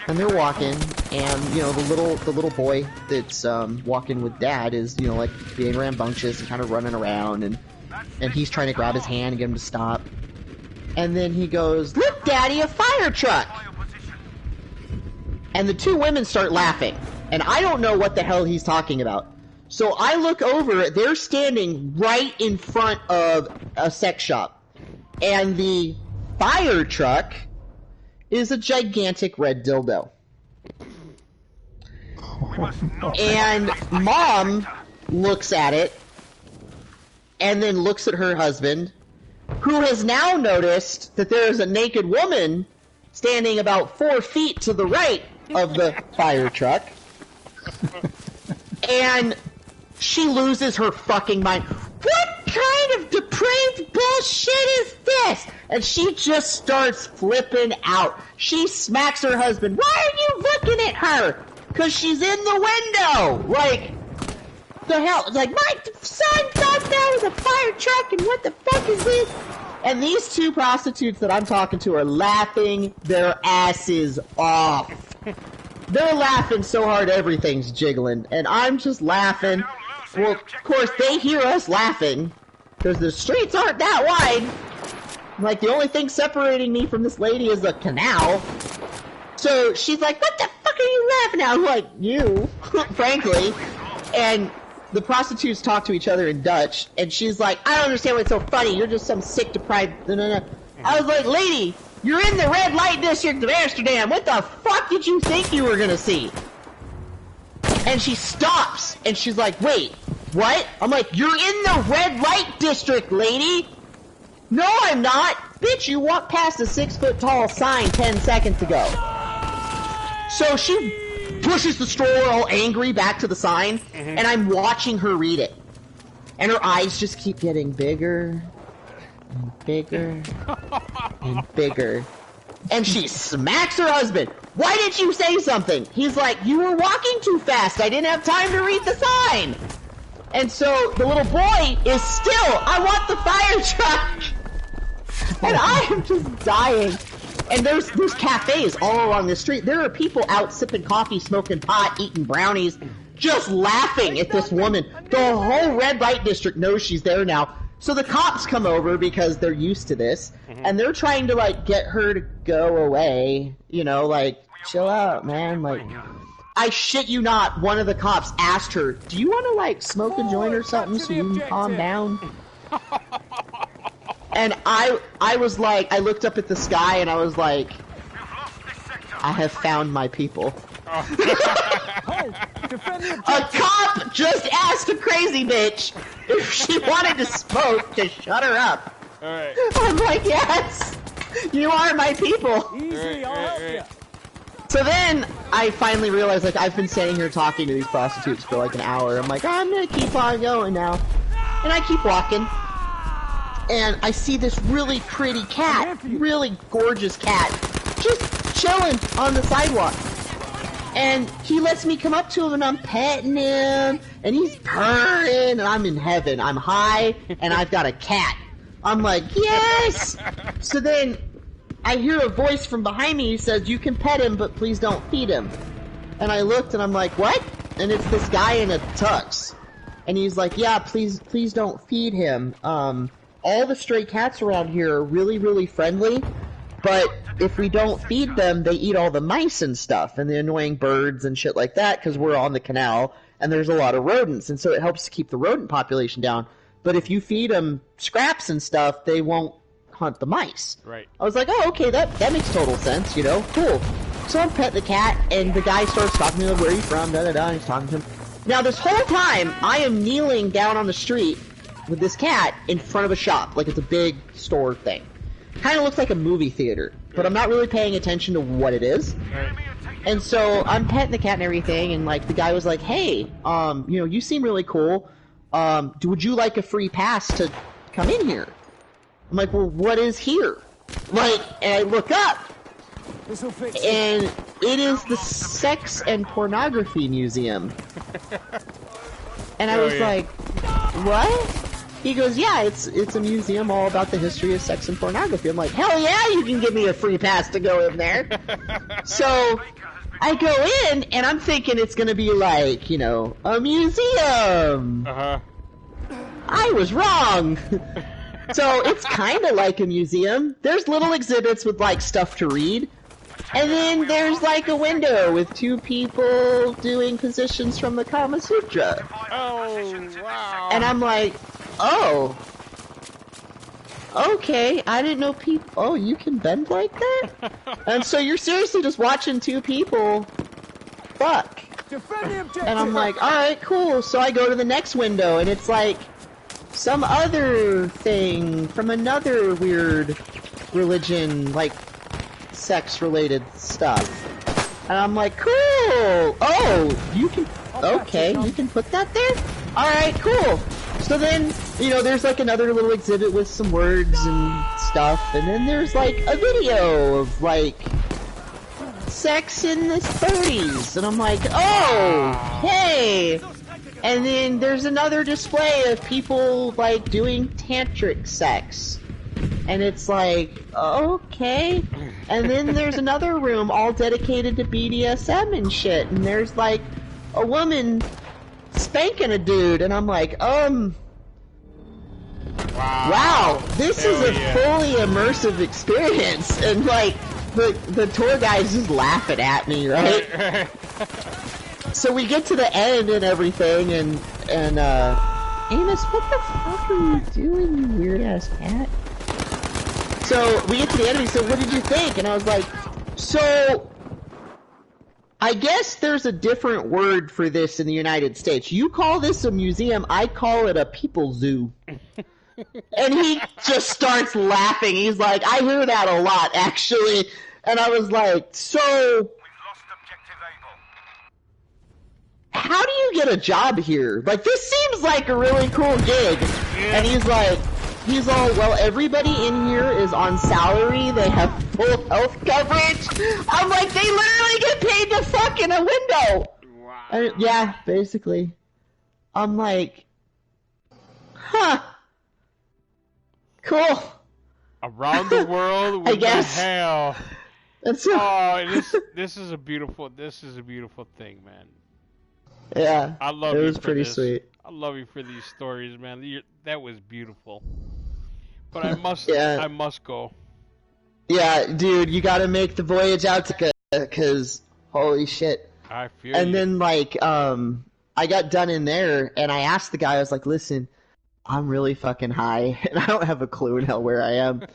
And they're walking, and, you know, the little boy that's walking with dad is, you know, like, being rambunctious and kind of running around, and he's trying to grab his hand and get him to stop. And then he goes, "Look, Daddy, a fire truck!" And the two women start laughing, and I don't know what the hell he's talking about. So I look over, they're standing right in front of a sex shop, and the fire truck is a gigantic red dildo. And Mom looks at it, and then looks at her husband, who has now noticed that there is a naked woman standing about 4 feet to the right of the fire truck. And she loses her fucking mind. What kind of depraved bullshit is this? And she just starts flipping out. She smacks her husband. Why are you looking at her? Because she's in the window. Like, the hell? Like, my son thought that was a fire truck, and what the fuck is this? And these two prostitutes that I'm talking to are laughing their asses off. They're laughing so hard everything's jiggling, and I'm just laughing. Well, of course, they hear us laughing, because the streets aren't that wide. Like, the only thing separating me from this lady is the canal. So she's like, "What the fuck are you laughing at?" I'm like, "You," frankly. And the prostitutes talk to each other in Dutch, and she's like, "I don't understand what's so funny. You're just some sick, deprived..." No. I was like, "Lady, you're in the red light district of Amsterdam. What the fuck did you think you were gonna see?" And she stops, and she's like, "Wait, what?" I'm like, "You're in the red light district, lady." "No, I'm not." "Bitch, you walked past a 6-foot-tall sign 10 seconds ago." So she pushes the stroller all angry back to the sign, and I'm watching her read it. And her eyes just keep getting bigger, and bigger, and bigger. And she smacks her husband. "Why didn't you say something?" He's like, "You were walking too fast. I didn't have time to read the sign." And so the little boy is still, "I want the fire truck." And I am just dying. And there's cafes all along the street. There are people out sipping coffee, smoking pot, eating brownies, just laughing at this woman. The whole red light district knows she's there now. So the cops come over because they're used to this, and they're trying to, like, get her to go away. You know, like, chill out, man. Like, I shit you not, one of the cops asked her, "Do you want to, like, smoke a joint or something so you can calm down?" And I was like, I looked up at the sky and I was like, I have found my people. A cop just asked a crazy bitch if she wanted to smoke to shut her up. Alright. I'm like, yes, you are my people. Easy, I'll help you. So then I finally realized, like, I've been standing here talking to these prostitutes for like an hour. I'm like, I'm gonna keep on going now. And I keep walking. And I see this really pretty cat, really gorgeous cat, just chilling on the sidewalk. And he lets me come up to him, and I'm petting him, and he's purring, and I'm in heaven. I'm high, and I've got a cat. I'm like, yes! So then I hear a voice from behind me. He says, "You can pet him, but please don't feed him." And I looked, and I'm like, what? And it's this guy in a tux. And he's like, "Yeah, please don't feed him. All the stray cats around here are really, really friendly, but if we don't feed them, they eat all the mice and stuff, and the annoying birds and shit like that, because we're on the canal, and there's a lot of rodents, and so it helps to keep the rodent population down. But if you feed them scraps and stuff, they won't hunt the mice. Right. I was like, oh, okay, that makes total sense, you know, cool. So I'm petting the cat, and the guy starts talking to me, like, where are you from, da-da-da, and he's talking to him. Now, this whole time, I am kneeling down on the street with this cat in front of a shop, like it's a big store thing. Kind of looks like a movie theater, but I'm not really paying attention to what it is. Right. And so I'm petting the cat and everything, and like the guy was like, hey, you know, you seem really cool. Would you like a free pass to come in here? I'm like, well, what is here? Like, and I look up, and it is the Sex and Pornography Museum. And I was like, what? He goes, yeah, it's a museum all about the history of sex and pornography. I'm like, hell yeah, you can give me a free pass to go in there. So I go in, and I'm thinking it's going to be like, you know, a museum. Uh-huh. I was wrong. So it's kind of like a museum. There's little exhibits with, like, stuff to read. And then there's, like, a window with two people doing positions from the Kama Sutra. Oh, wow. And I'm like, oh. Okay, I didn't know people... Oh, you can bend like that? And so you're seriously just watching two people fuck. And I'm like, alright, cool. So I go to the next window, and it's like some other thing from another weird religion, like sex-related stuff. And I'm like, cool! Oh, you can... Okay, you can put that there? Alright, cool. So then, you know, there's like another little exhibit with some words and stuff, and then there's like a video of like sex in the 30s, and I'm like, oh, hey! And then there's another display of people like doing tantric sex, and it's like, okay. And then there's another room all dedicated to BDSM and shit, and there's like a woman spanking a dude, and I'm like, wow, this is a fully immersive experience, and like, the tour guide's just laughing at me, right? So we get to the end and everything, and Amos, what the fuck are you doing, you weird-ass cat? So we get to the end, and he said, what did you think? And I was like, so... I guess there's a different word for this in the United States. You call this a museum, I call it a people zoo. And he just starts laughing. He's like, I hear that a lot, actually. And I was like, so... We've lost objective Able. How do you get a job here? Like, this seems like a really cool gig. Yeah. And he's like... He's all, well, everybody in here is on salary, they have full health coverage. I'm like, they literally get paid to fuck in a window. Wow. Yeah, basically. I'm like, huh. Cool. Around the world with I guess. the hell. This is a beautiful thing, man. Yeah. I love it you was for pretty this. sweet. I love you for these stories, man. That was beautiful. But I must, I must go. Yeah, dude, you gotta make the voyage out to because holy shit. I feel And you. then, like, I got done in there, and I asked the guy, I was like, listen, I'm really fucking high, and I don't have a clue in hell where I am.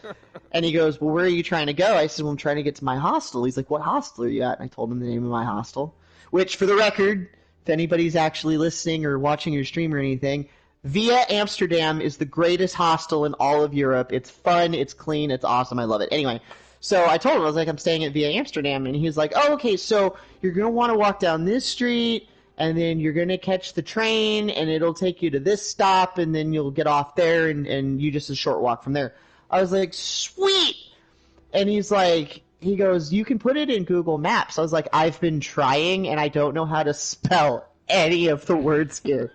And he goes, well, where are you trying to go? I said, well, I'm trying to get to my hostel. He's like, what hostel are you at? And I told him the name of my hostel. Which, for the record, if anybody's actually listening or watching your stream or anything, Via Amsterdam is the greatest hostel in all of Europe. It's fun, it's clean, it's awesome, I love it. Anyway, so I told him, I was like, I'm staying at Via Amsterdam, and he was like, oh, okay, so you're going to want to walk down this street, and then you're going to catch the train, and it'll take you to this stop, and then you'll get off there, and you just a short walk from there. I was like, sweet! And he's like, he goes, you can put it in Google Maps. I was like, I've been trying, and I don't know how to spell any of the words here.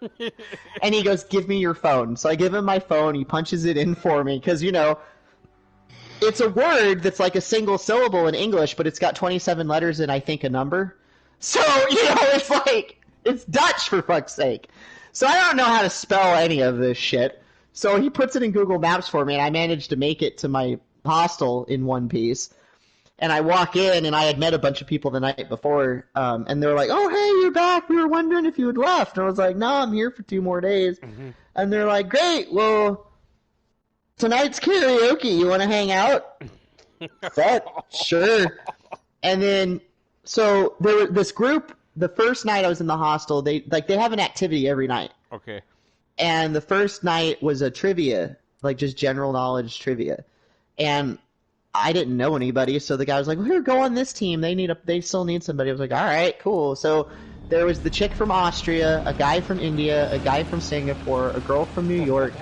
And he goes, give me your phone. So I give him my phone, he punches it in for me, because, you know, it's a word that's like a single syllable in English, but it's got 27 letters and I think a number. So, you know, it's like, it's Dutch for fuck's sake. So I don't know how to spell any of this shit. So he puts it in Google Maps for me, and I managed to make it to my hostel in one piece. And I walk in, and I had met a bunch of people the night before, and they were like, oh, hey, you're back. We were wondering if you had left. And I was like, no, I'm here for 2 more days. Mm-hmm. And they're like, great, well, tonight's karaoke. You want to hang out? Fuck, sure. And then, so there was this group. The first night I was in the hostel, they have an activity every night. Okay. And the first night was a trivia, like just general knowledge trivia. And I didn't know anybody, so the guy was like, well, here, go on this team. They still need somebody. I was like, all right, cool. So there was the chick from Austria, a guy from India, a guy from Singapore, a girl from New York,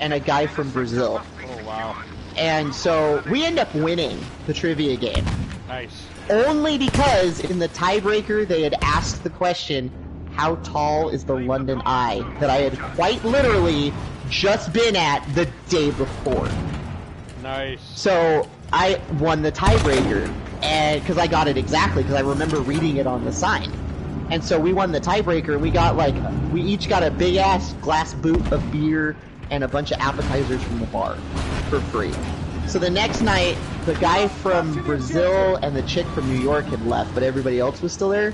and a guy from Brazil. Oh, wow. And so we end up winning the trivia game. Nice. Only because in the tiebreaker they had asked the question, how tall is the London Eye, that I had quite literally just been at the day before. Nice. So I won the tiebreaker, and because I got it exactly, because I remember reading it on the sign. And so we won the tiebreaker. We each got a big ass glass boot of beer and a bunch of appetizers from the bar for free. So the next night, the guy from Brazil and the chick from New York had left, but everybody else was still there.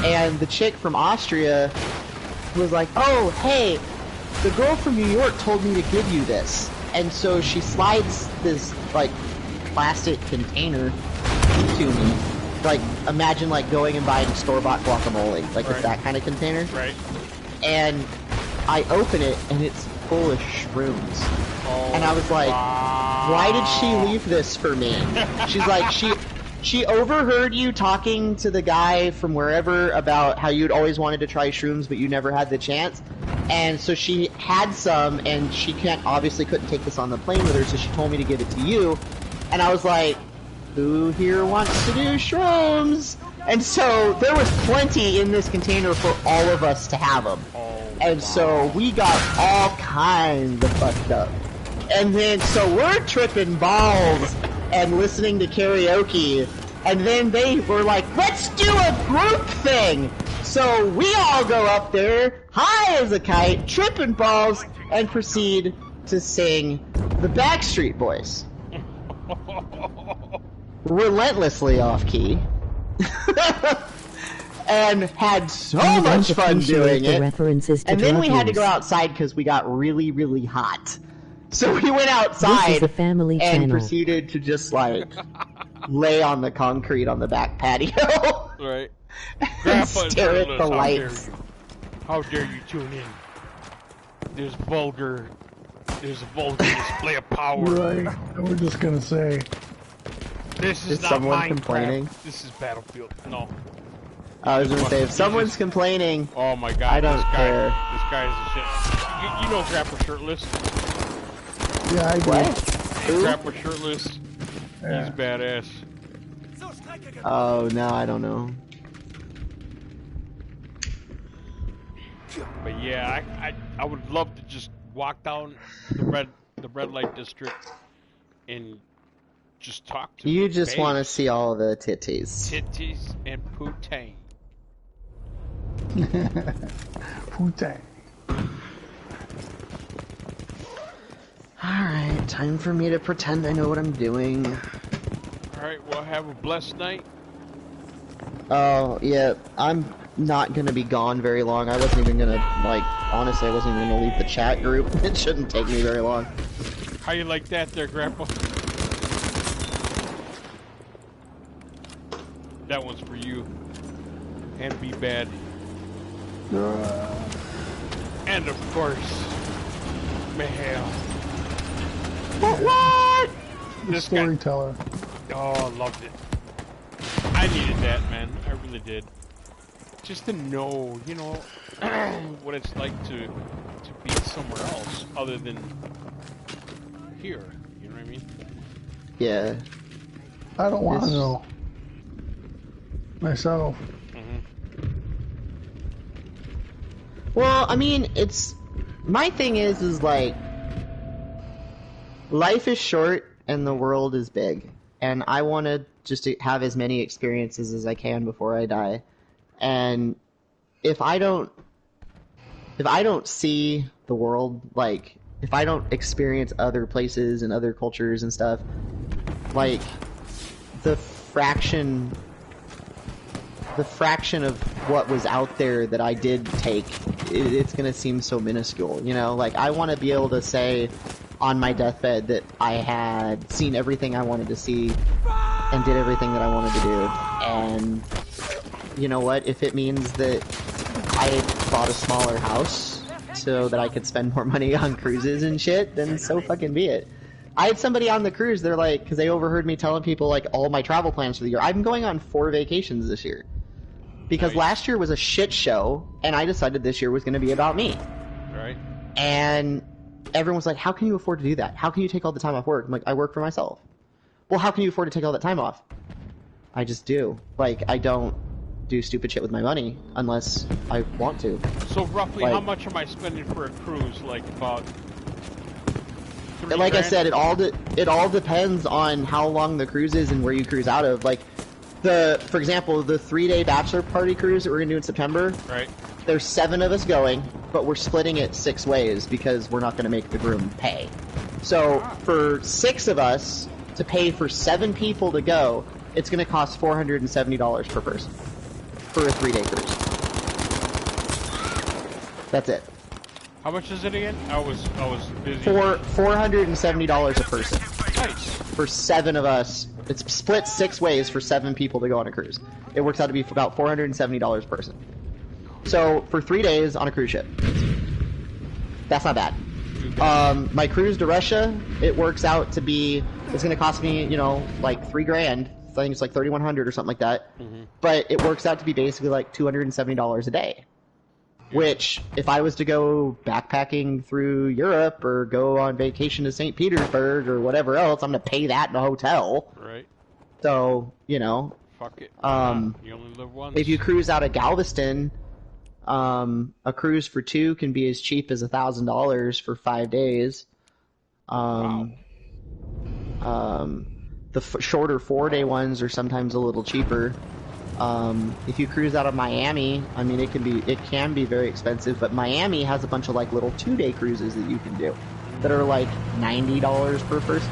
And the chick from Austria was like, oh, hey, the girl from New York told me to give you this. And so she slides this, like, plastic container to me. Like, imagine, like, going and buying store-bought guacamole. Like, Right. it's that kind of container. Right. And I open it, and it's full of shrooms. Oh, And I was like, wow. why did she leave this for me? She's like, she overheard you talking to the guy from wherever about how you'd always wanted to try shrooms, but you never had the chance. And so she had some, and she obviously couldn't take this on the plane with her, so she told me to give it to you. And I was like, who here wants to do shrooms? And so there was plenty in this container for all of us to have them. And so we got all kinds of fucked up. And then, so we're tripping balls and listening to karaoke. And then they were like, let's do a group thing. So we all go up there, high as a kite, tripping balls, and proceed to sing the Backstreet Boys. Relentlessly off key. And had so much fun doing it. And then we had to go outside because we got really, really hot. So we went outside and proceeded to just, like, lay on the concrete on the back patio. Right. And stare at the lights. How dare you tune in? There's a vulgar display of power. Right. And we're just gonna say, This is Is not someone Minecraft. complaining? This is Battlefield. No. I was gonna say, if someone's complaining, Oh my god. I don't this guy, care. This guy is a shit. You know Grapper Shirtless? yeah, I do. what? Who? Grapper Shirtless. Yeah. He's badass. Oh, no, I don't know. But yeah, I would love to just walk down the red light district and just talk to You just want to babes, see all the titties. titties and poutine. Putang. Alright, time for me to pretend I know what I'm doing. Alright, well have a blessed night. Oh, yeah, I'm not gonna be gone very long. I wasn't even gonna, like, honestly, I wasn't even gonna leave the chat group. It shouldn't take me very long. How you like that there, Grandpa? That one's for you. And be bad. And of course, Mahale. What? The This guy. storyteller. Oh, I loved it. I needed that, man. I really did. Just to know, you know, what it's like to be somewhere else other than here. You know what I mean? Yeah. I don't want to This- know. Myself. Well, I mean, my thing is like, life is short and the world is big, and I want to just have as many experiences as I can before I die. And if I don't see the world, like, if I don't experience other places and other cultures and stuff, like, the fraction of what was out there that I did take, it's gonna seem so minuscule, you know? Like, I want to be able to say, on my deathbed that I had seen everything I wanted to see and did everything that I wanted to do. And you know what? If it means that I bought a smaller house so that I could spend more money on cruises and shit, then so fucking be it. I had somebody on the cruise, they're like, because they overheard me telling people like all my travel plans for the year. I'm going on 4 vacations this year. Because last year was a shit show, and I decided this year was going to be about me. Right. And everyone was like, how can you afford to do that? How can you take all the time off work? I'm like, I work for myself. Well, how can you afford to take all that time off? I just do. Like, I don't do stupid shit with my money unless I want to. So roughly, like, how much am I spending for a cruise? Like about. Like I said, it all depends on how long the cruise is and where you cruise out of. Like, for example, the 3-day bachelor party cruise that we're gonna do in September. Right. There's 7 of us going, but we're splitting it 6 ways because we're not gonna make the groom pay. So for 6 of us to pay for 7 people to go, it's gonna cost $470 per person for a 3-day cruise. That's it. How much is it again? I was busy. $470 a person. Nice. For 7 of us. It's split 6 ways for 7 people to go on a cruise. It works out to be about $470 per person. So for 3 days on a cruise ship. That's not bad. My cruise to Russia, it works out to be, it's going to cost me, you know, like $3,000. I think it's like $3,100 or something like that. Mm-hmm. But it works out to be basically like $270 a day. Which, if I was to go backpacking through Europe or go on vacation to St. Petersburg or whatever else, I'm going to pay that in a hotel. Right. So, you know. Fuck it. You only live once. If you cruise out of Galveston, a cruise for 2 can be as cheap as $1,000 for 5 days. Wow. The shorter 4-day ones are sometimes a little cheaper. If you cruise out of Miami, I mean, it can be very expensive, but Miami has a bunch of like little 2-day cruises that you can do that are like $90 per person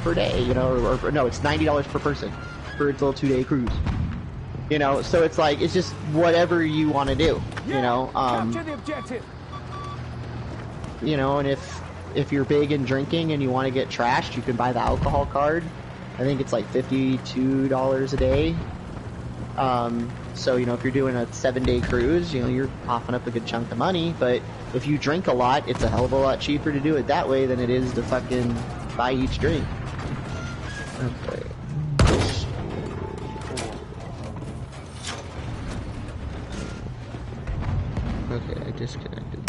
per day, you know, or no, it's $90 per person for its little 2-day cruise. You know, so it's like, it's just whatever you want to do, you know. Capture the objective. You know, and if you're big in drinking and you want to get trashed, you can buy the alcohol card. I think it's like $52 a day. So, you know, if you're doing a 7-day cruise, you know, you're coughing up a good chunk of money, but if you drink a lot, it's a hell of a lot cheaper to do it that way than it is to fucking buy each drink. Okay. Okay, I disconnected.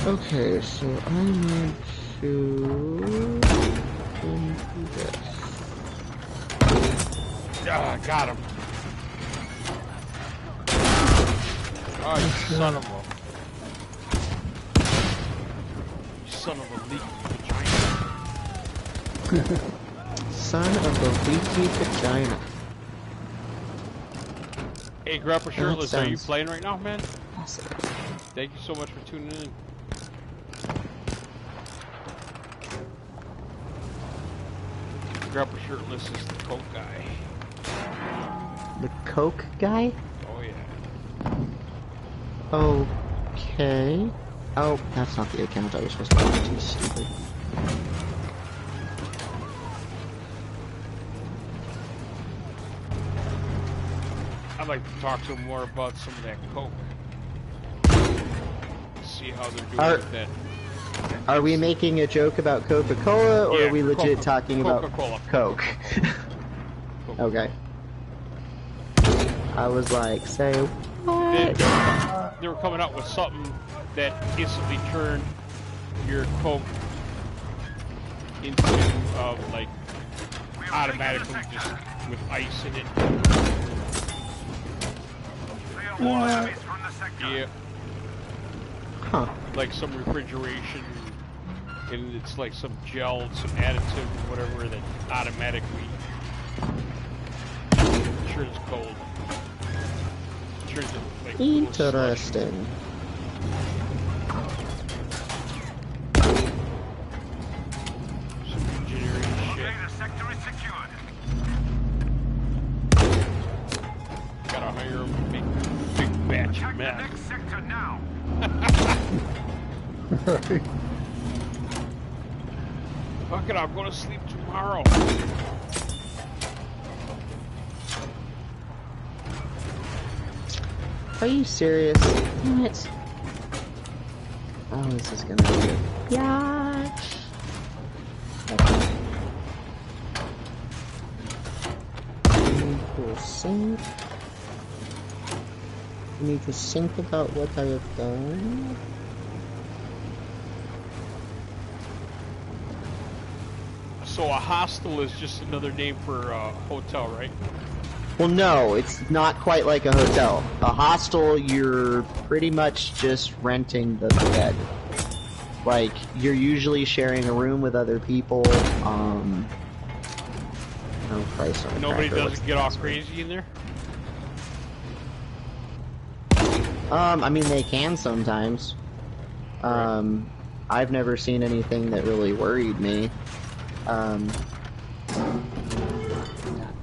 Okay, so I need to do this. Ah, got him. Oh, you son of a... You son of a leaky vagina. Son of a leaky vagina. Hey, Grandpa Shirtless, sounds... are you playing right now, man? Awesome. Thank you so much for tuning in. Grandpa Shirtless is the Coke guy. The Coke guy? Oh, yeah. Okay. Oh, that's not the account I was supposed to go to. Stupid. I'd like to talk to him more about some of that Coke. See how they're doing with that. Are we making a joke about Coca-Cola, or yeah, are we legit talking about Coke? Okay. I was like, say what? They were coming out with something that instantly turned your Coke into, like, automatically just with ice in it. What? Yeah. Huh. Like some refrigeration, and it's like some gel, some additive, whatever, that automatically turns cold. Turns it like interesting. Some engineering shit. The sector is secured. Gotta hire a big batch of men. Next sector now. Fuck it, I'll go to sleep tomorrow. Are you serious? Damn it. Oh, this is gonna be good. Yeah. Okay. I need to think about what I have done. So a hostel is just another name for a hotel, right? Well, no, it's not quite like a hotel. A hostel, you're pretty much just renting the bed. Like, you're usually sharing a room with other people. Oh Christ! Nobody doesn't get all crazy in there? I mean, they can sometimes. I've never seen anything that really worried me.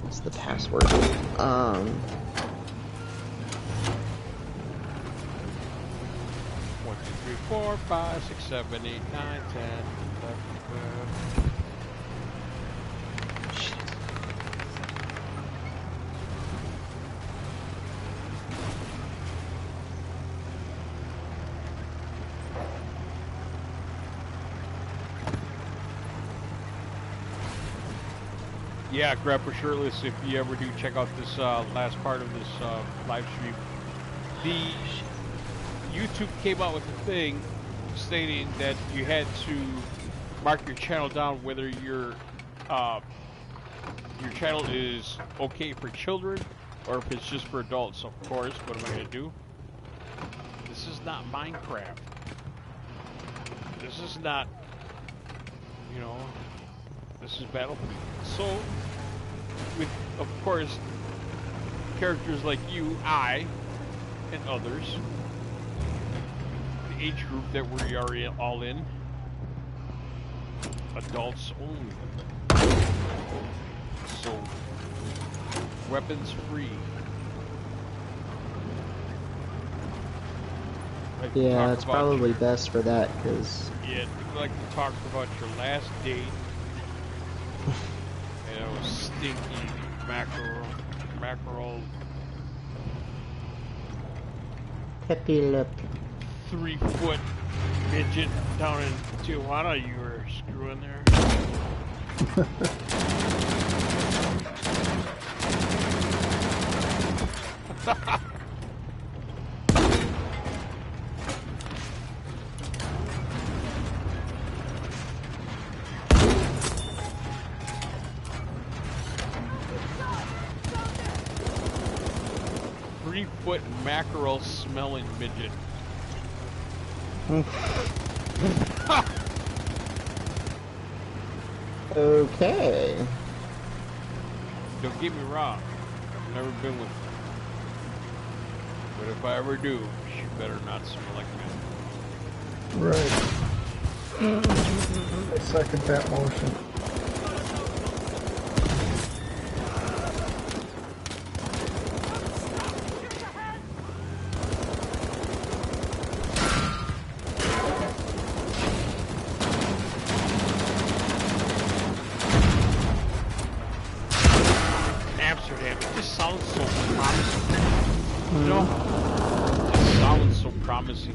What's the password? 1, 2, 3, 4, 5, 6, 7, 8, 9, 10, 11, 12. Yeah, Grandpa Shirtless, if you ever do check out this last part of this live stream, the YouTube came out with a thing stating that you had to mark your channel down whether your channel is okay for children or if it's just for adults. Of course, what am I going to do? This is not Minecraft. This is not, you know, this is Battlefield. So, with, of course, characters like you, I, and others, the age group that we are all in, adults only. So, weapons free. Like yeah, it's probably best for that, because... Yeah, we like to talk about your last date. And it was stinky mackerel. Peppy lip. 3-foot midget down in Tijuana you were screwing there. 3-foot mackerel smelling midget. Okay. Don't get me wrong, I've never been with her. But if I ever do, she better not smell like me. Right. I second that motion.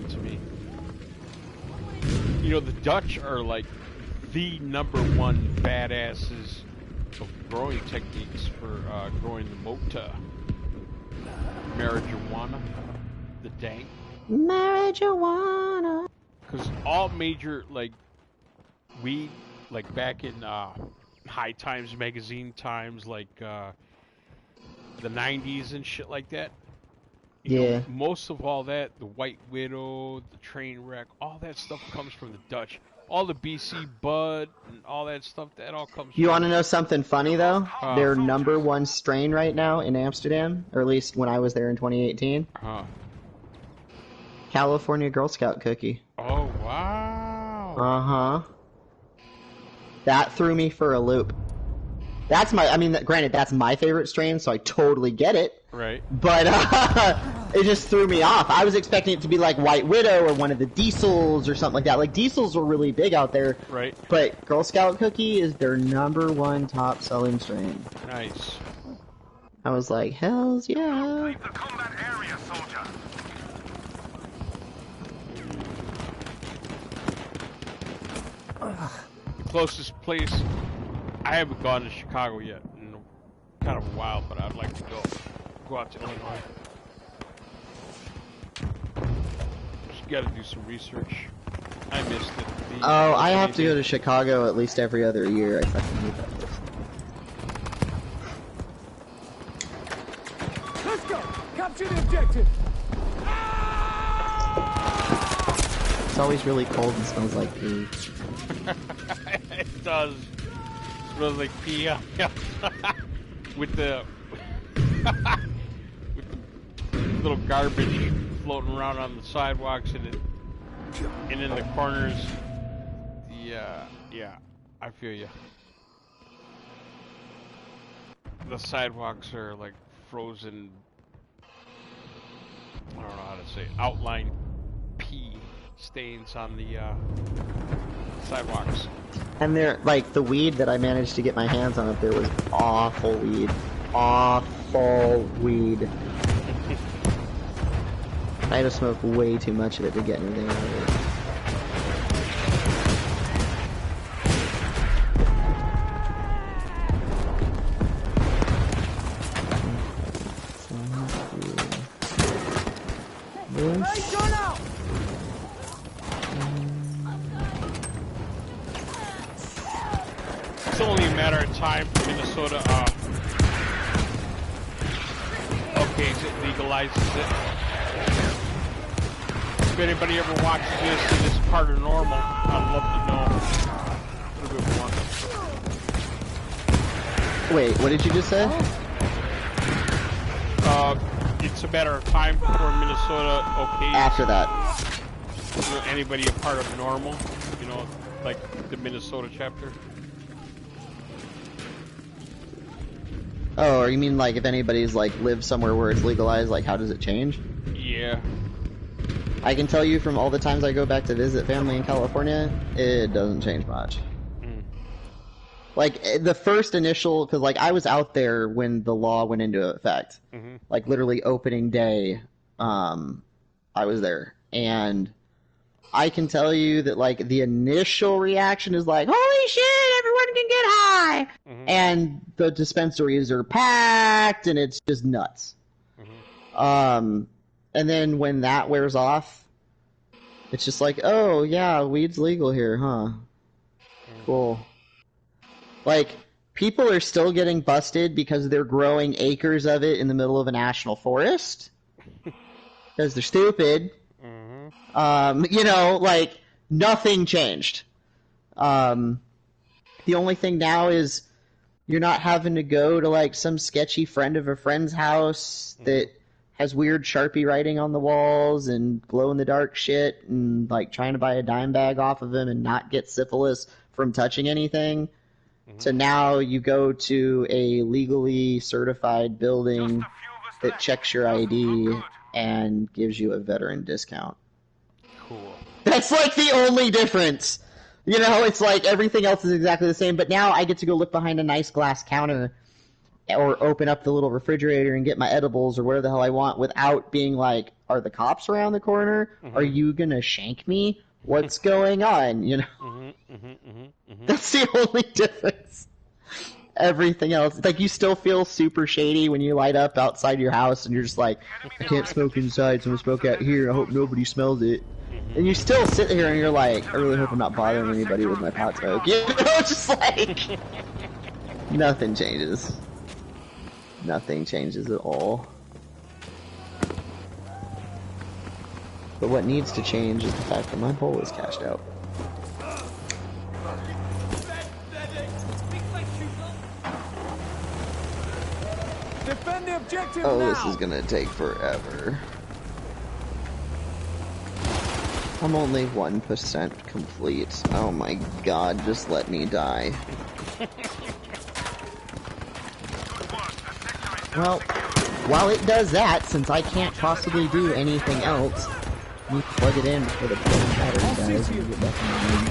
To me, you know, the Dutch are like the #1 badasses of growing techniques for growing the mota, marijuana, the dank. Marijuana. Because all major like weed, like back in High Times magazine times, like the 90s and shit like that. You know, most of all that, the White Widow, the Trainwreck, all that stuff comes from the Dutch. All the BC Bud and all that stuff, that all comes from... You want to know something funny, though? Their #1 strain right now in Amsterdam, or at least when I was there in 2018. California Girl Scout cookie. Oh, wow. Uh-huh. That threw me for a loop. That's my, I mean, granted, that's my favorite strain, so I totally get it. Right. But it just threw me off. I was expecting it to be like White Widow or one of the Diesels or something like that. Like, Diesels were really big out there. Right. But Girl Scout Cookie is their #1 top-selling strain. Nice. I was like, hells yeah. Leave the combat area, soldier. The closest place, I haven't gone to Chicago yet in kind of a while, but I'd like to go out to Illinois. Just got to do some research. I missed it. Oh, I have to go to Chicago at least every other year. I fucking hate that place. Let's go! Capture the objective! It's always really cold and smells like pee. It does. It smells like pee. Yeah. with the little garbage floating around on the sidewalks and in the corners. Yeah, I feel you. The sidewalks are like frozen. I don't know how to say it, outline pee stains on the sidewalks. And they're like the weed that I managed to get my hands on up there was awful weed. Awful weed. I had to smoke way too much of it to get anything out of it. It's only a matter of time for Minnesota, okays it, legalizes it. If anybody ever watches this and it's part of normal, I'd love to know a little bit more. Wait, what did you just say? It's a matter of time before Minnesota okays After that. anybody a part of normal, you know, like the Minnesota chapter. Oh, or you mean like if anybody's like lives somewhere where it's legalized, like how does it change? Yeah. I can tell you from all the times I go back to visit family in California, it doesn't change much. Like, the first initial, because, like, I was out there when the law went into effect. Like, literally opening day, I was there. And I can tell you that, like, the initial reaction is like, holy shit, everyone can get high! And the dispensaries are packed, and it's just nuts. And then when that wears off, it's just like, oh, yeah, weed's legal here, huh? Cool. Like, people are still getting busted because they're growing acres of it in the middle of a national forest. Because they're stupid. You know, like, nothing changed. The only thing now is you're not having to go to, like, some sketchy friend of a friend's house that has weird Sharpie writing on the walls and glow-in-the-dark shit and, like, trying to buy a dime bag off of him and not get syphilis from touching anything. So now you go to a legally certified building that checks your ID and gives you a veteran discount. Cool. That's like the only difference. You know, it's like everything else is exactly the same, but now I get to go look behind a nice glass counter or open up the little refrigerator and get my edibles or whatever the hell I want without being like, are the cops around the corner? Are you gonna shank me? What's going on? You know? That's the only difference. Everything else, like, you still feel super shady when you light up outside your house and you're just like, I can't smoke inside, so I'm gonna smoke out here. I hope nobody smells it. And you still sit here and you're like, I really hope I'm not bothering anybody with my pot smoke. You know, just like, nothing changes. Nothing changes at all. But what needs to change is the fact that my bowl is cashed out. Defend the objective Oh, now. this is gonna take forever. I'm only 1% complete. Oh my god, just let me die. Well, while it does that, since I can't possibly do anything else, let me plug it in before the battery dies and get back in the room.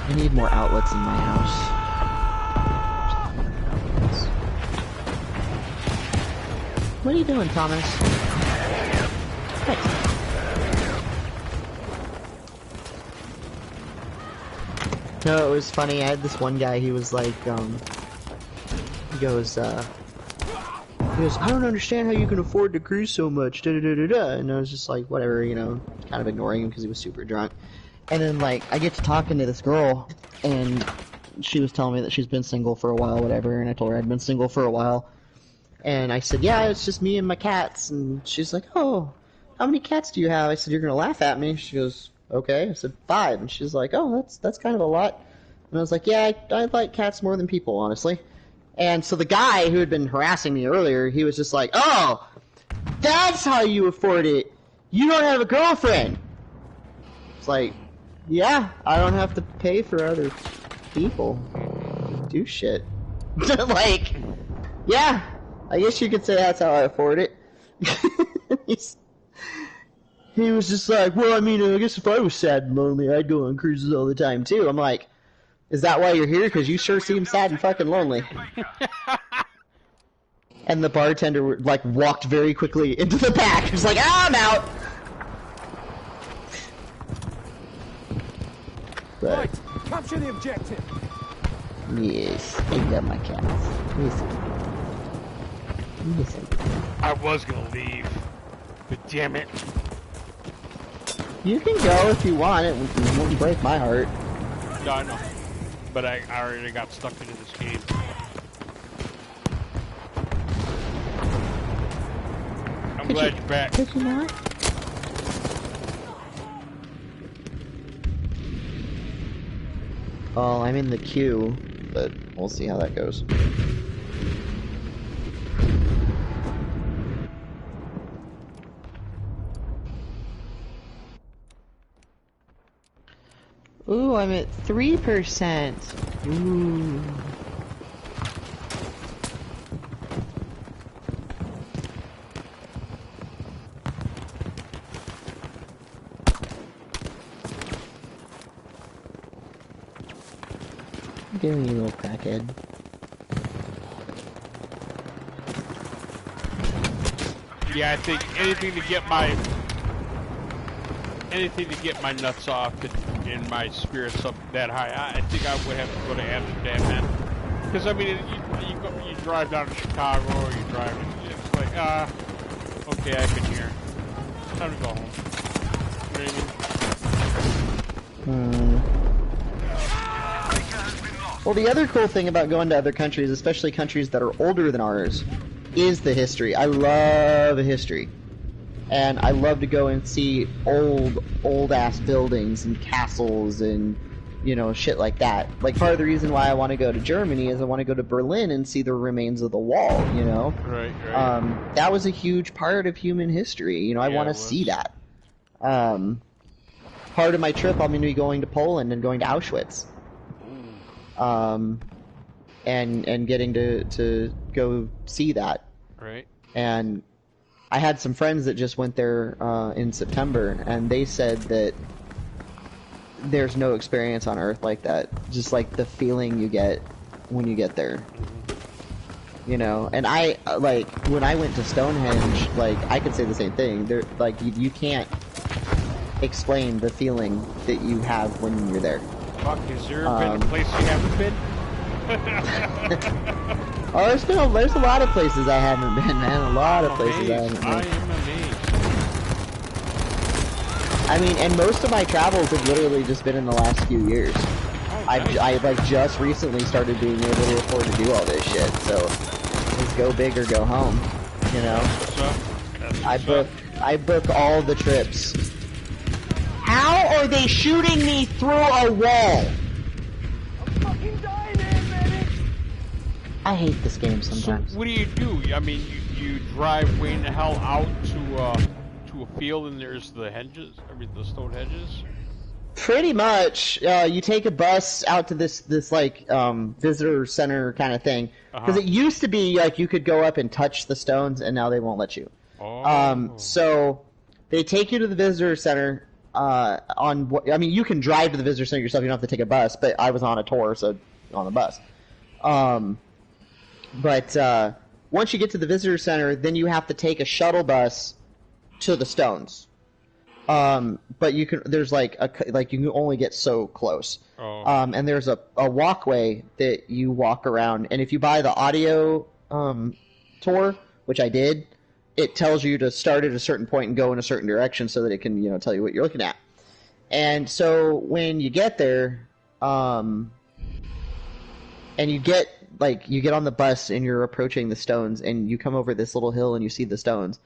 I need more outlets in my house. What are you doing, Thomas? Thanks. No, it was funny. I had this one guy. He was like, he goes, I don't understand how you can afford to cruise so much. Da da da da da. And I was just like, whatever, you know, kind of ignoring him because he was super drunk. And then like, I get to talking to this girl, and she was telling me that she's been single for a while, whatever. And I told her I'd been single for a while. And I said, yeah, it's just me and my cats. And she's like, oh, how many cats do you have? I said, you're gonna laugh at me. She goes, okay. I said, 5. And she's like, oh, that's kind of a lot. And I was like, yeah, I like cats more than people, honestly. And so the guy who had been harassing me earlier, he was just like, oh, that's how you afford it. You don't have a girlfriend. It's like, yeah, I don't have to pay for other people. Do shit. Like, yeah, I guess you could say that's how I afford it. He was just like, well, I mean, I guess if I was sad and lonely, I'd go on cruises all the time, too. I'm like, is that why you're here? Because you sure seem sad and fucking lonely. And the bartender, like, walked very quickly into the back. He was like, ah, I'm out! But, Right, capture the objective. yes, I got my cats. Listen. I was gonna leave, but damn it. You can go if you want. It won't break my heart. No, I know. But I already got stuck into this game. I'm glad you're back. Did you not? Well, I'm in the queue, but we'll see how that goes. Ooh, I'm at 3%. Ooh. Give me a little crackhead. Yeah, I think anything to get my nuts off and my spirits up that high. I think I would have to go to Amsterdam, man. Because I mean, you drive down to Chicago or you drive, it's like okay, I've been here. Time to go home. You know what I mean? Well, the other cool thing about going to other countries, especially countries that are older than ours, is the history. I love history. And I love to go and see old-ass buildings and castles and, you know, shit like that. Like, part of the reason why I want to go to Germany is I want to go to Berlin and see the remains of the wall, you know? Right. That was a huge part of human history. You know, I want to see that. Part of my trip, I'm going to be going to Poland and going to Auschwitz. And getting to go see that. Right. And I had some friends that just went there in September, and they said that there's no experience on Earth like that. Just like the feeling you get when you get there. You know, and I, like, when I went to Stonehenge, like, I could say the same thing. There, like, you can't explain the feeling that you have when you're there. Fuck, has there been a place you haven't been? Oh, there's a lot of places I haven't been, man. A lot of places I haven't been. I am amazed. I mean, and most of my travels have literally just been in the last few years. I like just recently started being able to afford to do all this shit, so it's go big or go home, you know? I book all the trips. How are they shooting me through a wall? I'm fucking dying here, medic! I hate this game sometimes. So what do? I mean, you drive way in the hell out to a field and there's the hedges, the stone hedges? Pretty much, you take a bus out to this like visitor center kind of thing, because it used to be like you could go up and touch the stones, and now they won't let you. So they take you to the visitor center. I mean, you can drive to the visitor center yourself. You don't have to take a bus. But I was on a tour, so on the bus. But once you get to the visitor center, then you have to take a shuttle bus to the stones. But you can. There's like you can only get so close. And there's a walkway that you walk around, and if you buy the audio tour, which I did, it tells you to start at a certain point and go in a certain direction so that it can tell you what you're looking at. And so when you get there, and you get on the bus and you're approaching the stones, and you come over this little hill and you see the stones,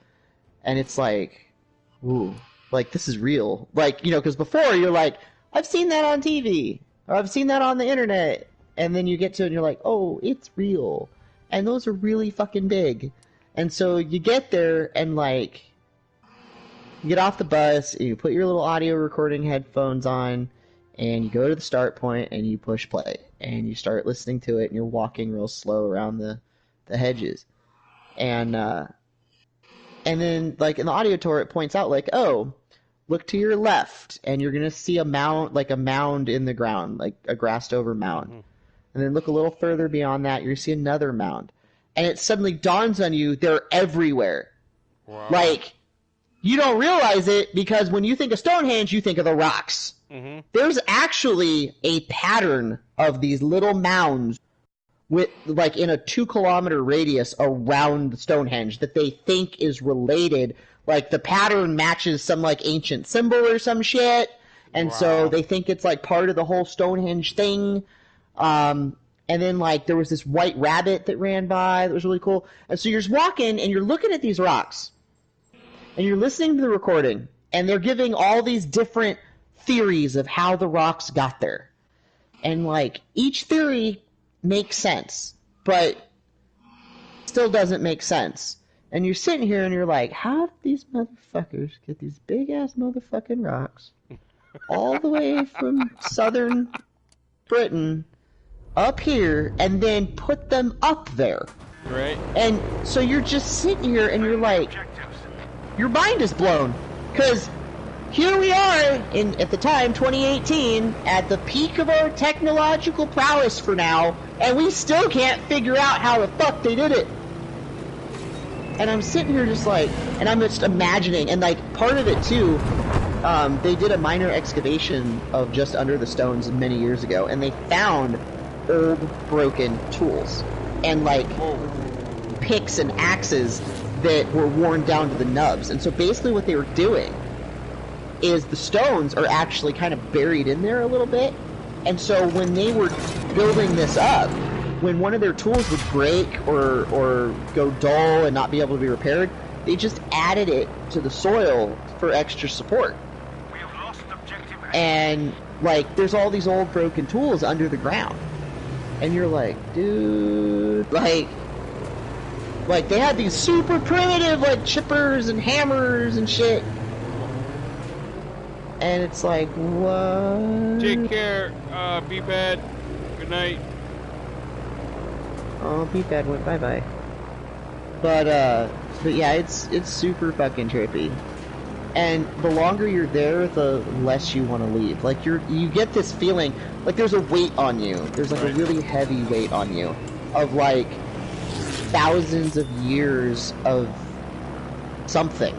and it's like, ooh. Like, this is real. Like, because before you're like, I've seen that on TV, or I've seen that on the internet. And then you get to it and you're like, oh, it's real. And those are really fucking big. And so you get there and, like, you get off the bus and you put your little audio recording headphones on and you go to the start point and you push play. And you start listening to it and you're walking real slow around the hedges. And then, like, in the audio tour, it points out, like, oh, look to your left, and you're going to see a mound in the ground, like a grassed-over mound. And then look a little further beyond that, you're going to see another mound. And it suddenly dawns on you, they're everywhere. Wow. Like, you don't realize it, because when you think of Stonehenge, you think of the rocks. There's actually a pattern of these little mounds with, like, in a 2-kilometer radius around Stonehenge that they think is related. Like, the pattern matches some, like, ancient symbol or some shit, and so they think it's, like, part of the whole Stonehenge thing. And then, like, there was this white rabbit that ran by that was really cool. And so you're just walking, and you're looking at these rocks, and you're listening to the recording, and they're giving all these different theories of how the rocks got there. And, like, each theory makes sense, but still doesn't make sense. And you're sitting here and you're like, how did these motherfuckers get these big-ass motherfucking rocks all the way from southern Britain up here and then put them up there? Right. And so you're just sitting here and you're like, your mind is blown. Because here we are, at the time, 2018, at the peak of our technological prowess for now, and we still can't figure out how the fuck they did it. And I'm sitting here just like, and I'm just imagining, and like, part of it too, they did a minor excavation of just under the stones many years ago, and they found old broken tools, and like, picks and axes that were worn down to the nubs. And so basically what they were doing is the stones are actually kind of buried in there a little bit. And so when they were building this up, when one of their tools would break or go dull and not be able to be repaired, they just added it to the soil for extra support. We have lost objective A. And, like, there's all these old broken tools under the ground. And you're like, dude, like they had these super primitive, like, chippers and hammers and shit. And it's like, what? Take care. Be bad. Good night. Oh, Beefhead went bye-bye. But yeah, it's super fucking trippy. And the longer you're there, the less you want to leave. Like, you get this feeling, like there's a weight on you. There's like a really heavy weight on you of like thousands of years of something,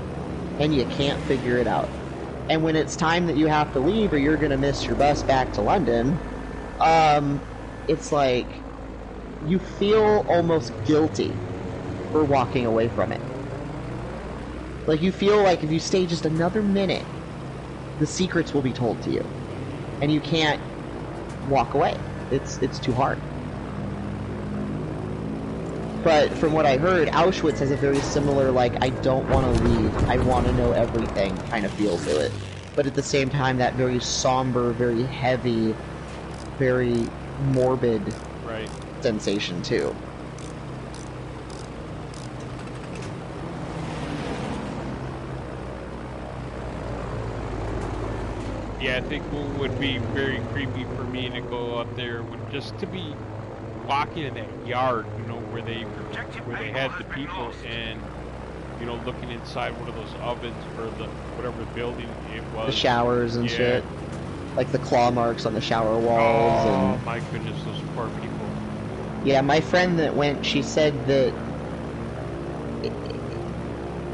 and you can't figure it out. And when it's time that you have to leave or you're gonna miss your bus back to London, it's like you feel almost guilty for walking away from it. Like, you feel like if you stay just another minute, the secrets will be told to you. And you can't walk away. It's too hard. But from what I heard, Auschwitz has a very similar, like, I don't want to leave, I want to know everything kind of feel to it. But at the same time, that very somber, very heavy, very morbid sensation, too. Yeah, I think what would be very creepy for me to go up there would just to be walking in that yard, you know, where they had the people, and you know, looking inside one of those ovens or the whatever building it was. The showers and yeah. shit. Like the claw marks on the shower walls. Oh and... my goodness, those poor people. Yeah, my friend that went, she said that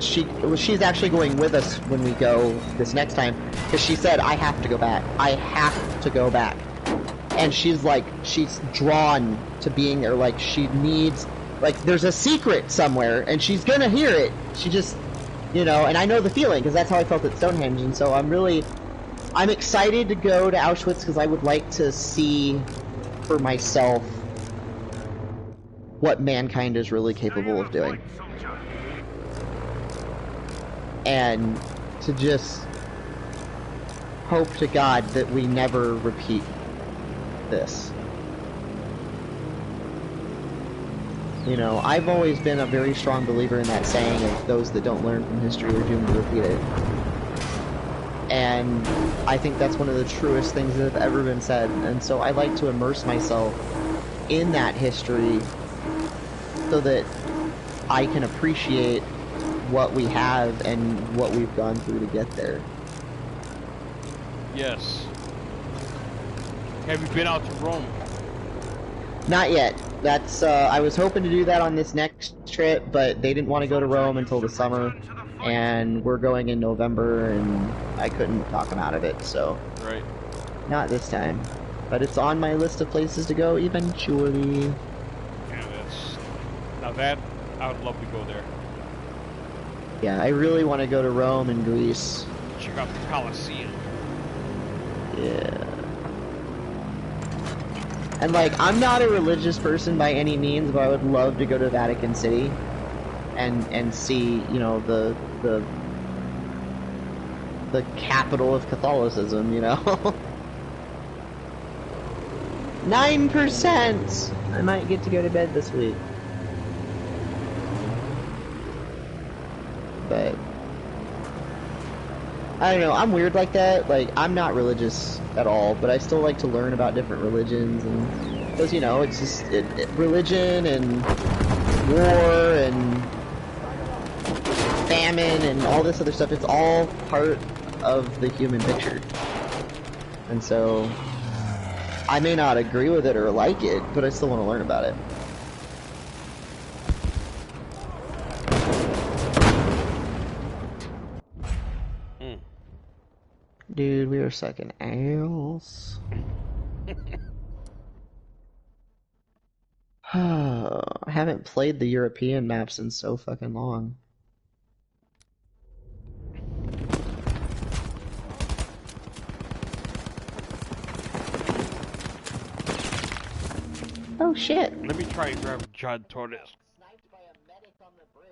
she's actually going with us when we go this next time, because she said, I have to go back. I have to go back. And she's like, she's drawn to being there. Like, she needs, like, there's a secret somewhere, and she's gonna hear it. She just, you know, and I know the feeling, because that's how I felt at Stonehenge, and so I'm excited to go to Auschwitz, because I would like to see for myself what mankind is really capable of doing. And to just hope to God that we never repeat this. You know, I've always been a very strong believer in that saying of those that don't learn from history are doomed to repeat it. And I think that's one of the truest things that have ever been said. And so I like to immerse myself in that history so that I can appreciate what we have and what we've gone through to get there. Yes. Have you been out to Rome? Not yet. That's, I was hoping to do that on this next trip, but they didn't want to go to Rome until the summer, and we're going in November, and I couldn't talk them out of it, so... Right. Not this time. But it's on my list of places to go eventually. Yeah, now that, I would love to go there. Yeah, I really want to go to Rome and Greece. Check out the Colosseum. Yeah. And like, I'm not a religious person by any means, but I would love to go to Vatican City and see, you know, the capital of Catholicism, you know? 9%! I might get to go to bed this week. But I don't know, I'm weird like that. Like, I'm not religious at all, but I still like to learn about different religions, and because, you know, it's just religion and war and famine and all this other stuff, it's all part of the human picture. And so I may not agree with it or like it, but I still want to learn about it. Dude, we are sucking ass. I haven't played the European maps in so fucking long. Oh shit. Let me try and grab John Torres. Sniped by a medic on the bridge.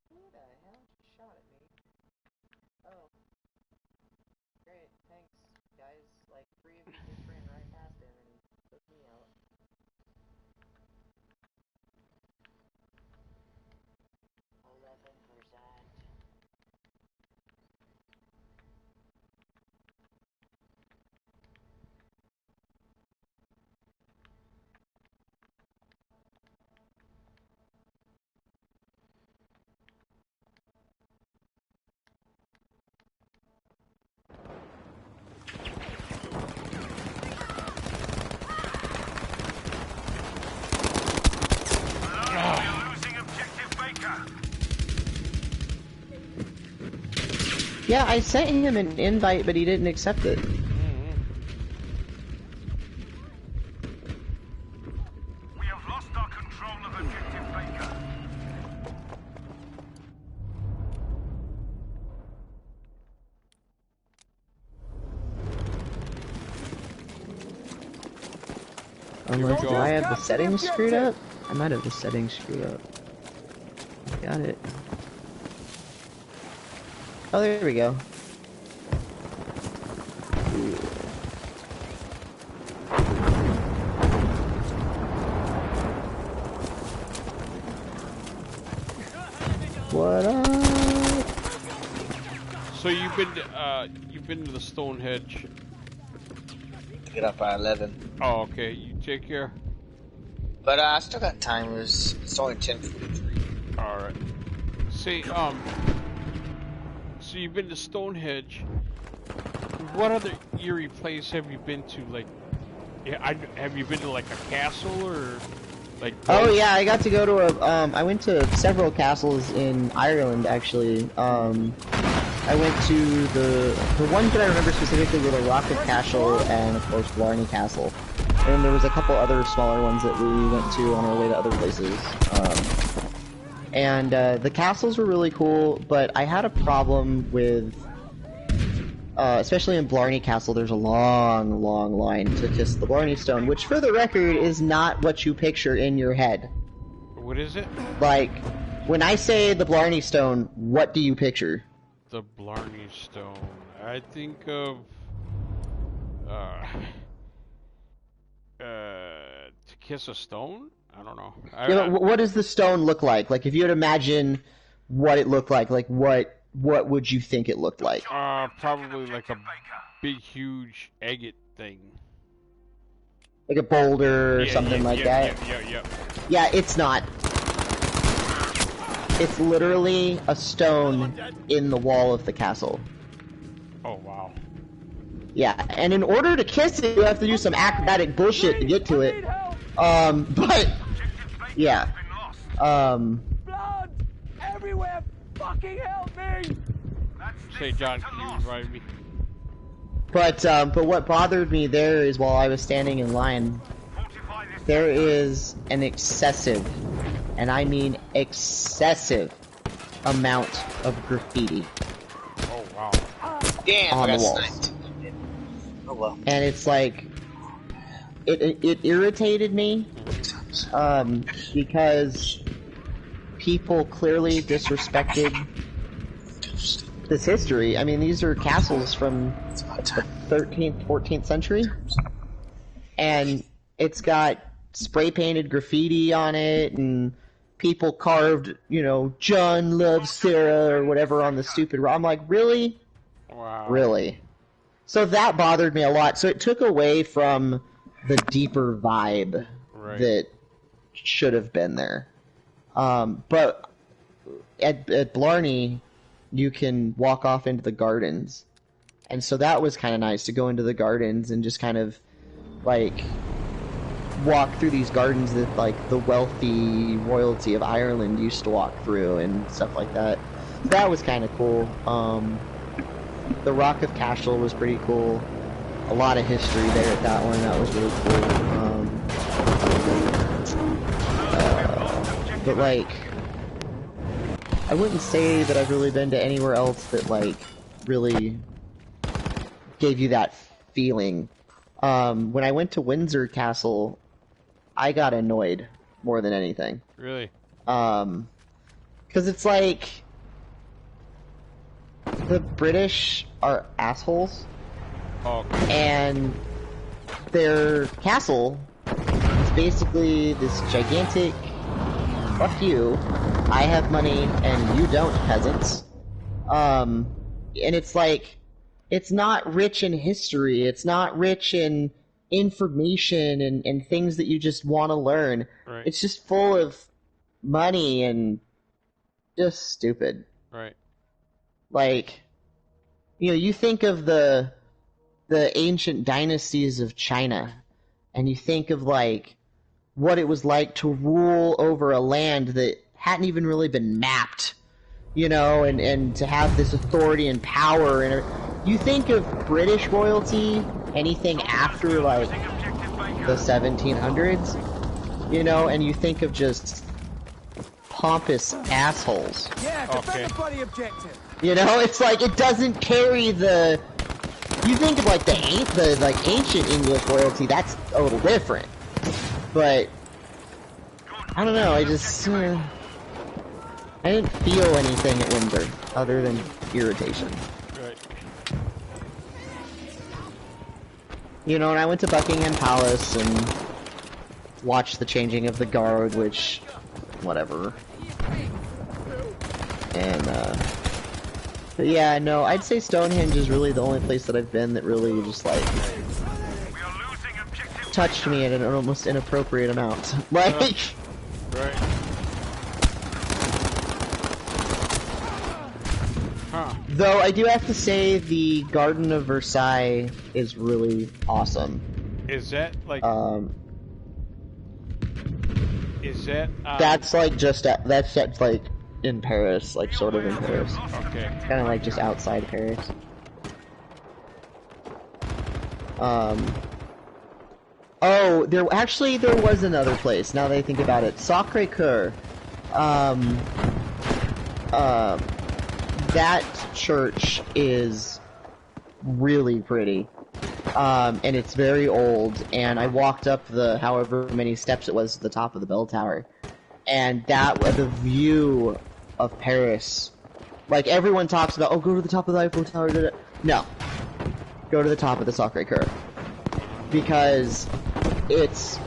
Who the hell just shot at me? Oh. Great, thanks, guys. Like, 3 of you just ran right past him and took me out. Yeah, I sent him an invite, but he didn't accept it. We have lost our control of objective Baker. Unless, do I have the settings screwed up? I might have the settings screwed up. Got it. Oh, there we go. What up? So you've been to the Stonehenge. Get up by 11. Oh, okay. You take care. But I still got time. It's only 10:43. All right. Say, so you've been to Stonehenge. What other eerie place have you been to? Like, yeah, have you been to like a castle or like? Oh yeah, I got to go to I went to several castles in Ireland actually. I went to the ones that I remember specifically were the Rocket Castle and of course Blarney Castle. And there was a couple other smaller ones that we went to on our way to other places. The castles were really cool, but I had a problem with, especially in Blarney Castle, there's a long, long line to kiss the Blarney Stone, which for the record is not what you picture in your head. What is it? Like, when I say the Blarney Stone, what do you picture? The Blarney Stone. I think of to kiss a stone? I don't know. What does the stone look like? Like, if you would imagine what it looked like what would you think it looked like? Probably like a big, huge agate thing. Like a boulder or something like that? Yeah, it's not. It's literally a stone in the wall of the castle. Oh, wow. Yeah, and in order to kiss it, you have to do some acrobatic bullshit to get to it. But, yeah. Blood everywhere! Fucking help me! Say, John, can you revive me? But what bothered me there is while I was standing in line, there is an excessive, and I mean excessive, amount of graffiti. Oh, wow. Damn, on I the got walls. sniped. Oh well. And it's like, it irritated me, because people clearly disrespected this history. I mean, these are castles from the 13th, 14th century, and it's got spray painted graffiti on it, and people carved, John loves Sarah or whatever on the stupid rock. I'm like, really? Wow. Really? So that bothered me a lot. So it took away from the deeper vibe that should have been there. But at Blarney, you can walk off into the gardens. And so that was kind of nice to go into the gardens and just kind of, like, walk through these gardens that, like, the wealthy royalty of Ireland used to walk through and stuff like that. That was kind of cool. The Rock of Cashel was pretty cool. A lot of history there at that one. That was really cool. But, like, I wouldn't say that I've really been to anywhere else that, like, really gave you that feeling. When I went to Windsor Castle, I got annoyed more than anything. Really? Because it's like, the British are assholes. Oh, okay. And their castle is basically this gigantic, fuck you, I have money and you don't, peasants. And it's like, it's not rich in history, it's not rich in information and things that you just want to learn. Right. It's just full of money and just stupid. Right. Like, you think of the ancient dynasties of China, and you think of, like, what it was like to rule over a land that hadn't even really been mapped, and to have this authority and power, and you think of British royalty, anything after, like, the 1700s, and you think of just pompous assholes. Yeah, defend the bloody objective. It's like, it doesn't carry the... You think of, like, the ancient English royalty, that's a little different. But I don't know. I just I didn't feel anything at Windsor other than irritation. Right. You know, and I went to Buckingham Palace and watched the changing of the guard, which, whatever. And, but yeah, no, I'd say Stonehenge is really the only place that I've been that really just, like, touched me at an almost inappropriate amount. Like, right. Huh. Though I do have to say the Garden of Versailles is really awesome. Is that, like... Is that, that's like just that's like in Paris, like sort of in Paris. Okay. It's kind of like just outside Paris. Oh, there was another place. Now that I think about it, Sacré-Cœur. That church is really pretty. And it's very old, and I walked up the however many steps it was to the top of the bell tower, and the view of Paris, like everyone talks about, oh, go to the top of the Eiffel Tower, no, go to the top of the Sacré-Cœur, because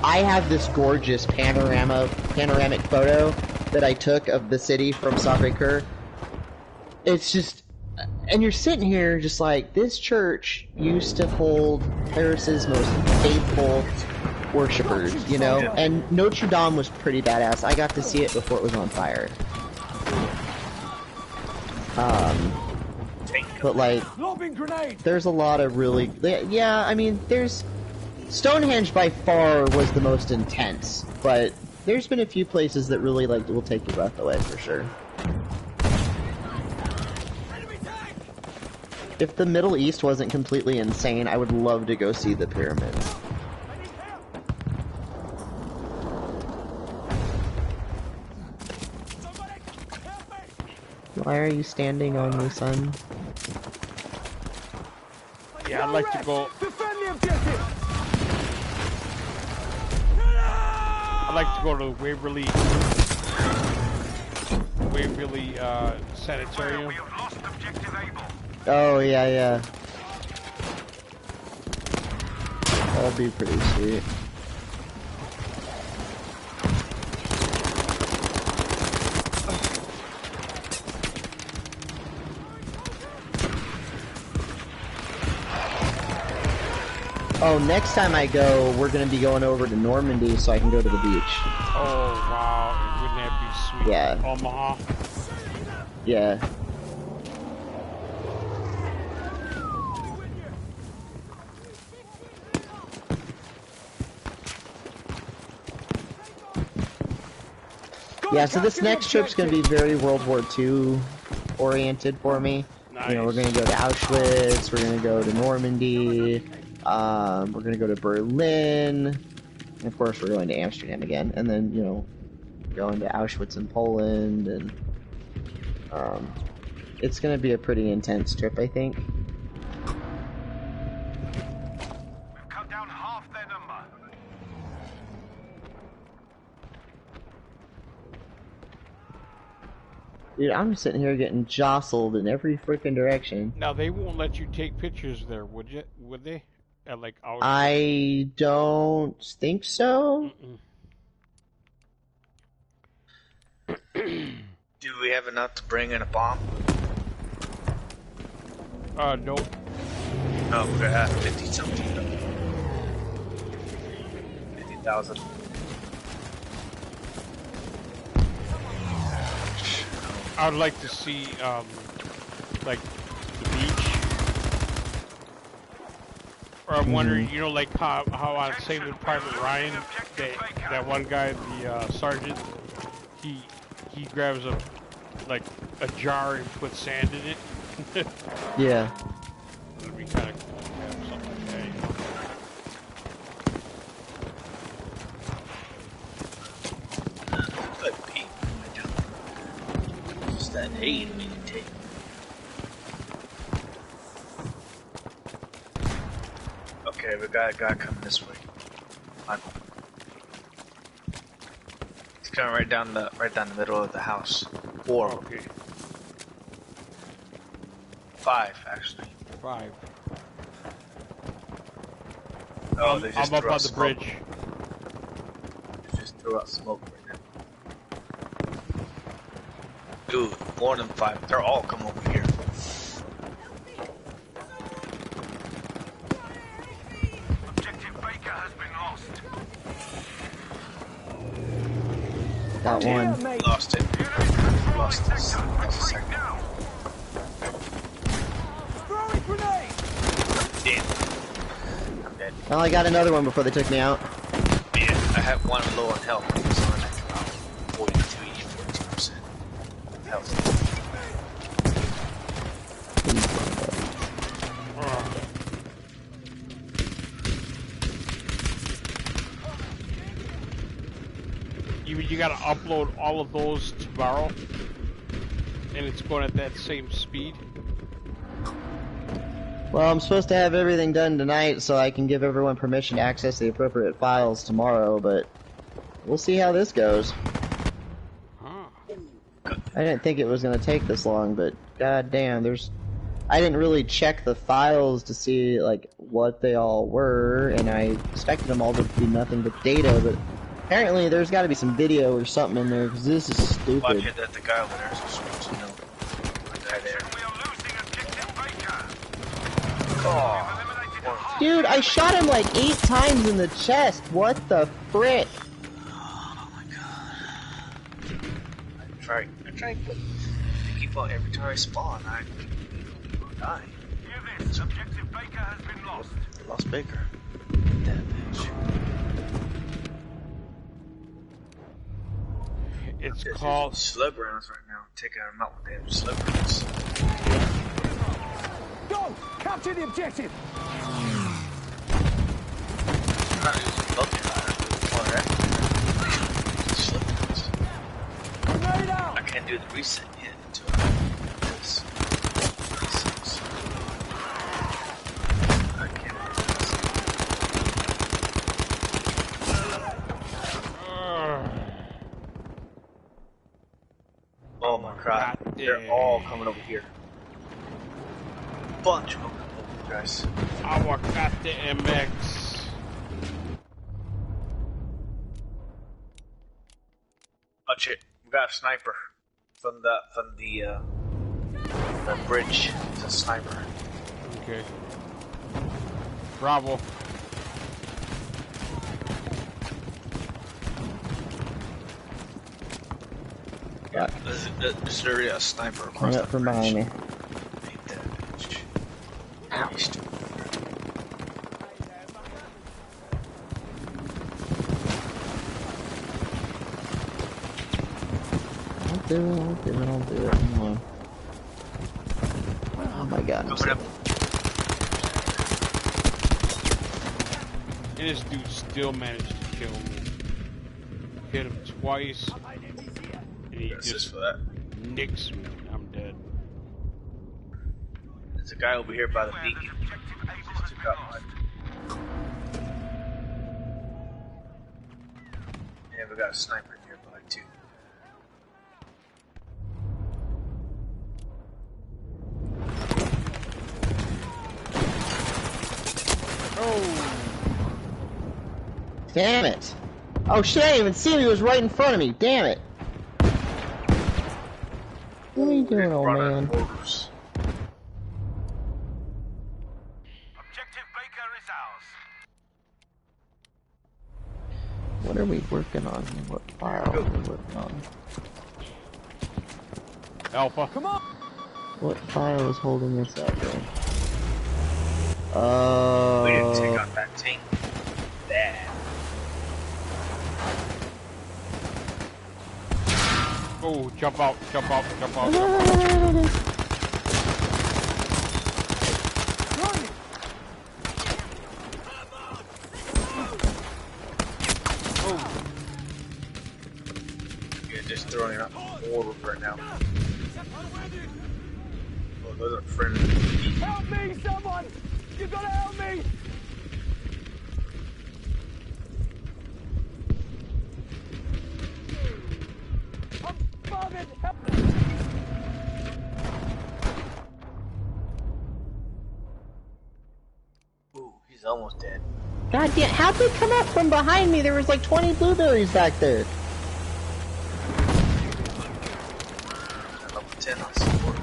I have this gorgeous panoramic photo that I took of the city from Sacré-Cœur. It's just, and you're sitting here just like, this church used to hold Paris's most faithful worshippers, you know? And Notre Dame was pretty badass. I got to see it before it was on fire. But like, there's a lot of really, yeah, I mean, Stonehenge by far was the most intense, but there's been a few places that really, like, will take your breath away for sure. If the Middle East wasn't completely insane, I would love to go see the pyramids. Why are you standing on me, son? Yeah, I'd like to go... I'd like to go to Waverly Sanitarium. Oh, yeah. That'd be pretty sweet. Oh, next time I go, we're gonna be going over to Normandy so I can go to the beach. Oh, wow. Wouldn't that be sweet? Yeah. Omaha? Yeah. Yeah, so this next trip's gonna be very World War II oriented for me. Nice. You know, we're gonna go to Auschwitz, we're gonna go to Normandy, we're gonna go to Berlin, and of course we're going to Amsterdam again, and then, you know, going to Auschwitz in Poland, and it's gonna be a pretty intense trip, I think. We've cut down half their number. Dude, I'm sitting here getting jostled in every freaking direction. Now, they won't let you take pictures there, would you? Would they? At, like, Auschwitz? I don't think so. Do we have enough to bring in a bomb? Nope. No, we're gonna have 50-something. 50,000. I'd like to see, like, the beach. Or I'm wondering, you know, like how on Saving Private Ryan, that one guy, the sergeant, he grabs a jar and puts sand in it. Yeah. That'd be kind of cool to have something like that, you know. Good Pete. Just that aid we can take. Okay, we got a guy coming this way. Michael. coming right down the middle of the house. 4. Okay. 5 actually. 5. Oh, they just I'm up threw on out the smoke. bridge. They just threw out smoke right now. Dude, more than 5. They're all coming over here. Objective Baker has been lost. Got one. Lost it. Lost this. Lost the second. Now. Damn. I'm dead. Well, I got another one before they took me out. Yeah, I have one low on health. So I'm at about 42% health. You gotta upload all of those tomorrow, and it's going at that same speed. Well, I'm supposed to have everything done tonight so I can give everyone permission to access the appropriate files tomorrow, but we'll see how this goes. Huh. I didn't think it was going to take this long, but goddamn, I didn't really check the files to see, like, what they all were, and I expected them all to be nothing but data, but apparently there's got to be some video or something in there, because this is stupid. Watch it that the guy over there is supposed to know. The guy there. We are losing Objective Baker. Oh. Dude, I shot him like 8 times in the chest. What the frick? Oh my god. I try to keep on every time I spawn. I die. Hear this. Objective Baker has been lost. Lost Baker. That bitch. It's There's called. slug rounds right now. Taking them out with damn slug rounds. Go! Capture the objective! I'm not using bucket fire. Slug rounds. Grenade out! I can't do the reset yet until I do this. Resets. I can't do this. Oh my god. They're all coming over here. Bunch of them over here, guys. Aguacate MX. Watch it. We got a sniper from the bridge. It's a sniper. Okay. Bravo. Yeah. There's literally a sniper across Coming the up from bridge. behind me. Hate that bitch. Ow. I'll do it. Come on. Oh my god. I'm Coming up. And this dude still managed to kill me. Hit him twice, and he That's just for that. nicks me. I'm dead. There's a guy over here by the beacon. Just took out one. Yeah, we got a sniper nearby too. Oh, Damn it! Oh shit, I didn't even see him, he was right in front of me, damn it! What are you doing, old man? Objective Baker is ours. What are we working on? What file are we working on? Alpha. Come on! What file is holding this up, bro? We didn't take out that tank. Bad. Oh, jump out, jump out, jump out. Running! Oh, Yeah, just throwing out more right now. Oh, those are friendly. Help me, someone! You gotta help me! almost dead. God damn, how'd they come up from behind me? There was like 20 blueberries back there. Level 10 on support.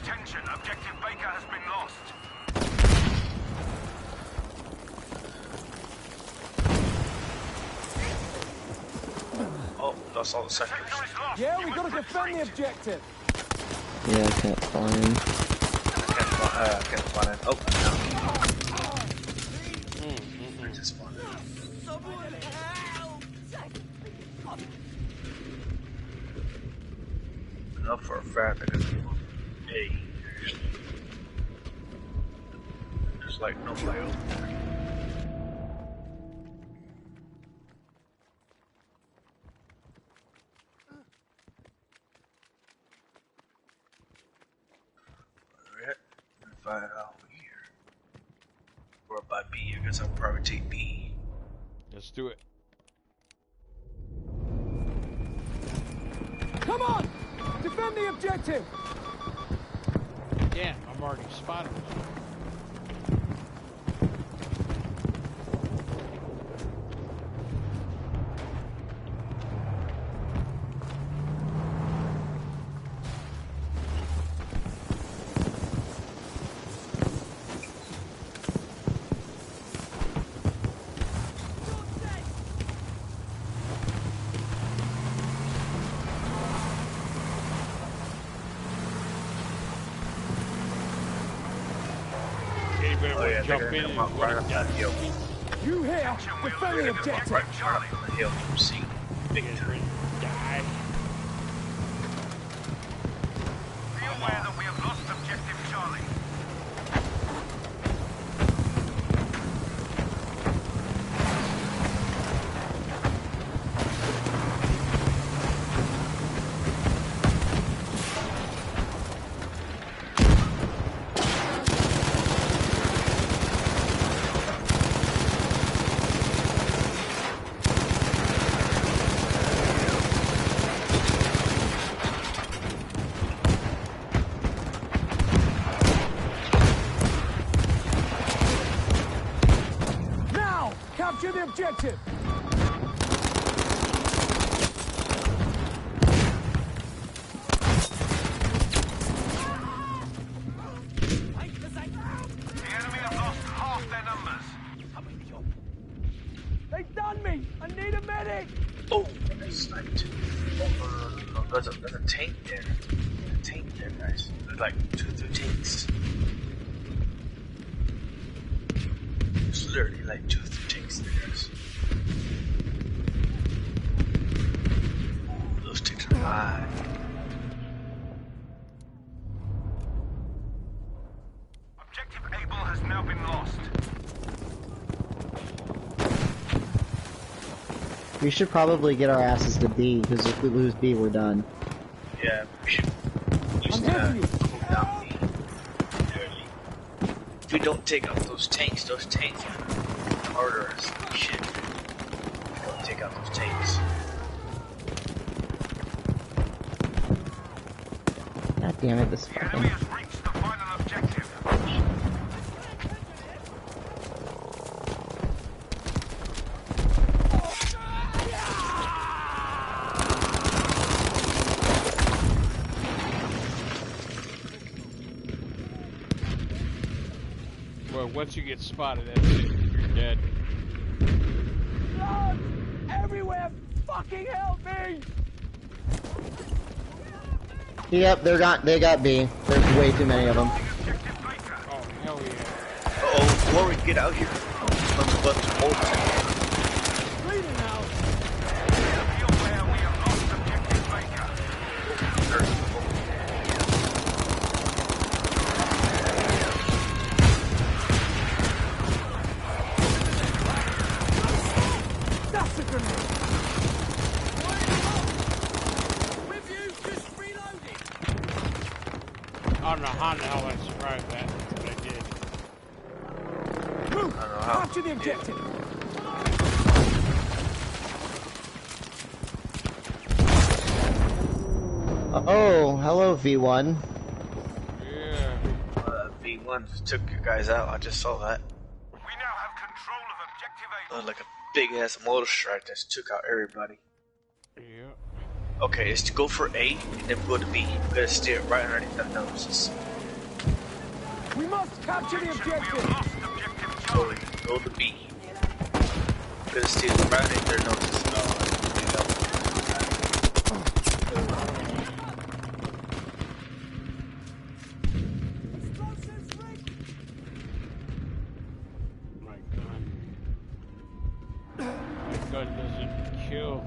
Attention, objective Baker has been lost. Oh, lost all the sectors. Sector is lost. Yeah, You we gotta must defend the retreat. objective. Yeah, I can't find. Can't find it. Oh, no. Where's this one? I know for a fact that there's like nobody over there. Alright, find out here. Or by B, I guess I'll probably take B. Let's do it. Come on! Defend the objective! Damn, I'm already spotted. Oh yeah, they're Jump gonna in come and up right up that hill. You here! Attention, we are Defend the losing objective! Right, Right Charlie. up on the hill from C. Big time. Die. Be aware that we have lost objective Charlie. Now! Capture the objective! The enemy have lost half their numbers. They done me! I need a medic! Oh, I sniped. Oh, no. There's a tank there. There's a tank there, guys. There's like 2 tanks. There's literally like 2 tanks there, guys. Oh, those tanks are high. Objective Able has now been lost. We should probably get our asses to B, because if we lose B, we're done. Yeah, we should use I'm that. helping you. Cool down the early. If we don't take out those tanks are harder as shit. If we don't take out those tanks. God damn it, this The enemy fucking... has reached the final objective. Well, once you get spotted, that's it. You're dead. Blood! Everywhere! Fucking help me! Yep, they got B. There's way too many of them. Objective Baker. Oh, hell yeah. Uh-oh, Warwick, get out here. Let's hold it. Bleeding now! Be aware we have lost objective Baker. That's a grenade! With you, just reloading. I don't know how the hell I survived that, but I did. Move! I don't know how. Capture the objective! Oh, hello V1. Yeah. V1 one took your guys out. I just saw that. We now have control of objective A. Looked like a big ass motor strike that took out everybody. Yeah. Okay, it's to go for A and then go to B. We gotta steer right underneath their noses. We must capture the We have objective. lost objective Charlie. Go to B. We gotta steer right underneath their noses. My gun. My gun doesn't kill.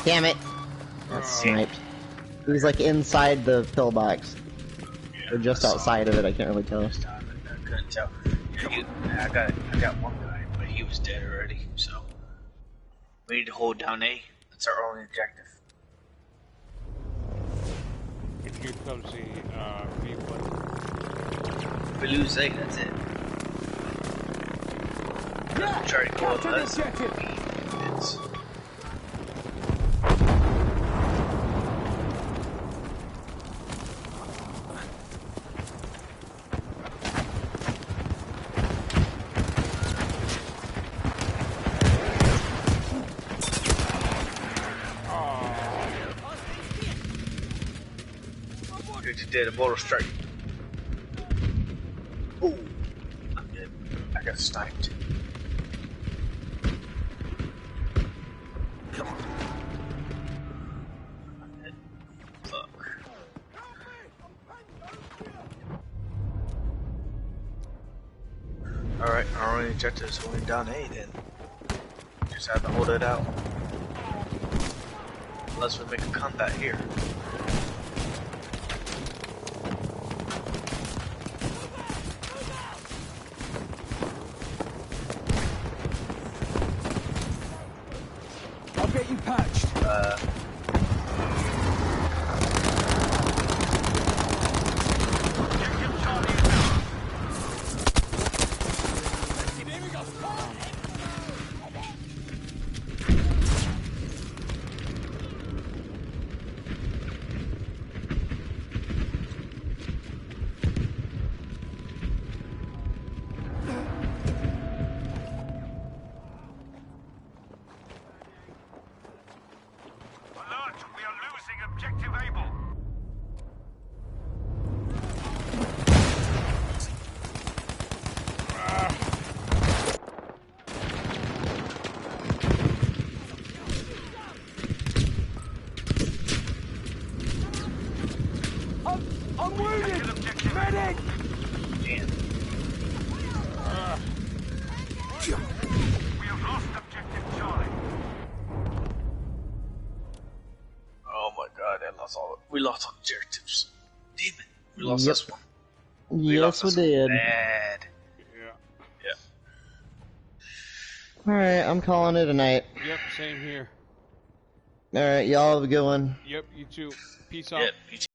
Damn it! That's sniped. He was like inside the pillbox. Or just outside of it, I can't really tell. I couldn't tell. I got one guy, but he was dead already, so we need to hold down A. That's our only objective. And here comes the B1. If we lose A, that's it. Yeah, Try to go capture the us. objective. It's did a motor strike. Ooh, I'm dead. I got sniped. I'm dead. Fuck. Alright, our only objective is holding down A then. Just have to hold it out. Unless we make a comeback here. I'll get you patched. Objective Charlie is down. Alert, we are losing objective Able. I'm wounded. Taken objective A. Medic. Damn. We have lost objective Charlie. Oh my god, we lost objectives. Damn it. We lost Yep. this one. Yes, lost we this one did. bad. Yeah. Yeah. Alright, I'm calling it a night. Yep, same here. Alright, y'all have a good one. Yep, you too. Peace out. Yep.